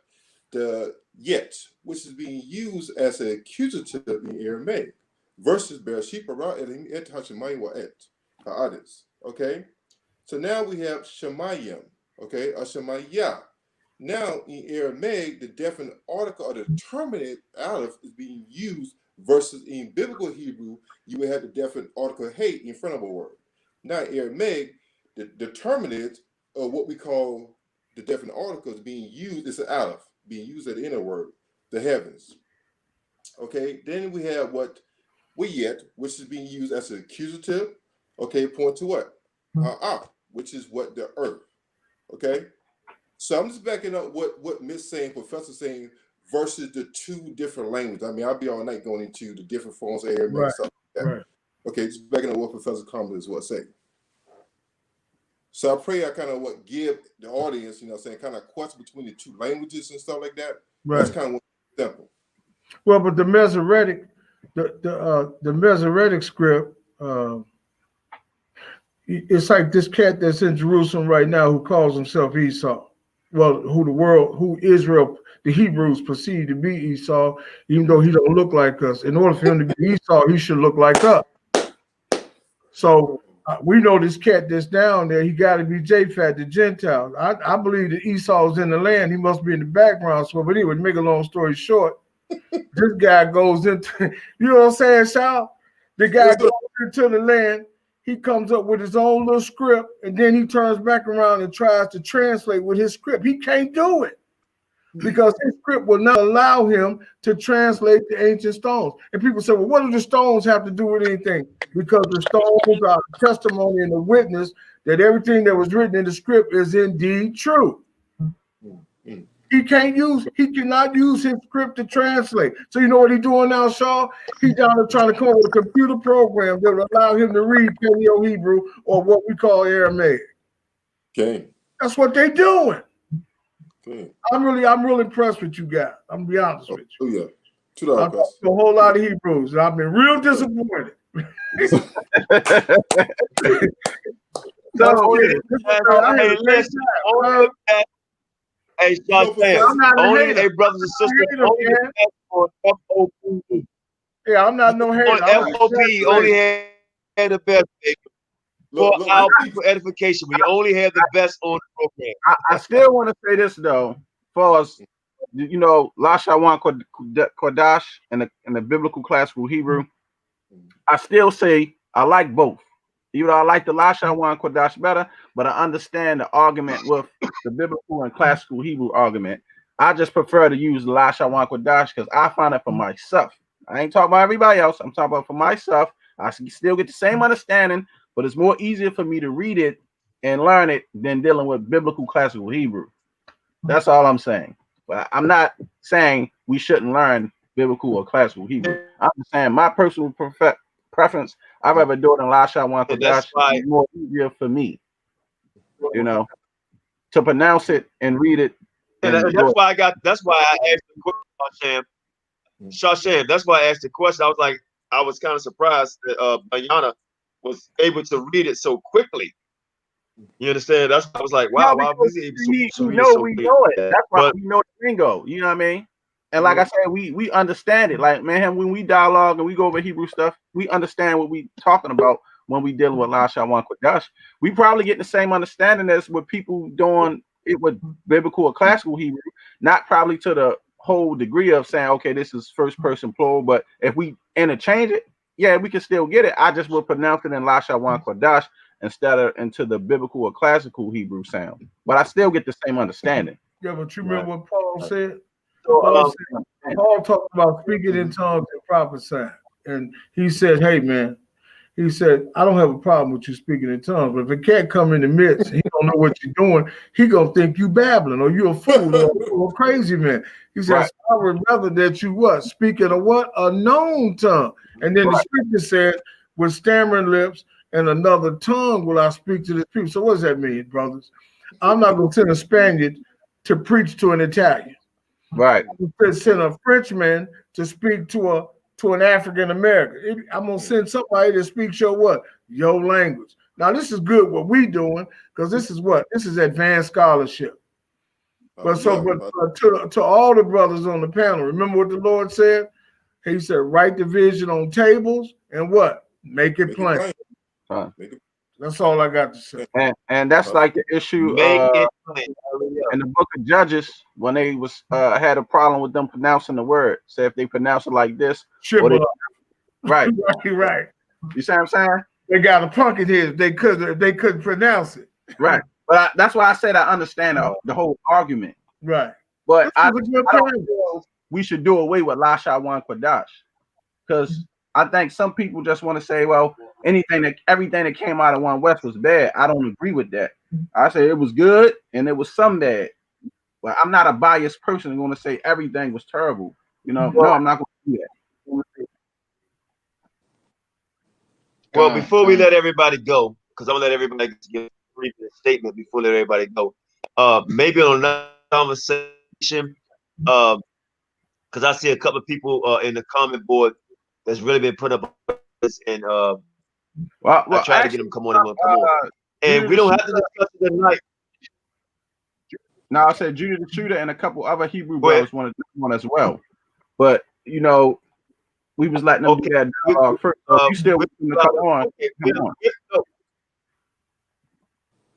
Speaker 7: the yet, which is being used as an accusative in Aramaic, versus Bereshit bara elim et hashemayim wa et. Okay, so now we have Shemayim, okay, or Shemayah. Now in Aramaic, the definite article or the determinate aleph is being used, versus in biblical Hebrew, you would have the definite article hey in front of a word. Now in Aramaic, the determinate, or what we call the definite article, is being used, it's an aleph, being used at the end of the word, the heavens. Okay, then we have what we yet, which is being used as an accusative. Okay, point to what? Which is what? The earth. Okay, so I'm just backing up what Miss saying, Professor saying, versus the two different languages. I mean, I'll be all night going into the different forms of Aramaic and stuff like that. Right. Okay, just backing up what Professor Cummings was saying. So I pray I kind of give the audience, saying kind of question between the two languages and stuff like that. Right. That's kind of one example.
Speaker 9: Well, but the Masoretic, the Masoretic script. It's like this cat that's in Jerusalem right now who calls himself Esau. Well, who Israel, the Hebrews perceive to be Esau, even though he don't look like us. In order for him to be Esau, he should look like us. So we know this cat that's down there, he got to be Japhet, the Gentile. I believe that Esau's in the land. He must be in the background. So, but anyway, to make a long story short, this guy goes into, you know what I'm saying, Shaly? The guy goes into the land. He comes up with his own little script, and then he turns back around and tries to translate with his script. He can't do it because his script will not allow him to translate the ancient stones. And people say, well, what do the stones have to do with anything? Because the stones are the testimony and the witness that everything that was written in the script is indeed true. He cannot use his script to translate. So you know what he's doing now, Shaw? He's down there trying to come up with a computer program that will allow him to read Paleo Hebrew or what we call Aramaic.
Speaker 7: Okay.
Speaker 9: That's what they're doing.
Speaker 7: Okay.
Speaker 9: I'm really impressed with you guys. I'm gonna be honest with you.
Speaker 7: Oh yeah.
Speaker 9: I've talked to a whole lot of Hebrews, and I've been real disappointed.
Speaker 1: Hey, only brothers and sisters, only the best on F.O.P.E.
Speaker 9: Yeah, I'm not no hater.
Speaker 1: On F.O.P.E. only had the best, baby. For our people edification, we only have the best on the program.
Speaker 10: I still want to say this though, for us, you know, Lashawan Kodash and the biblical classical Hebrew. I still say I like both. Even though I like the Lashawan Kodash better, but I understand the argument with the biblical and classical Hebrew argument. I just prefer to use the Lashawan Kodash because I find it for myself. I ain't talking about everybody else. I'm talking about for myself. I still get the same understanding, but it's more easier for me to read it and learn it than dealing with biblical classical Hebrew. That's all I'm saying. But I'm not saying we shouldn't learn biblical or classical Hebrew. I'm just saying my personal preference, I'd rather do it in Lashawan Kodash. It's more easier for me, you know, to pronounce it and read it.
Speaker 1: And that's why I asked the question, Shashan. That's why I asked the question. I was kind of surprised that Bayana was able to read it so quickly. You understand? That's why I was like, wow,
Speaker 10: we
Speaker 1: know
Speaker 10: it. That's why we know the lingo. You know what I mean? And like I said, we understand it. Like, man, when we dialogue and we go over Hebrew stuff, we understand what we talking about when we dealing with Lashawan Kodash. We probably get the same understanding as with people doing it with biblical or classical Hebrew, not probably to the whole degree of saying, okay, this is first person plural, but if we interchange it, yeah, we can still get it. I just will pronounce it in Lashawan Kodash instead of into the biblical or classical Hebrew sound. But I still get the same understanding.
Speaker 9: Yeah, but you remember what Paul said? Paul talked about speaking in tongues and prophesying. And he said, hey, man, he said, I don't have a problem with you speaking in tongues, but if it can't come in the midst, he don't know what you're doing, he gonna think you babbling or you a fool or a crazy man. He says, I would rather that you what? Speak in a known tongue. And then the scripture said, with stammering lips and another tongue will I speak to this people. So what does that mean, brothers? I'm not gonna send a Spaniard to preach to an Italian.
Speaker 10: Right.
Speaker 9: I'm send a Frenchman to speak to an African American. I'm gonna send somebody that speaks your language. Now this is good what we doing because this is advanced scholarship. But to all the brothers on the panel, remember what the Lord said? He said, write the vision on tables and what? Make it plain. That's all I got to say.
Speaker 10: And that's like the issue in the book of Judges when they was had a problem with them pronouncing the word. Say if they pronounce it like this, right. You see what I'm saying?
Speaker 9: They got a punk in here. They couldn't pronounce it.
Speaker 10: Right. But that's why I said I understand the whole argument.
Speaker 9: Right.
Speaker 10: But I don't feel we should do away with Lashawan Kodash because I think some people just want to say, well, everything that came out of One West was bad. I don't agree with that. I say it was good and it was some bad. But I'm not a biased person going to say everything was terrible. You know, no, I'm not going to do that.
Speaker 1: Well, before we let everybody go, because I'm gonna let everybody give a brief statement before let everybody go. Maybe on another conversation, because I see a couple of people in the comment board that's really been put up this, and I try to get them come on. And we don't have to discuss it tonight.
Speaker 10: Now I said Judah the Shooter and a couple other Hebrew brothers wanted one as well, but you know. We was letting them get that first. You still come on.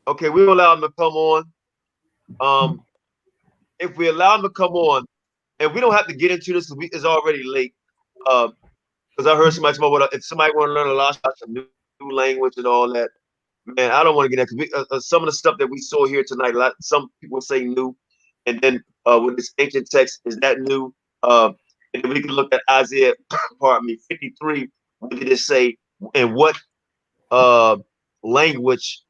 Speaker 1: Okay, we will allow them to come on. If we allow them to come on, and we don't have to get into this because it's already late. Because I heard somebody talk about if somebody want to learn a lot of new language and all that. Man, I don't want to get that because some of the stuff that we saw here tonight, some people say new, and then with this ancient text, is that new? And then we can look at Isaiah, 53. What did it say? And what language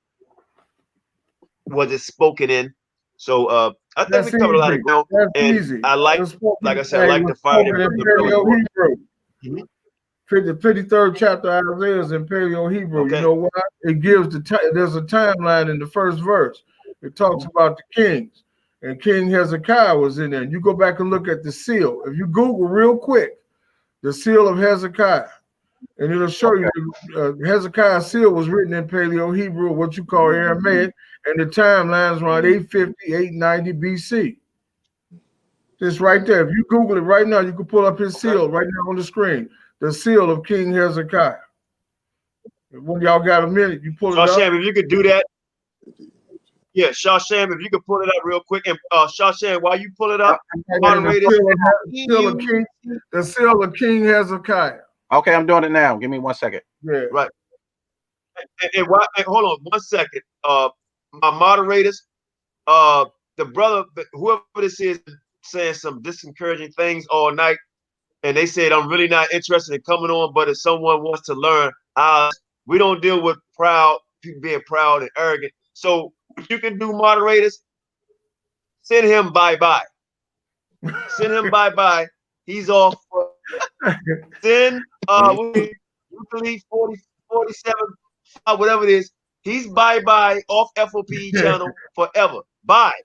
Speaker 1: was it spoken in? So I think we
Speaker 9: That's
Speaker 1: covered a lot
Speaker 9: easy.
Speaker 1: of ground,
Speaker 9: That's
Speaker 1: and
Speaker 9: easy.
Speaker 1: I like I said, I like the fire
Speaker 9: in
Speaker 1: the brothers
Speaker 9: Paleo
Speaker 1: brought.
Speaker 9: Hebrew. The 53rd chapter of Isaiah is in Paleo Hebrew.
Speaker 1: Okay.
Speaker 9: You know why? It gives there's a timeline in the first verse. It talks about the kings, and King Hezekiah was in there. You go back and look at the seal. If you Google real quick, the seal of Hezekiah, and it'll show you Hezekiah's seal was written in Paleo Hebrew, what you call Aramaic, and the timeline is around 850, 890 BC. It's right there. If you Google it right now, you can pull up his seal right now on the screen. The seal of King Hezekiah. When y'all got a minute, you pull it up.
Speaker 1: Shawsham, if you could do that. Yeah, Shawsham, if you could pull it up real quick. And Shawsham, while you pull it up, moderators.
Speaker 9: The seal of King Hezekiah.
Speaker 10: Okay, I'm doing it now. Give me 1 second.
Speaker 1: Yeah. Right. And hold on 1 second. My moderators, the brother, whoever this is, saying some discouraging things all night, and they said I'm really not interested in coming on, but if someone wants to learn, we don't deal with people being proud and arrogant. So if you can do, moderators, send him bye-bye. Send him bye-bye. He's off. Send usually 40, 47, whatever it is. He's bye-bye off F.O.P.E channel forever. Bye.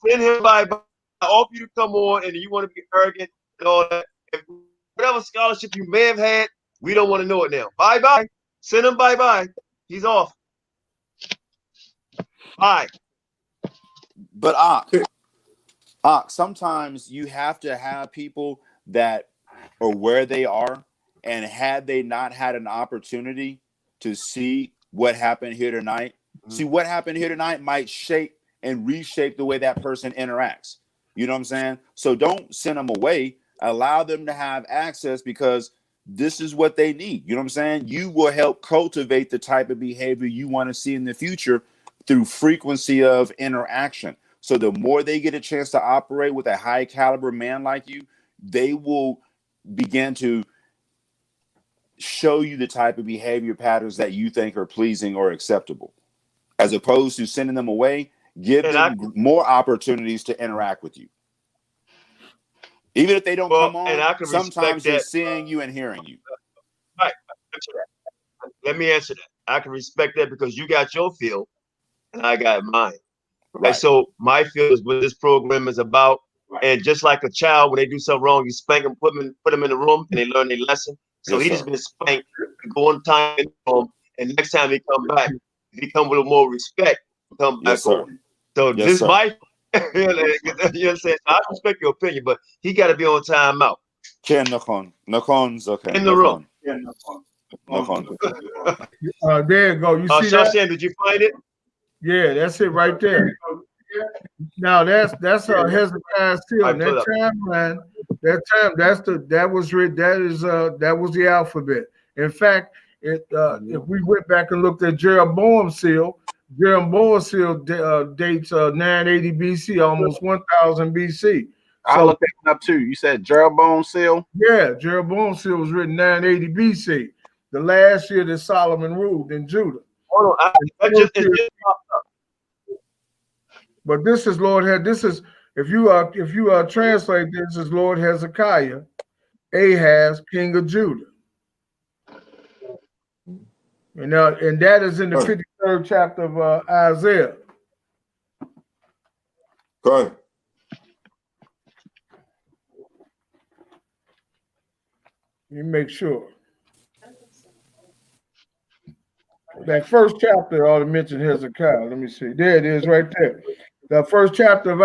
Speaker 1: Send him bye-bye. I offer you to come on, and you want to be arrogant and all that. Whatever scholarship you may have had, we don't want to know it now. Bye-bye. Send him bye-bye. He's off. Bye.
Speaker 8: But sometimes you have to have people that are where they are, and had they not had an opportunity to see what happened here tonight, see what happened here tonight might shape and reshape the way that person interacts. You know what I'm saying? So don't send them away. Allow them to have access, because this is what they need. You know what I'm saying? You will help cultivate the type of behavior you want to see in the future through frequency of interaction. So the more they get a chance to operate with a high caliber man like you, they will begin to show you the type of behavior patterns that you think are pleasing or acceptable. As opposed to sending them away, give them more opportunities to interact with you. Even if they don't come on, sometimes they're seeing you and hearing you.
Speaker 1: Right. Let me answer that. I can respect that because you got your field and I got mine. Right. And so my field is what this program is about. And just like a child, when they do something wrong, you spank them, put them in the room, and they learn their lesson. So he's just been spanked, go on time in the room, and next time he come back, if he come with a little more respect, come back on. So this is my you know what I'm saying? So I respect your opinion, but he got to be on time out.
Speaker 8: In the
Speaker 1: room.
Speaker 9: There you go. You see
Speaker 1: Shawsham,
Speaker 9: that?
Speaker 1: did you find it?
Speaker 9: Yeah, that's it right there. Now that's Hezekiah's seal. And that timeline, that was the alphabet. In fact, if we went back and looked at Jeroboam's seal dates 980 BC, almost 1000 BC.
Speaker 10: I looked that up too. You said Jeroboam seal?
Speaker 9: Yeah, Jeroboam seal was written 980 BC, the last year that Solomon ruled in Judah.
Speaker 1: Hold on, it just popped up.
Speaker 9: But this is if you translate this as Lord Hezekiah, Ahaz, king of Judah. And that is in the 53rd chapter of Isaiah.
Speaker 7: Go ahead.
Speaker 9: Let me make sure. That first chapter ought to mention Hezekiah. Let me see. There it is right there. The first chapter of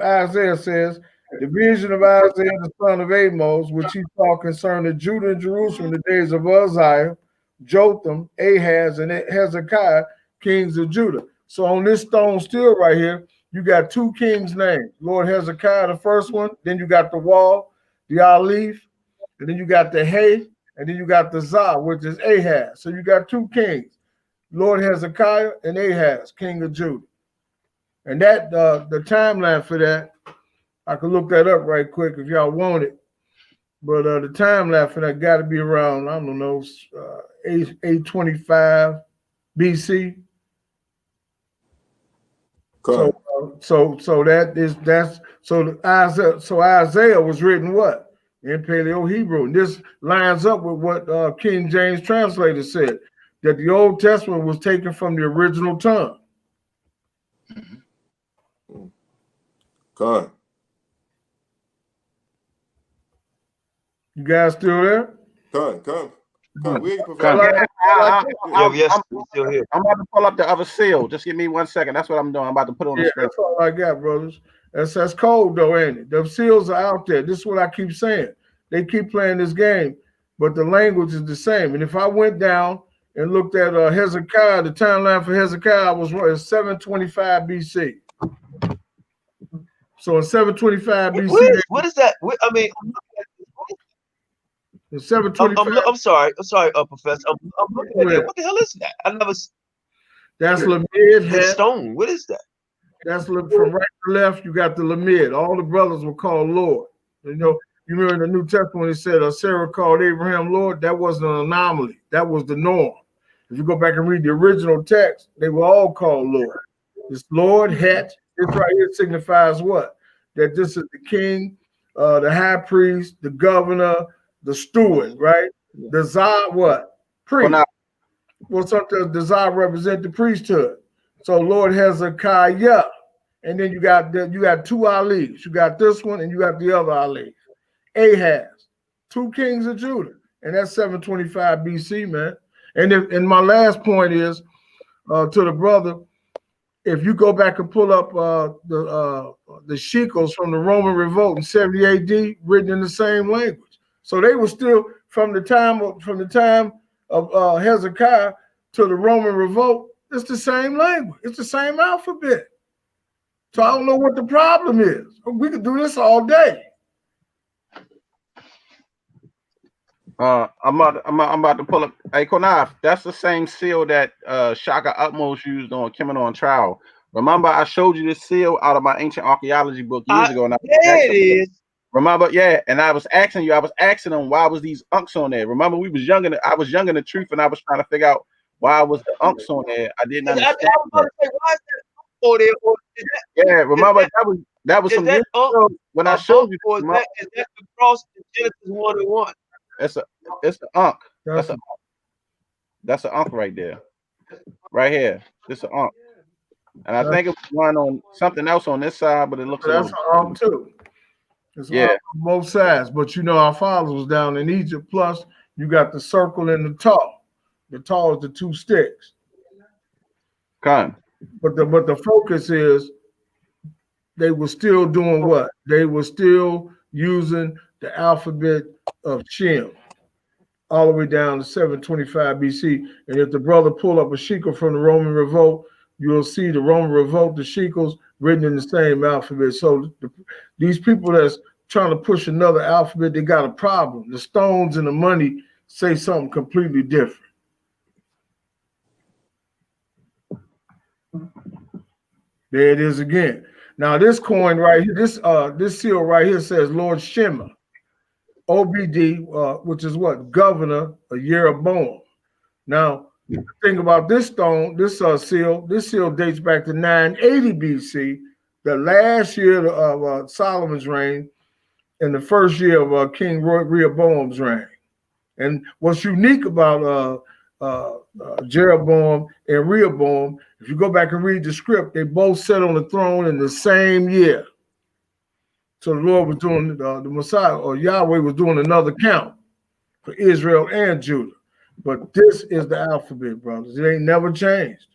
Speaker 9: Isaiah says, the vision of Isaiah, the son of Amos, which he saw concerning Judah and Jerusalem in the days of Uzziah, Jotham, Ahaz, and Hezekiah, kings of Judah. So on this stone still right here, you got two kings' names. Lord Hezekiah, the first one, then you got the wall, the Aleph, and then you got the Hay, and then you got the Zah, which is Ahaz. So you got two kings, Lord Hezekiah and Ahaz, king of Judah. And that the timeline for that, I can look that up right quick if y'all want it. But the timeline for that got to be around, I don't know, 825 BC. So Isaiah was written what? In Paleo Hebrew. And this lines up with what King James translator said, that the Old Testament was taken from the original tongue.
Speaker 7: Con.
Speaker 9: You guys still there?
Speaker 7: Con. We ain't
Speaker 1: Yes, we're still here.
Speaker 10: I'm about to pull up the other seal. Just give me 1 second. That's what I'm doing. I'm about to put it on the screen.
Speaker 9: That's all I got, brothers. That's cold though, ain't it? The seals are out there. This is what I keep saying. They keep playing this game, but the language is the same. And if I went down and looked at Hezekiah, the timeline for Hezekiah was 725 BC. So in 725 BC,
Speaker 1: what is that? I mean,
Speaker 9: in 725.
Speaker 1: I'm sorry, Professor. I'm looking at it. What the hell is that? I never.
Speaker 9: That's Lamid.
Speaker 1: Stone. What is that?
Speaker 9: That's from right to left. You got the Lamid. All the brothers were called Lord. You know, you remember in the New Testament it said Sarah called Abraham Lord. That wasn't an anomaly. That was the norm. If you go back and read the original text, they were all called Lord. This Lord, Het, this right here signifies what? That this is the king, the high priest, the governor, the steward, right? The Zah, what? Priest. Well, sometimes the Zah represent the priesthood. So Lord Hezekiah, and then you got two Alis. You got this one, and you got the other Ali. Ahaz, two kings of Judah, and that's 725 BC, man. And my last point is to the brother, if you go back and pull up the shekels from the Roman revolt in 70 AD, written in the same language. So they were still from the time of Hezekiah to the Roman revolt. It's the same language. It's the same alphabet. So I don't know what the problem is. We could do this all day.
Speaker 10: I'm about to pull up. Hey, Qanath, that's the same seal that Shaka Utmost used on Kimon on trial. Remember, I showed you this seal out of my ancient archaeology book years ago. And
Speaker 1: it is.
Speaker 10: Remember, yeah, and I was asking them why was these unks on there. Remember, I was young in the truth, and I was trying to figure out why was the unks on there. I didn't understand.
Speaker 1: I was going to say, why is that on there?
Speaker 10: Yeah, remember that was some
Speaker 1: that
Speaker 10: when I showed you.
Speaker 1: Or is that the cross in Genesis 1:1?
Speaker 10: It's an unk. That's an unk right there, right here. This is an unk, and I think it was one on something else on this side, but it looks
Speaker 9: that's an unk too. It's on both sides, but you know our fathers was down in Egypt. Plus, you got the circle and the taw. The taw is the two sticks.
Speaker 10: But
Speaker 9: the focus is they were still doing what? They were still using the alphabet of Shem all the way down to 725 BC. And if the brother pull up a shekel from the Roman revolt, you'll see the Roman revolt, the shekels written in the same alphabet. So these people that's trying to push another alphabet, they got a problem. The stones and the money say something completely different. There it is again. Now this coin right here, this seal right here says Lord Shema, OBD, which is what? Governor of Jeroboam. Now, the thing about this stone, this seal dates back to 980 BC, the last year of Solomon's reign, and the first year of King Rehoboam's reign. And what's unique about Jeroboam and Rehoboam, if you go back and read the script, they both sat on the throne in the same year. So the Lord was doing, the Messiah or Yahweh was doing another count for Israel and Judah. But this is the alphabet, brothers. It ain't never changed.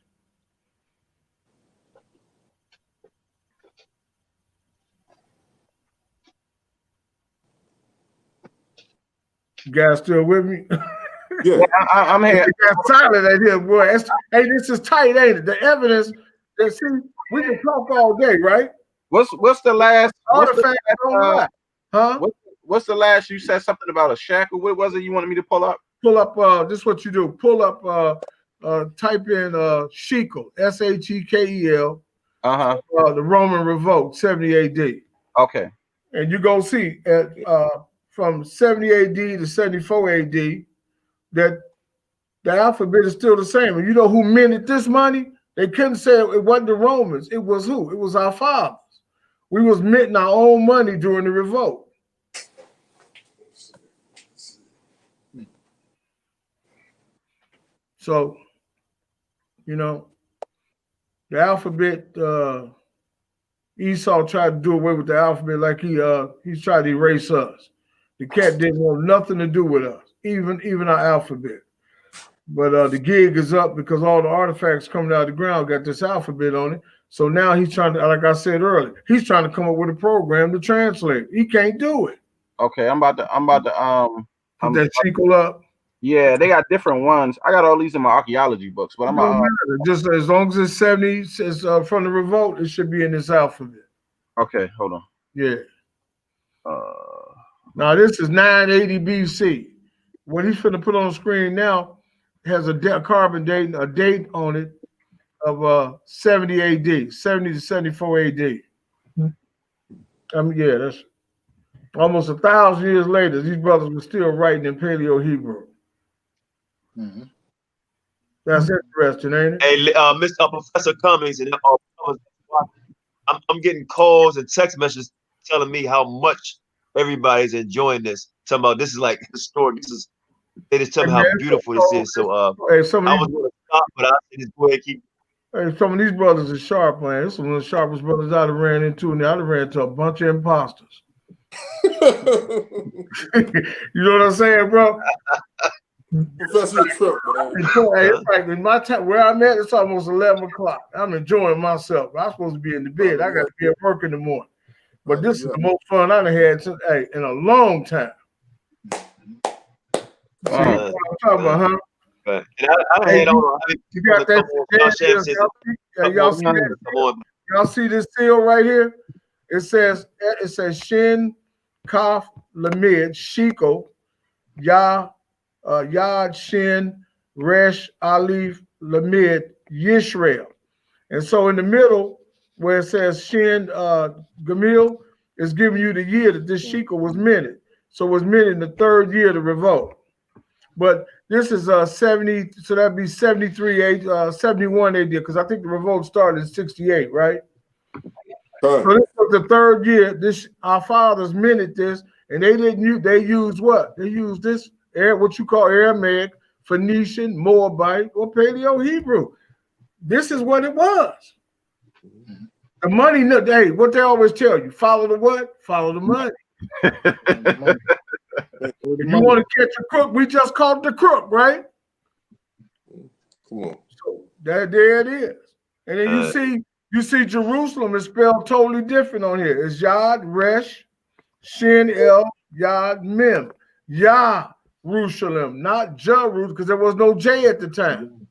Speaker 9: You guys still with me?
Speaker 10: Yeah, I'm here.
Speaker 9: You got silent right here, boy. Hey, this is tight, ain't it? The evidence. See, we can talk all day, right?
Speaker 10: What's the last? What's the last? You said something about a shackle. What was it you wanted me to pull up?
Speaker 9: Pull up. This is what you do. Pull up. Type in shekel. SHEKEL. The Roman revolt, 70 AD.
Speaker 10: Okay.
Speaker 9: And you go see at from 70 AD to 74 AD that the alphabet is still the same. And you know who minted this money? They couldn't say it wasn't the Romans. It was who? It was our fathers. We was minting our own money during the revolt. So, you know, the alphabet, Esau tried to do away with the alphabet like he's tried to erase us. The cat didn't want nothing to do with us, even our alphabet. But the gig is up because all the artifacts coming out of the ground got this alphabet on it. So now he's trying to, like I said earlier, he's trying to come up with a program to translate. He can't do it.
Speaker 10: Okay, I'm about to
Speaker 9: put that sequel up.
Speaker 10: Yeah, they got different ones. I got all these in my archaeology books, but
Speaker 9: just as long as it's 70 says from the revolt, it should be in this alphabet.
Speaker 10: Okay, hold on.
Speaker 9: Yeah. Now this is 980 BC. What he's going to put on the screen now has a carbon date, a date on it of 70 AD, 70 to 74 AD. I mean, yeah, that's almost 1,000 years later. These brothers were still writing in Paleo Hebrew.
Speaker 2: Mm-hmm.
Speaker 9: That's interesting, ain't it?
Speaker 1: Hey, Mr. Professor Cummings, and I'm getting calls and text messages telling me how much everybody's enjoying this. Talking about this is like historic. They just tell me how beautiful this is. So I was going to stop, but I said just go ahead and keep.
Speaker 9: Hey, some of these brothers are sharp, man. This is one of the sharpest brothers I'd have ran into, and I'd have ran into a bunch of imposters. You know what I'm saying, bro?
Speaker 7: Professor Trip, man.
Speaker 9: It's like in my time where I'm at, it's almost 11 o'clock. I'm enjoying myself. I'm supposed to be in the bed. I got to be at work in the morning. But this is the most fun I've had since, in a long time. See what I'm talking about, huh?
Speaker 1: But I had on.
Speaker 9: You got that? Y'all see this seal right here? It says Shin, Kaf, Lamed, Shiko, Yad, Shin, Resh, Alif, Lamed, Yisrael. And so in the middle, where it says Shin, Gamil, is giving you the year that this Shiko was minted. So it was minted in the third year of the revolt. But this is 70, so that'd be 73 AD, 71 AD, because I think the revolt started in 68, right? So this was the third year. Our fathers minted this, and they used what? They used this, what you call Aramaic, Phoenician, Moabite, or Paleo Hebrew. This is what it was. The money, hey, what they always tell you, follow the what? Follow the money. If you want to catch a crook, we just caught the crook, right?
Speaker 7: Come on.
Speaker 9: So there it is. And then you see Jerusalem is spelled totally different on here. It's Yad, Resh, Shin, El, Yad, Mem. Yah-Rushalem, not Jerusalem, because there was no J at the time.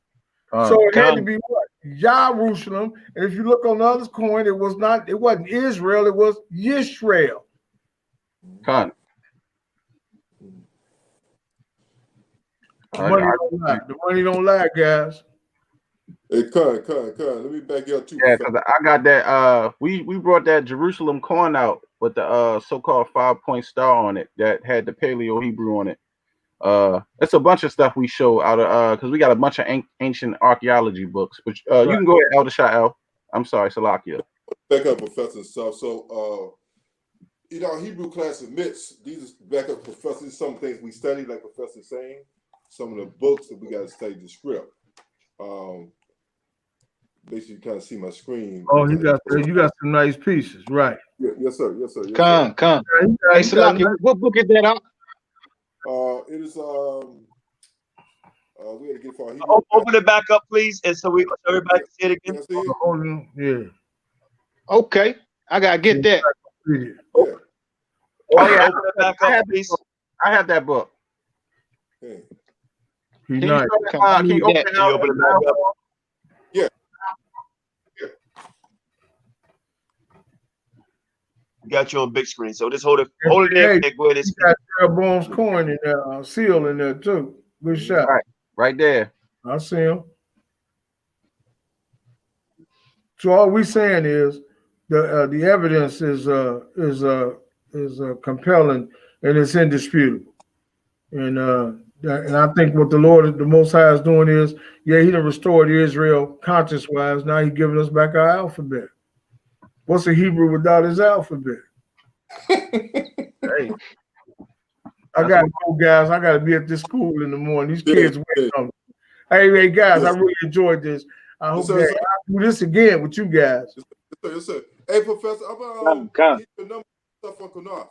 Speaker 9: So it had to be what? Yah-Rushalem. And if you look on the other coin, it wasn't Israel, it was Yisrael. The money don't lie, guys.
Speaker 7: Hey, let me back you up too.
Speaker 10: Yeah, because I got that. We brought that Jerusalem coin out with the so-called 5-point star on it that had the Paleo Hebrew on it. It's a bunch of stuff we show out of because we got a bunch of ancient archaeology books. But you can go ahead, Elder Sha'el. I'm sorry, Salakia.
Speaker 7: Back up, Professor stuff. So Hebrew class admits these backup professors. Some things we study, like Professor saying. Some of the books that we got to study the script. Basically, you kind of see my screen.
Speaker 9: Oh, you got some nice pieces, right?
Speaker 7: Yeah, yes, sir.
Speaker 2: Come. Hey, Salakia, what book is that out?
Speaker 7: It is we had to get for
Speaker 1: open it back up, please, and so everybody can see it again.
Speaker 9: Yeah.
Speaker 2: Okay, I gotta get that.
Speaker 7: Yeah.
Speaker 1: Open it back up, please.
Speaker 10: I have that book.
Speaker 7: Hey.
Speaker 10: Can you open it back up?
Speaker 7: Yeah.
Speaker 1: Got you on big screen, so just hold it there.
Speaker 9: Hey, go ahead. Got Jeroboam's coin in there, seal in there too. Good shot.
Speaker 10: Right there.
Speaker 9: I see him. So all we saying is the evidence is compelling and it's indisputable. And And I think what the Lord, the Most High, is doing is, yeah, He done restored Israel conscious-wise. Now He's giving us back our alphabet. What's a Hebrew without his alphabet? Hey, I got to go, guys. I got to be at this school in the morning. These kids waiting on me. Hey, guys, I really enjoyed this. I hope that I'll do this again with you guys.
Speaker 7: Yes, sir. Hey, Professor, I'm gonna keep your number from Qanath.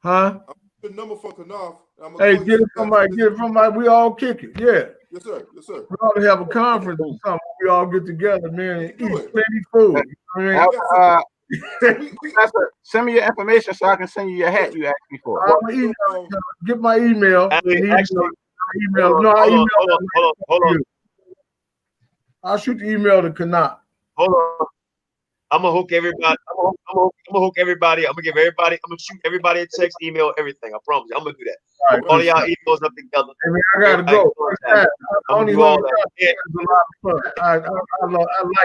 Speaker 9: Huh?
Speaker 7: I'm the number from Qanath.
Speaker 9: Hey, get it from my. We all kick it. Yeah.
Speaker 7: Yes, sir. Yes, sir.
Speaker 9: We ought to have a conference or something. We all get together, man, and eat plenty food. You know what I mean?
Speaker 10: Send me your information so I can send you your hat you asked me for.
Speaker 9: Get my email.
Speaker 1: Hold on.
Speaker 9: I'll shoot the email to Qanath.
Speaker 1: Hold on. I'm gonna hook everybody. I'm gonna hook everybody. I'm gonna give everybody. I'm gonna shoot everybody a text, email, everything. I promise you. I'm gonna do that.
Speaker 9: All,
Speaker 1: all of y'all emails up together.
Speaker 9: I mean, I gotta go. I'm gonna do all that. It's a lot of fun. I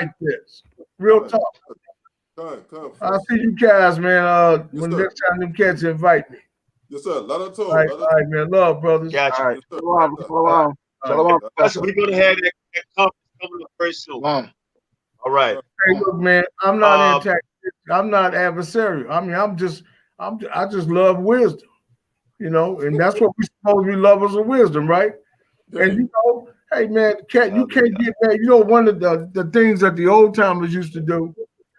Speaker 9: like this. Real talk. I'll see you guys, man. When next time them cats invite me.
Speaker 7: Yes, sir.
Speaker 9: All right, man. Love, brothers.
Speaker 1: Gotcha.
Speaker 10: All right. Shalom.
Speaker 1: So we're gonna have that conference coming up very soon. All right.
Speaker 9: Hey, look, man. I'm not antagonistic. I'm not adversarial. I mean, I just love wisdom, you know, and that's what we're supposed to be lovers of wisdom, right? And you know, hey, man, you can't get that. You know, one of the things that the old timers used to do,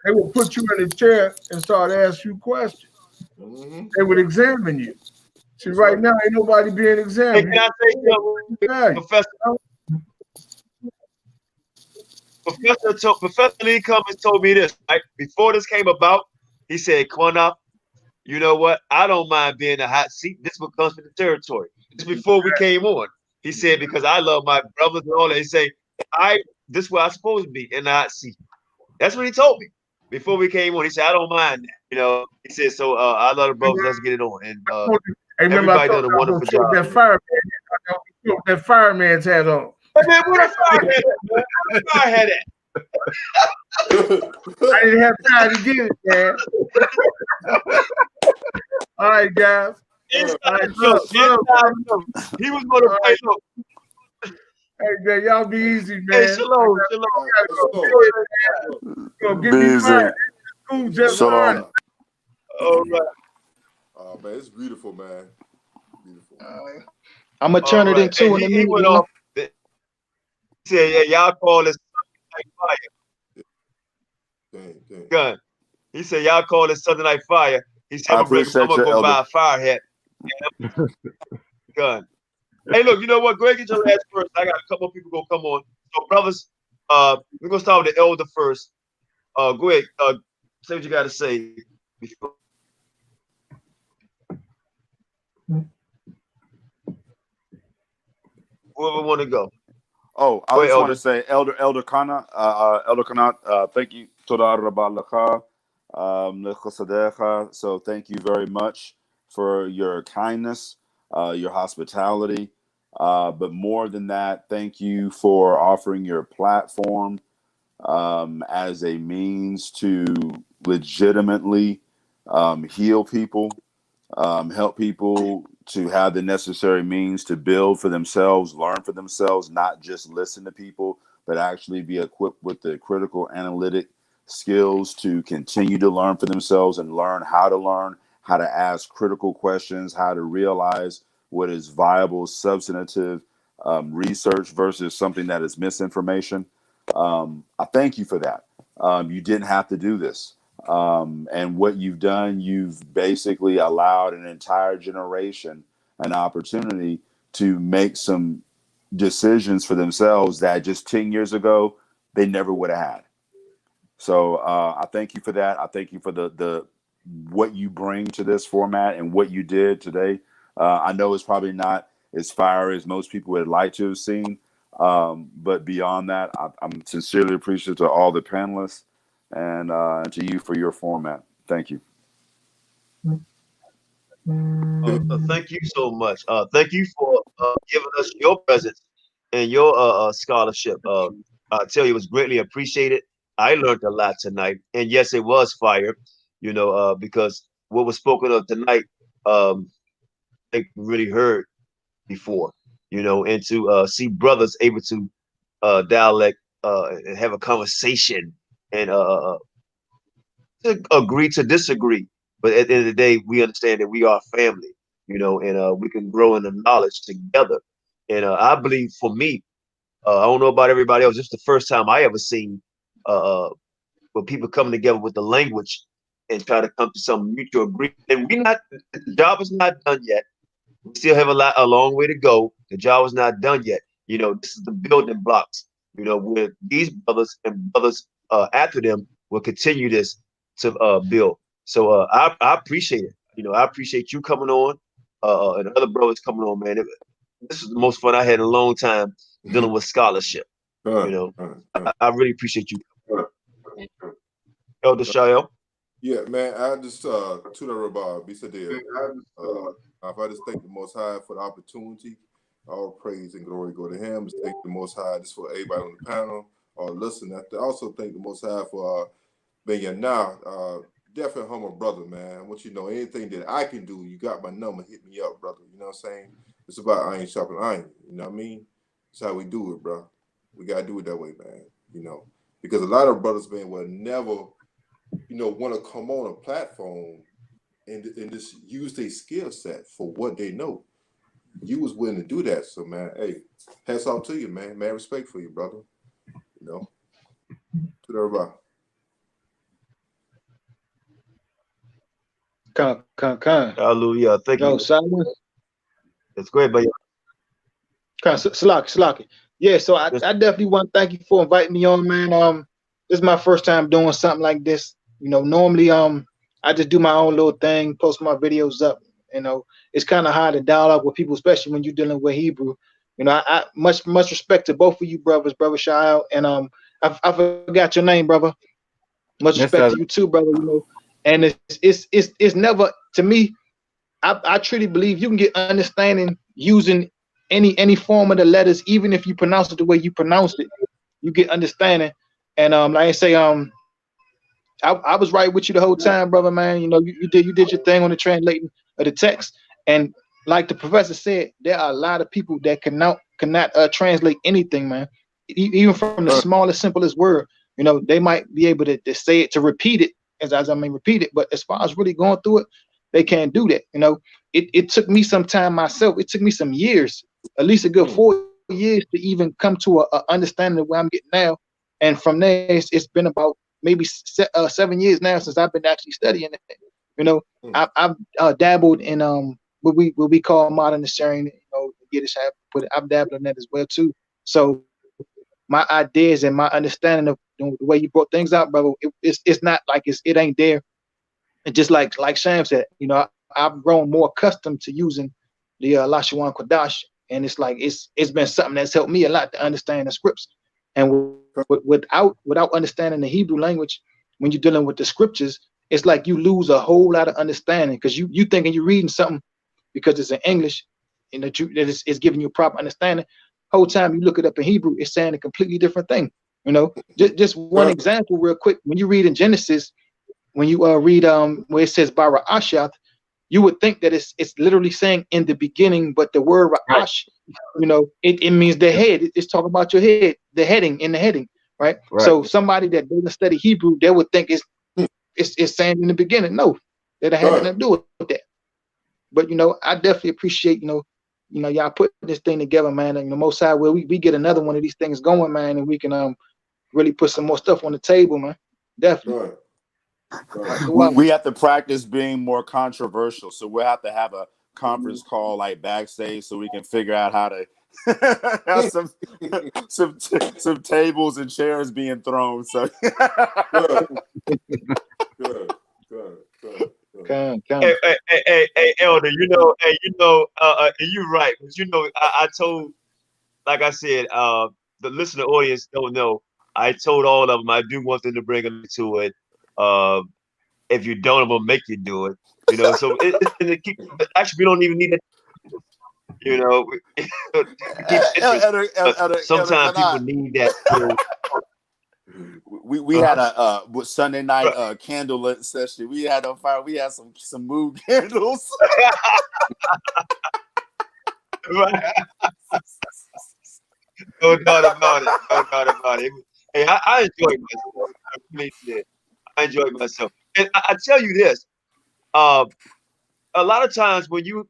Speaker 9: they would put you in a chair and start asking you questions. They would examine you. See, right now, ain't nobody being examined.
Speaker 1: Hey, can I say something, Professor Lee Cummings told me this, right? Before this came about, he said, Qanath, you know what? I don't mind being in a hot seat. This what comes with the territory. This before we came on. He said, because I love my brothers and all that. He said, this is where I'm supposed to be, in the hot seat. That's what he told me before we came on. He said, I don't mind that. You know, he said, so I love the brothers, let's get it on. And everybody done a wonderful job.
Speaker 9: That fireman's hat on.
Speaker 1: But man, what a fireman at? What a firehead at?
Speaker 9: I didn't have time to get it, man. All right, guys.
Speaker 1: He was going to play. Look.
Speaker 9: Hey, man, y'all be easy, man.
Speaker 1: Hey, shalom.
Speaker 9: Give me fire. School just
Speaker 7: shalom.
Speaker 1: All right.
Speaker 7: Oh, man, it's beautiful, man. Beautiful.
Speaker 2: I'm going to turn it into
Speaker 1: in a minute. He said, yeah, y'all call this Sunday Night Fire. Gun. He said, y'all call this Sunday Night Fire. He said, I'm going to go buy a fire hat. Gun. Hey, look, you know what? Go ahead and get your last first. I got a couple of people going to come on. So, brothers, we're going to start with the elder first. Go ahead. Say what you got to say. Whoever want to go.
Speaker 6: Oh, I just want to say, Elder Qanath, thank you. So thank you very much for your kindness, your hospitality. But more than that, thank you for offering your platform as a means to legitimately heal people, help people to have the necessary means to build for themselves, learn for themselves, not just listen to people, but actually be equipped with the critical analytic skills to continue to learn for themselves and learn, how to ask critical questions, how to realize what is viable, substantive research versus something that is misinformation. I thank you for that. You didn't have to do this. And what you've done, you've basically allowed an entire generation an opportunity to make some decisions for themselves that just 10 years ago, they never would have had. So I thank you for that. I thank you for the what you bring to this format and what you did today. I know it's probably not as fiery as most people would like to have seen. But beyond that, I'm sincerely appreciative to all the panelists and to you for your format. Thank you.
Speaker 1: Thank you so much. Thank you for giving us your presence and your scholarship. I tell you, it was greatly appreciated. I learned a lot tonight, and yes, it was fire. You know, because what was spoken of tonight, I really heard before. you know, and to see brothers able to dialect and have a conversation and to agree to disagree. But at the end of the day, we understand that we are family, you know, and we can grow in the knowledge together. And I believe for me, I don't know about everybody else. This is the first time I ever seen where people come together with the language and try to come to some mutual agreement. And the job is not done yet. We still have a long way to go. The job is not done yet. You know, this is the building blocks. You know, where these brothers and brothers after them will continue this to build. So I appreciate it. You know, I appreciate you coming on and other brothers coming on, man. This is the most fun I had in a long time dealing with scholarship. You know, I really appreciate you. Elder Shael.
Speaker 7: Yeah, man, I just to the Rabbi, be there. I just thank the Most High for the opportunity. All praise and glory go to Him. Just thank the Most High just for everybody on the panel or listening. I also thank the Most High for being now. Definitely humble brother, man. I want you to know anything that I can do, you got my number, hit me up, brother. You know what I'm saying? It's about iron sharpening iron. You know what I mean? That's how we do it, bro. We gotta do it that way, man. You know, because a lot of brothers, man, will never, you know, want to come on a platform and just use their skill set for what they know. You was willing to do that, so man, hey, hats off to you, man. Man, respect for you, brother. You know, to everybody.
Speaker 1: Hallelujah. Thank you.
Speaker 2: Simon.
Speaker 1: It's great, but
Speaker 2: Slacky. Yeah, so I definitely want to thank you for inviting me on, man. This is my first time doing something like this. You know, normally I just do my own little thing, post my videos up. You know, it's kind of hard to dialogue with people, especially when you're dealing with Hebrew. You know, I much respect to both of you brothers, brother Shael, and I forgot your name, brother. Much respect to you too, brother. You know, and it's never, to me, I truly believe you can get understanding using any form of the letters, even if you pronounce it the way you pronounce it, you get understanding. And like I say, I was right with you the whole time, brother, man. You know, you did your thing on the translating of the text, and like the professor said, there are a lot of people that cannot translate anything, man. Even from the smallest, simplest word, you know, they might be able to say it, to repeat it, as I mean repeat it, but as far as really going through it, they can't do that. You know, it took me some time myself. It took me some years, at least a good 4 years, to even come to a understanding of where I'm getting now. And from there, it's been about maybe 7 years now since I've been actually studying it. You know, I've dabbled in what we call modern Assyrian. You know, Yiddish. I've dabbled in that as well too. So my ideas and my understanding of the way you brought things out, brother, it's not like it ain't there. And just like Sham said, you know, I've grown more accustomed to using the Lashawan Kodash, and it's like it's been something that's helped me a lot to understand the scripts. And without understanding the Hebrew language, when you're dealing with the scriptures, it's like you lose a whole lot of understanding, because you thinking you're reading something because it's in English, and that it's giving you a proper understanding. Whole time you look it up in Hebrew, it's saying a completely different thing. You know, just one example real quick. When you read in Genesis, when you read where it says Bara Ashath, you would think that it's literally saying in the beginning, but the word Ra'ash, you know, it means the head. It's talking about your head, the heading, in the heading, right? So somebody that doesn't study Hebrew, they would think it's saying in the beginning. No, that had nothing to do with that. But you know, I definitely appreciate, you know, y'all put this thing together, man. And the Most High, where we get another one of these things going, man, and we can really put some more stuff on the table, man. Definitely.
Speaker 8: We have to practice being more controversial, so we'll have to have a conference call like backstage so we can figure out how to have some tables and chairs being thrown. So
Speaker 7: good.
Speaker 1: Hey, Elder, you're right. But you know, I told, like I said, the listener audience don't know. I told all of them I do want them to bring them to it. If you don't, I'm gonna make you do it. You know, so actually we don't even need it. You know, sometimes people need that.
Speaker 8: We had a Sunday night candlelit session. We had a fire. We had some mood candles.
Speaker 1: No doubt about it. No doubt about it. Hey, I enjoyed myself. I really did. I enjoyed myself. And I tell you this, a lot of times when you,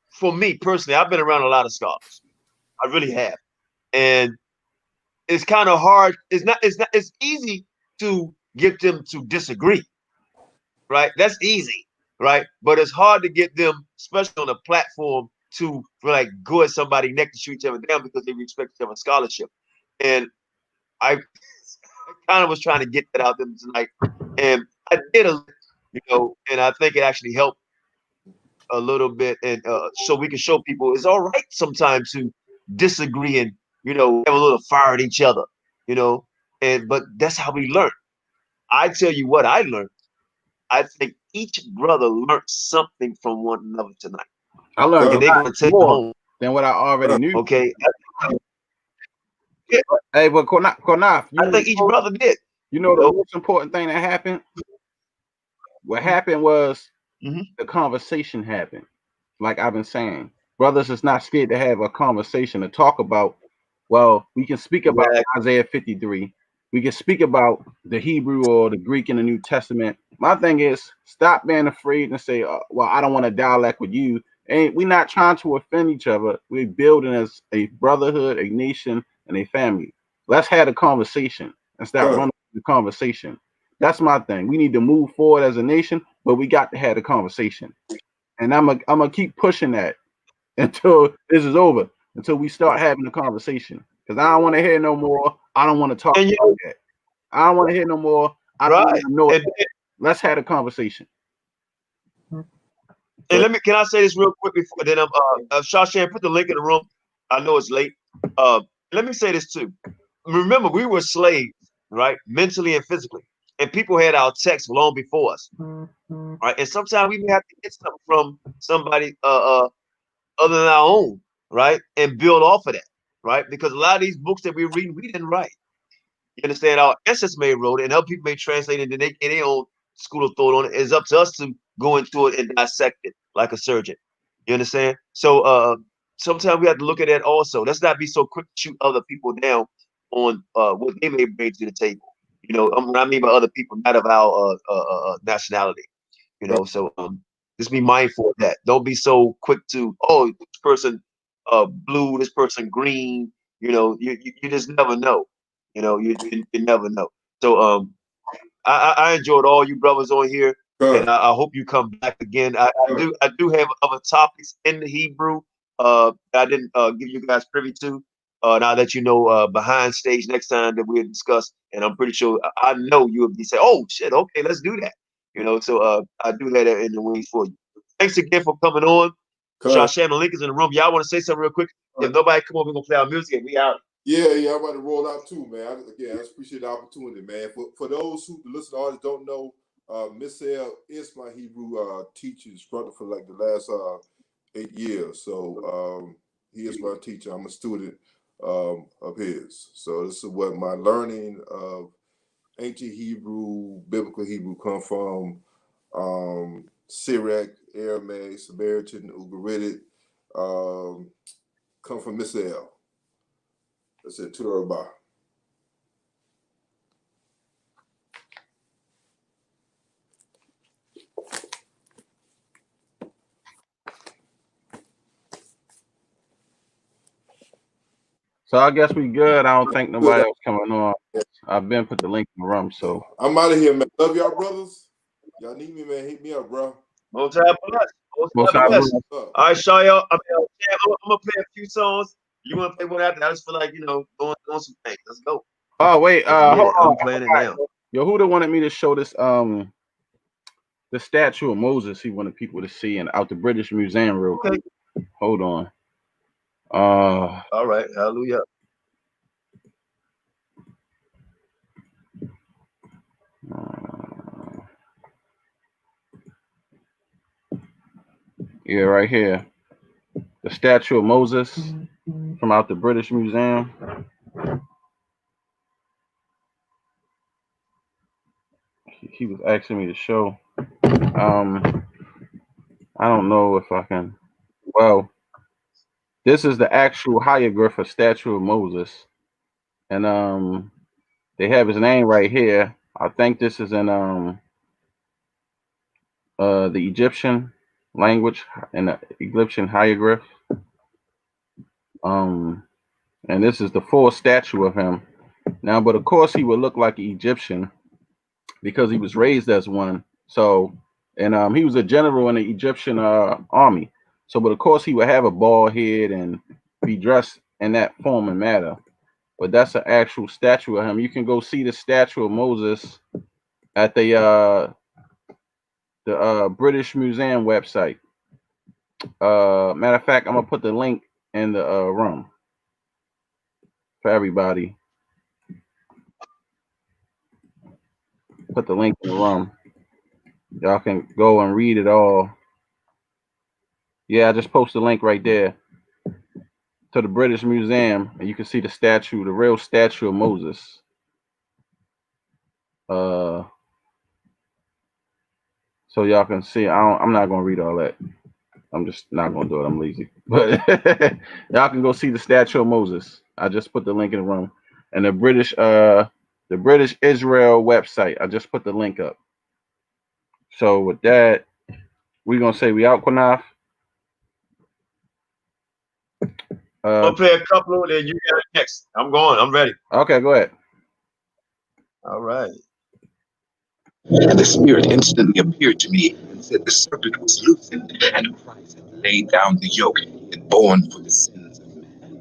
Speaker 1: for me personally, I've been around a lot of scholars. I really have. And it's kind of hard. It's easy to get them to disagree, right? That's easy, right? But it's hard to get them, especially on a platform, to like go at somebody next to shoot each other down because they respect each other's scholarship. And I kind of was trying to get that out there tonight, and I did and I think it actually helped a little bit, and so we can show people it's all right sometimes to disagree and have a little fire at each other, but that's how we learn. I tell you what I learned. I think each brother learned something from one another tonight.
Speaker 10: I learned
Speaker 1: and they're gonna take
Speaker 10: more
Speaker 1: home
Speaker 10: than what I already knew.
Speaker 1: Okay.
Speaker 10: Hey, but Qanath,
Speaker 1: I think each brother did.
Speaker 10: You know the most important thing that happened? What happened was the conversation happened. Like I've been saying, brothers is not scared to have a conversation to talk about. Well, we can speak about Isaiah 53. We can speak about the Hebrew or the Greek in the New Testament. My thing is, stop being afraid and say, well, I don't want to dialect with you. And we're not trying to offend each other. We're building as a brotherhood, a nation, and a family. Let's have a conversation and stop running the conversation. That's my thing. We need to move forward as a nation, but we got to have a conversation. And I'm gonna keep pushing that until this is over, until we start having a conversation. Because I don't want to hear no more. I don't want to talk about that. I don't want to hear no more. I don't want to know it. Let's have a conversation.
Speaker 1: And can I say this real quick before then Shashan, put the link in the room. I know it's late. Let me say this too. Remember, we were slaves, right? Mentally and physically. And people had our text long before us. Right. And sometimes we may have to get something from somebody other than our own, right? And build off of that, right? Because a lot of these books that we're reading, we didn't write. You understand? Our ancestors may wrote it, and other people may translate it, and they get their own school of thought on it. It's up to us to go into it and dissect it like a surgeon. You understand? So sometimes we have to look at that also. Let's not be so quick to shoot other people down on what they may bring to the table. What I mean by other people, not of our nationality. So just be mindful of that. Don't be so quick to, this person blue, this person green. You just never know. You never know. So I enjoyed all you brothers on here, and I hope you come back again. I do have other topics in the Hebrew I didn't give you guys privy to. Now that behind stage next time that we'll discuss, and I'm pretty sure I know you would be saying, "Oh shit, okay, let's do that." So I do have that in the wings for you. Thanks again for coming on. Shashan, the link is in the room. Y'all want to say something real quick? If nobody come over, we're gonna play our music and we out.
Speaker 7: Yeah, I'm about to roll out too, man. I just appreciate the opportunity, man. For those who listen to artists don't know, Mitzil is my Hebrew teacher, instructor for like the last 8 years. So he is my teacher. I'm a student of his. So this is what my learning of ancient Hebrew, biblical Hebrew come from. Syriac, Aramaic, Samaritan, Ugaritic, come from Mitzil. That's it. To bar.
Speaker 10: So I guess we good. I don't think nobody else coming on. I've been put the link in the room, so
Speaker 7: I'm out of here, man. Love y'all, brothers. Y'all need me, man. Hit me up, bro.
Speaker 1: Most time bless. Most time bless. All right, Shaly, I'm gonna play a few songs. You want to play one after? I just feel like doing some things. Let's go.
Speaker 10: Oh wait, hold on.
Speaker 1: I'm playing it now.
Speaker 10: Yehuda wanted me to show this the statue of Moses. He wanted people to see and out the British Museum real quick. Hold on.
Speaker 1: All right, hallelujah.
Speaker 10: Yeah, right here. The statue of Moses from out the British Museum. He was asking me to show. I don't know if I can. Well, This is the actual hieroglyph of statue of Moses, and they have his name right here. I think this is in the Egyptian language and the Egyptian hieroglyph. And this is the full statue of him. Now, but of course he would look like an Egyptian because he was raised as one. So, and he was a general in the Egyptian army. So, but of course he would have a bald head and be dressed in that form and matter. But that's an actual statue of him. You can go see the statue of Moses at the British Museum website. Matter of fact, I'm gonna put the link in the room for everybody. Put the link in the room. Y'all can go and read it all. Yeah, I just posted a link right there to the British Museum, and you can see the statue, the real statue of Moses. So y'all can see. I'm not gonna read all that. I'm just not gonna do it. I'm lazy. But y'all can go see the statue of Moses. I just put the link in the room, and the British Israel website. I just put the link up. So with that, we're gonna say we out, Qanath.
Speaker 1: I'll play a couple of, then you got it next. I'm going. I'm ready.
Speaker 10: Okay, go ahead.
Speaker 1: All right.
Speaker 2: And the Spirit instantly appeared to me and said, the serpent was loosened, and Christ had laid down the yoke and borne for the sins of men,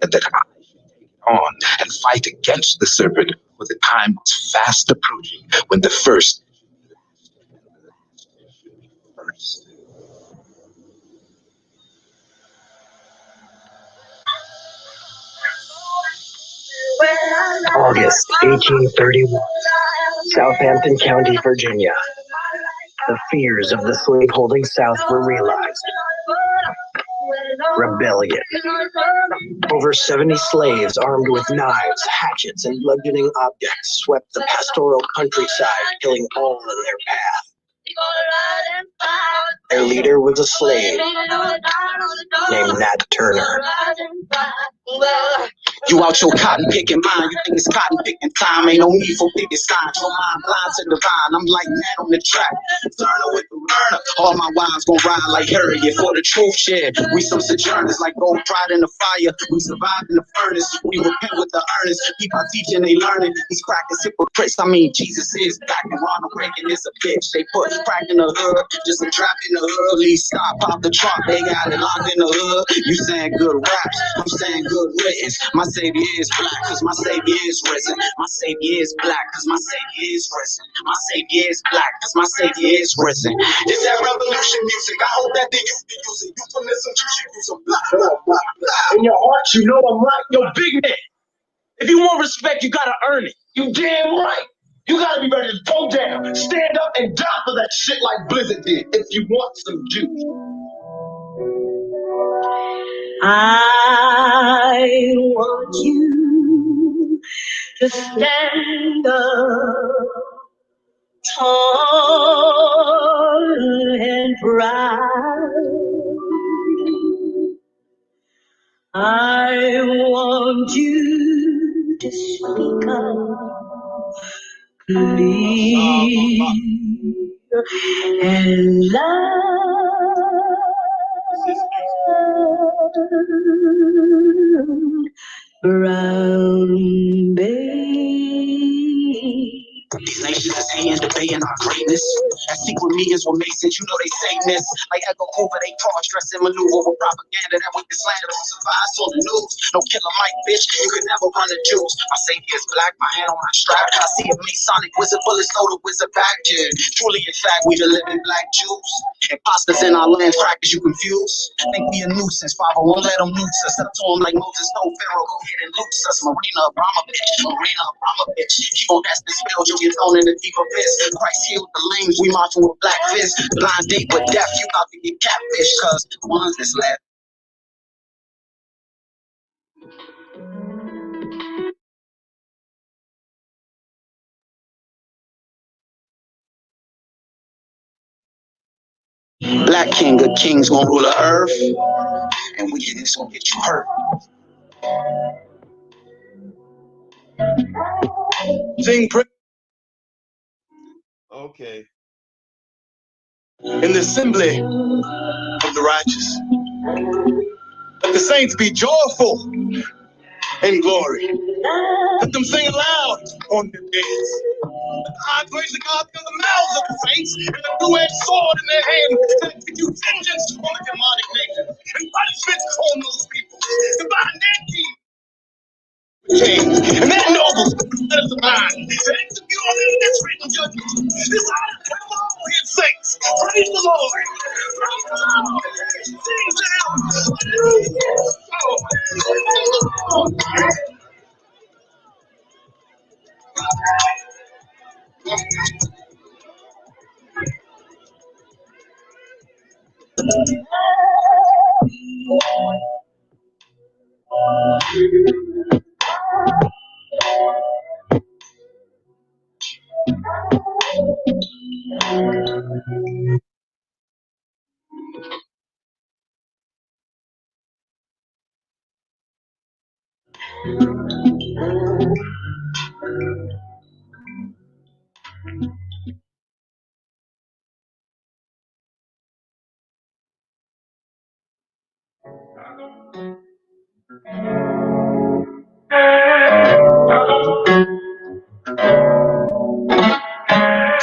Speaker 2: and that I should take it on and fight against the serpent, for the time was fast approaching when the first should be last and the last should be first.
Speaker 11: August 1831, Southampton County, Virginia. The fears of the slaveholding South were realized. Rebellion. Over 70 slaves armed with knives, hatchets, and bludgeoning objects swept the pastoral countryside, killing all in their path. Their leader was a slave named Nat Turner.
Speaker 2: You out your cotton picking mind, you think it's cotton picking time. Ain't no need for picking signs, your mind blind to divine. I'm like Nat on the track, Turner with the burner. All my wives gon' ride like Harriet for the truth shed. We some sojourners like gold pride in the fire. We survive in the furnace, we repent with the earnest. People are teaching, they learning. These crackers hypocrites, I mean Jesus is back and Ronald Reagan is a bitch. They put crack in the hood, just a trap in the hood. Please stop, pop the trunk, they got it locked in the hood. You saying good raps, I'm saying good riddance. My savior is black, cause my savior is risen. My savior is black, cause my savior is risen. My savior is black, cause my savior is risen. It's that revolution music, I hope that the youth be using. Euphemism, you should use a blah, blah, blah, blah.
Speaker 11: In your heart, you know I'm right. Yo, big man, if you want respect, you gotta earn it. You damn right. You gotta be ready to go down, stand up, and die for that shit like Blizzard did, if you want some juice. I want you to stand up tall and proud. I want you to speak up clear and loud. Brown babe.
Speaker 2: These nations is hating, debating our greatness. That secret meetings with Masons, you know they Satanists. Like Echo Hoover, they cross-dressing maneuver with propaganda that we can slander who survives on the news. No killer Mike, bitch, you can never run the juice. My savior is black, my hand on my strap. I see a Masonic wizard, bullets throw the wizard back. Yeah, truly, in fact, we the living black Jews. Imposters in our land, crackers, you confused. Think we a nuisance, Father, won't let them loose us. Up to him like Moses, no Pharaoh, go ahead and loose us. Marina Abramovich, keep on casting spells, you'll get thrown in the deep abyss. Christ healed the lames, we marching with black fists. Blind date with death, you about to get catfish, cause the ones that's left. Black king of kings gonna rule the earth. and wickedness gonna get you hurt. Sing
Speaker 1: Okay.
Speaker 11: in the assembly of the righteous. Let the saints be joyful in glory. Let them sing aloud on their days. I praise the God through the mouths of the saints and a two-edged sword in their hand to execute vengeance on the demonic nation and punishment on those people. And bind their king and their nobles let us bind to execute on them this written judgment. This honor come all his saints. Praise the Lord. Praise the Lord. Sing to him.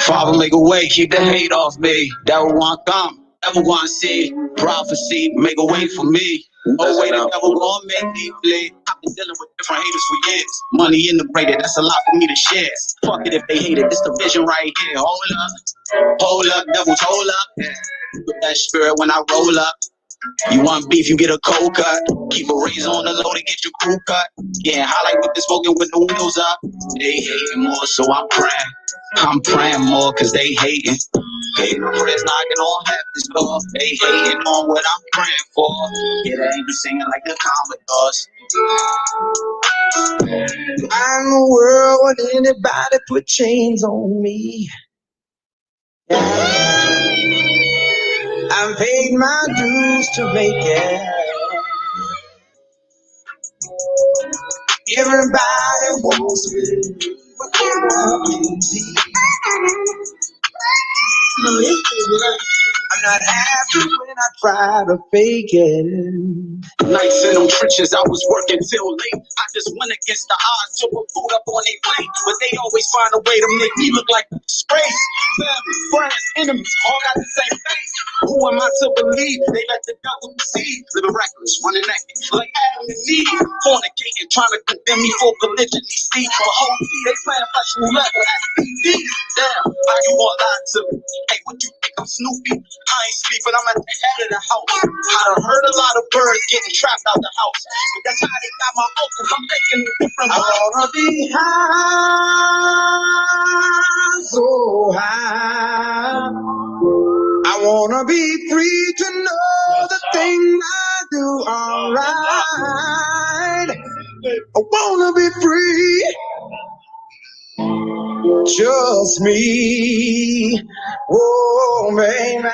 Speaker 11: Father, make a way, keep the hate off me. Devil want come, devil want see. Prophecy, make a way for me. No way the devil gonna make me bleed. I've been dealing with different haters for years. Money integrated, that's a lot for me to share. Fuck it if they hate it, this the vision right here. Hold up, devils, hold up. With that spirit when I roll up. You want beef, you get a cold cut. Keep a razor on the low to get your crew cut. Yeah, highlight with this smoking with the windows up. They hating more, so I'm praying. I'm praying more cause they hating. Hating prayers knocking on heaven's door. They hating on what I'm praying for. Yeah, they ain't be singing like the Commodores. Why in the world would anybody put chains on me? I paid my dues to make it. Everybody wants me, but they want me. I'm not happy when I try to fake it. Nights in them trenches, I was working till late. I just went against the odds, took a food up on their plate. But they always find a way to make me look like a disgrace. Family, friends, enemies, all got the same face. Who am I to believe? They let the devil deceive. Living reckless, running naked, like Adam and Eve. Fornicating, trying to condemn me for polygyny. See, for OP, they playing flesh roulette with SPD. Damn, how you gonna lie to me? Hey, what you think I'm Snoopy? I ain't sleeping, I'm at the head of the house. I done heard a lot of birds getting trapped out the house. But that's how they got my uncle. I'm making a different life. I wanna be high, so high. I wanna be free to know the thing I do alright. I wanna be free. Just me. Oh, baby.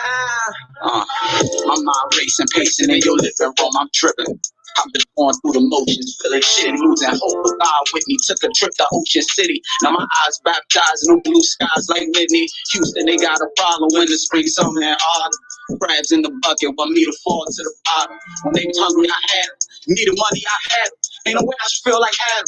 Speaker 11: I'm not racing, pacing in your living room. I'm tripping. I've been going through the motions, feeling shit, losing hope. But God with me, took a trip to Ocean City. Now my eyes baptized in the blue skies like Whitney Houston. They got a problem when the spring, summer, and autumn. Crabs in the bucket want me to fall to the bottom. When they was hungry, I had them. Needed money, I had them. Ain't no way I should feel like Adam.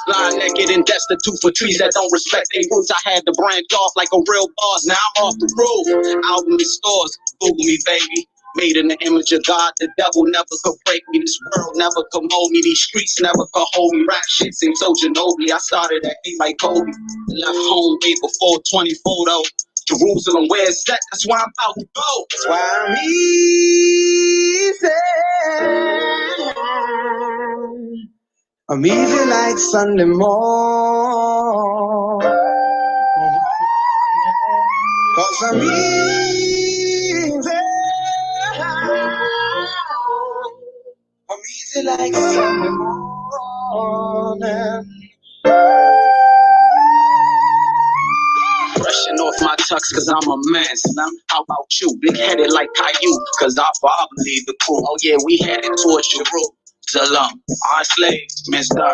Speaker 11: Lying naked and destitute for trees that don't respect their roots. I had to branch off like a real boss. Now I'm off the roof. Out in the stores, Google me, baby. Made in the image of God. The devil never could break me. This world never could mold me. These streets never could hold me. Rap shit seems so Ginobili. I started at 8 like Kobe. Left home way before 24 though. Jerusalem, where it's set, that's why I'm about to go. That's why I'm easy. I'm easy like Sunday morning. Cause I'm easy. I'm easy like Sunday morning.
Speaker 2: brushing off my tux cause I'm a man, Slim. How about you? Big headed like Caillou, cause our father lead the crew. Oh yeah, we headed towards Jerusalem. Our slaves, Mr.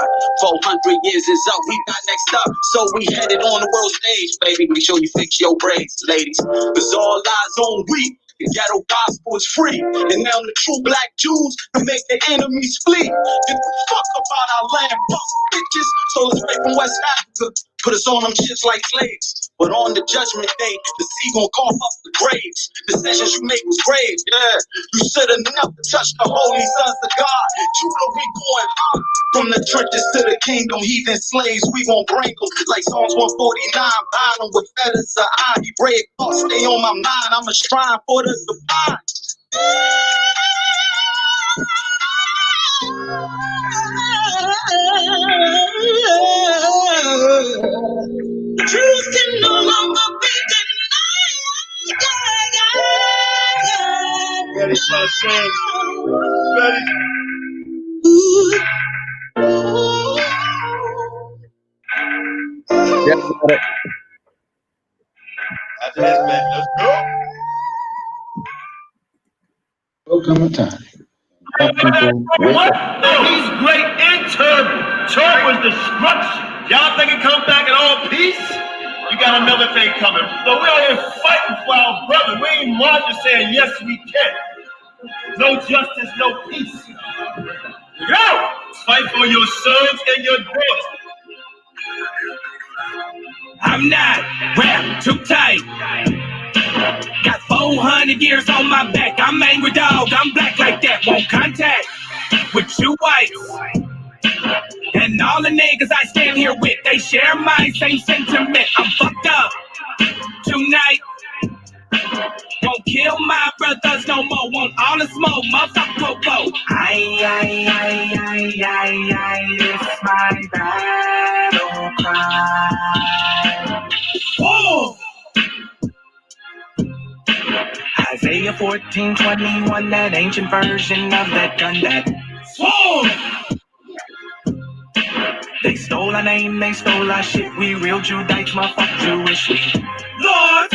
Speaker 2: 400 years is up, we got next up. So we headed on the world stage, baby. Make sure you fix your braids, ladies. Cause all eyes on we. The ghetto gospel is free. And now the true black Jews can make their enemies flee. Get the fuck about our land, fuck bitches. Stole us straight from West Africa. Put us on them shits like slaves. But on the judgment day, the sea gon' cough up the graves. Decisions you make was grave, yeah. You should have never touched the holy sons of God. You know we going up. From the churches to the kingdom, heathen slaves, we gon' bring them. Like Psalms 149, bind them with feathers of iron. Bread thoughts stay on my mind, I'm a shrine for the divine. Truth can no longer be denied.
Speaker 4: Ready, son, son. Ready?
Speaker 10: Yeah, got it.
Speaker 4: After this, man, let's go.
Speaker 11: Welcome to time. Black people, wake
Speaker 4: What?
Speaker 11: up.
Speaker 4: He's great and terrible. Terrible is destruction. Y'all think it comes back in all peace? You got another thing coming. So we're out here fighting for our brother. We ain't marching saying, yes, we can. No justice, no peace. Go! Fight for your sons and your daughters.
Speaker 5: I'm not wrapped too tight. Got 400 years on my back. I'm angry dog. I'm black like that. Won't contact with you whites. And all the niggas I stand here with, they share my same sentiment. I'm fucked up tonight. Won't kill my brothers no more. Won't all the smoke, motherfucker, popo. It's my battle cry. Oh! Isaiah 14:21, that ancient version of that gun that swore. They stole our name, they stole our shit. We real Judites, motherfucker Jewish. We Lord.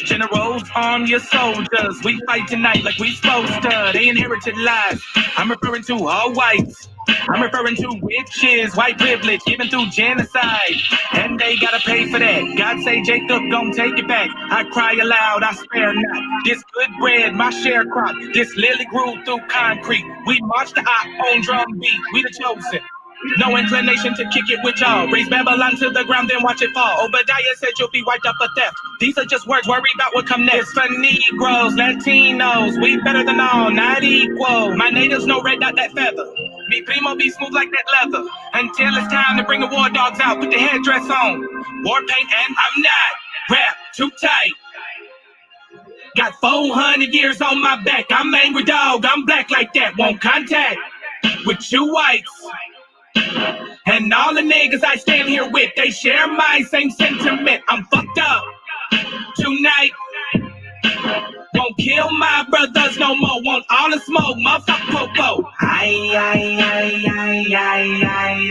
Speaker 5: Generals, arm your soldiers. We fight tonight like we supposed to. They inherited lies. I'm referring to all whites. I'm referring to witches, white privilege, given through genocide. And they gotta pay for that. God say Jacob gon' take it back. I cry aloud, I spare not. This good bread, my sharecrop. This lily grew through concrete. We march the ox on drum beat. We the chosen. No inclination to kick it with y'all. Raise Babylon to the ground, then watch it fall. Obadiah said you'll be wiped up for theft. These are just words, worry about what come next. For Negroes, Latinos, we better than all, not equal. My natives no red dot that feather. Me primo be smooth like that leather. Until it's time to bring the war dogs out, put the headdress on. War paint and I'm not wrapped too tight. Got 400 years on my back. I'm angry dog, I'm black like that. Won't contact with you whites. And all the niggas I stand here with, they share my same sentiment. I'm fucked up tonight. Won't kill my brothers no more. Want all the smoke, motherfucker, popo.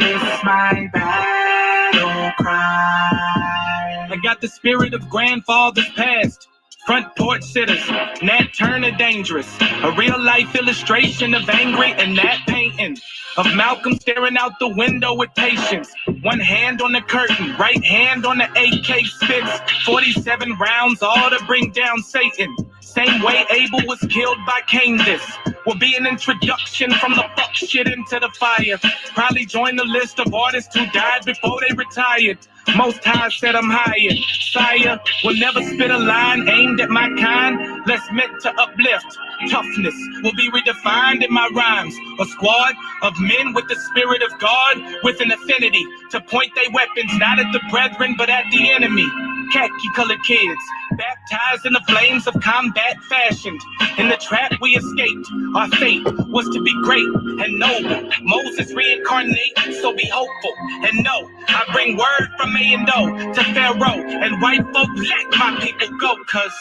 Speaker 5: It's my battle cry. I got the spirit of grandfathers past. Front porch sitters, Nat Turner dangerous. A real life illustration of angry and that painting. Of Malcolm staring out the window with patience. One hand on the curtain, right hand on the AK spits. 47 rounds, all to bring down Satan. Same way Abel was killed by Cain. This will be an introduction from the fuck shit into the fire. Probably join the list of artists who died before they retired. Most High said I'm higher. Sire will never spit a line aimed at my kind, less meant to uplift. Toughness will be redefined in my rhymes. A squad of men with the spirit of God, with an affinity to point their weapons not at the brethren but at the enemy. Khaki-colored kids, baptized in the flames of combat fashioned. In the trap we escaped, our fate was to be great and noble. Moses reincarnate, so be hopeful. And know, I bring word from A and O to Pharaoh. And white folk, let my people go, cause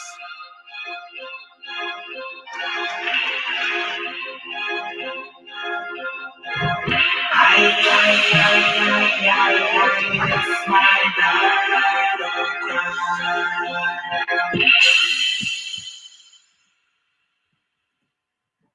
Speaker 5: it's my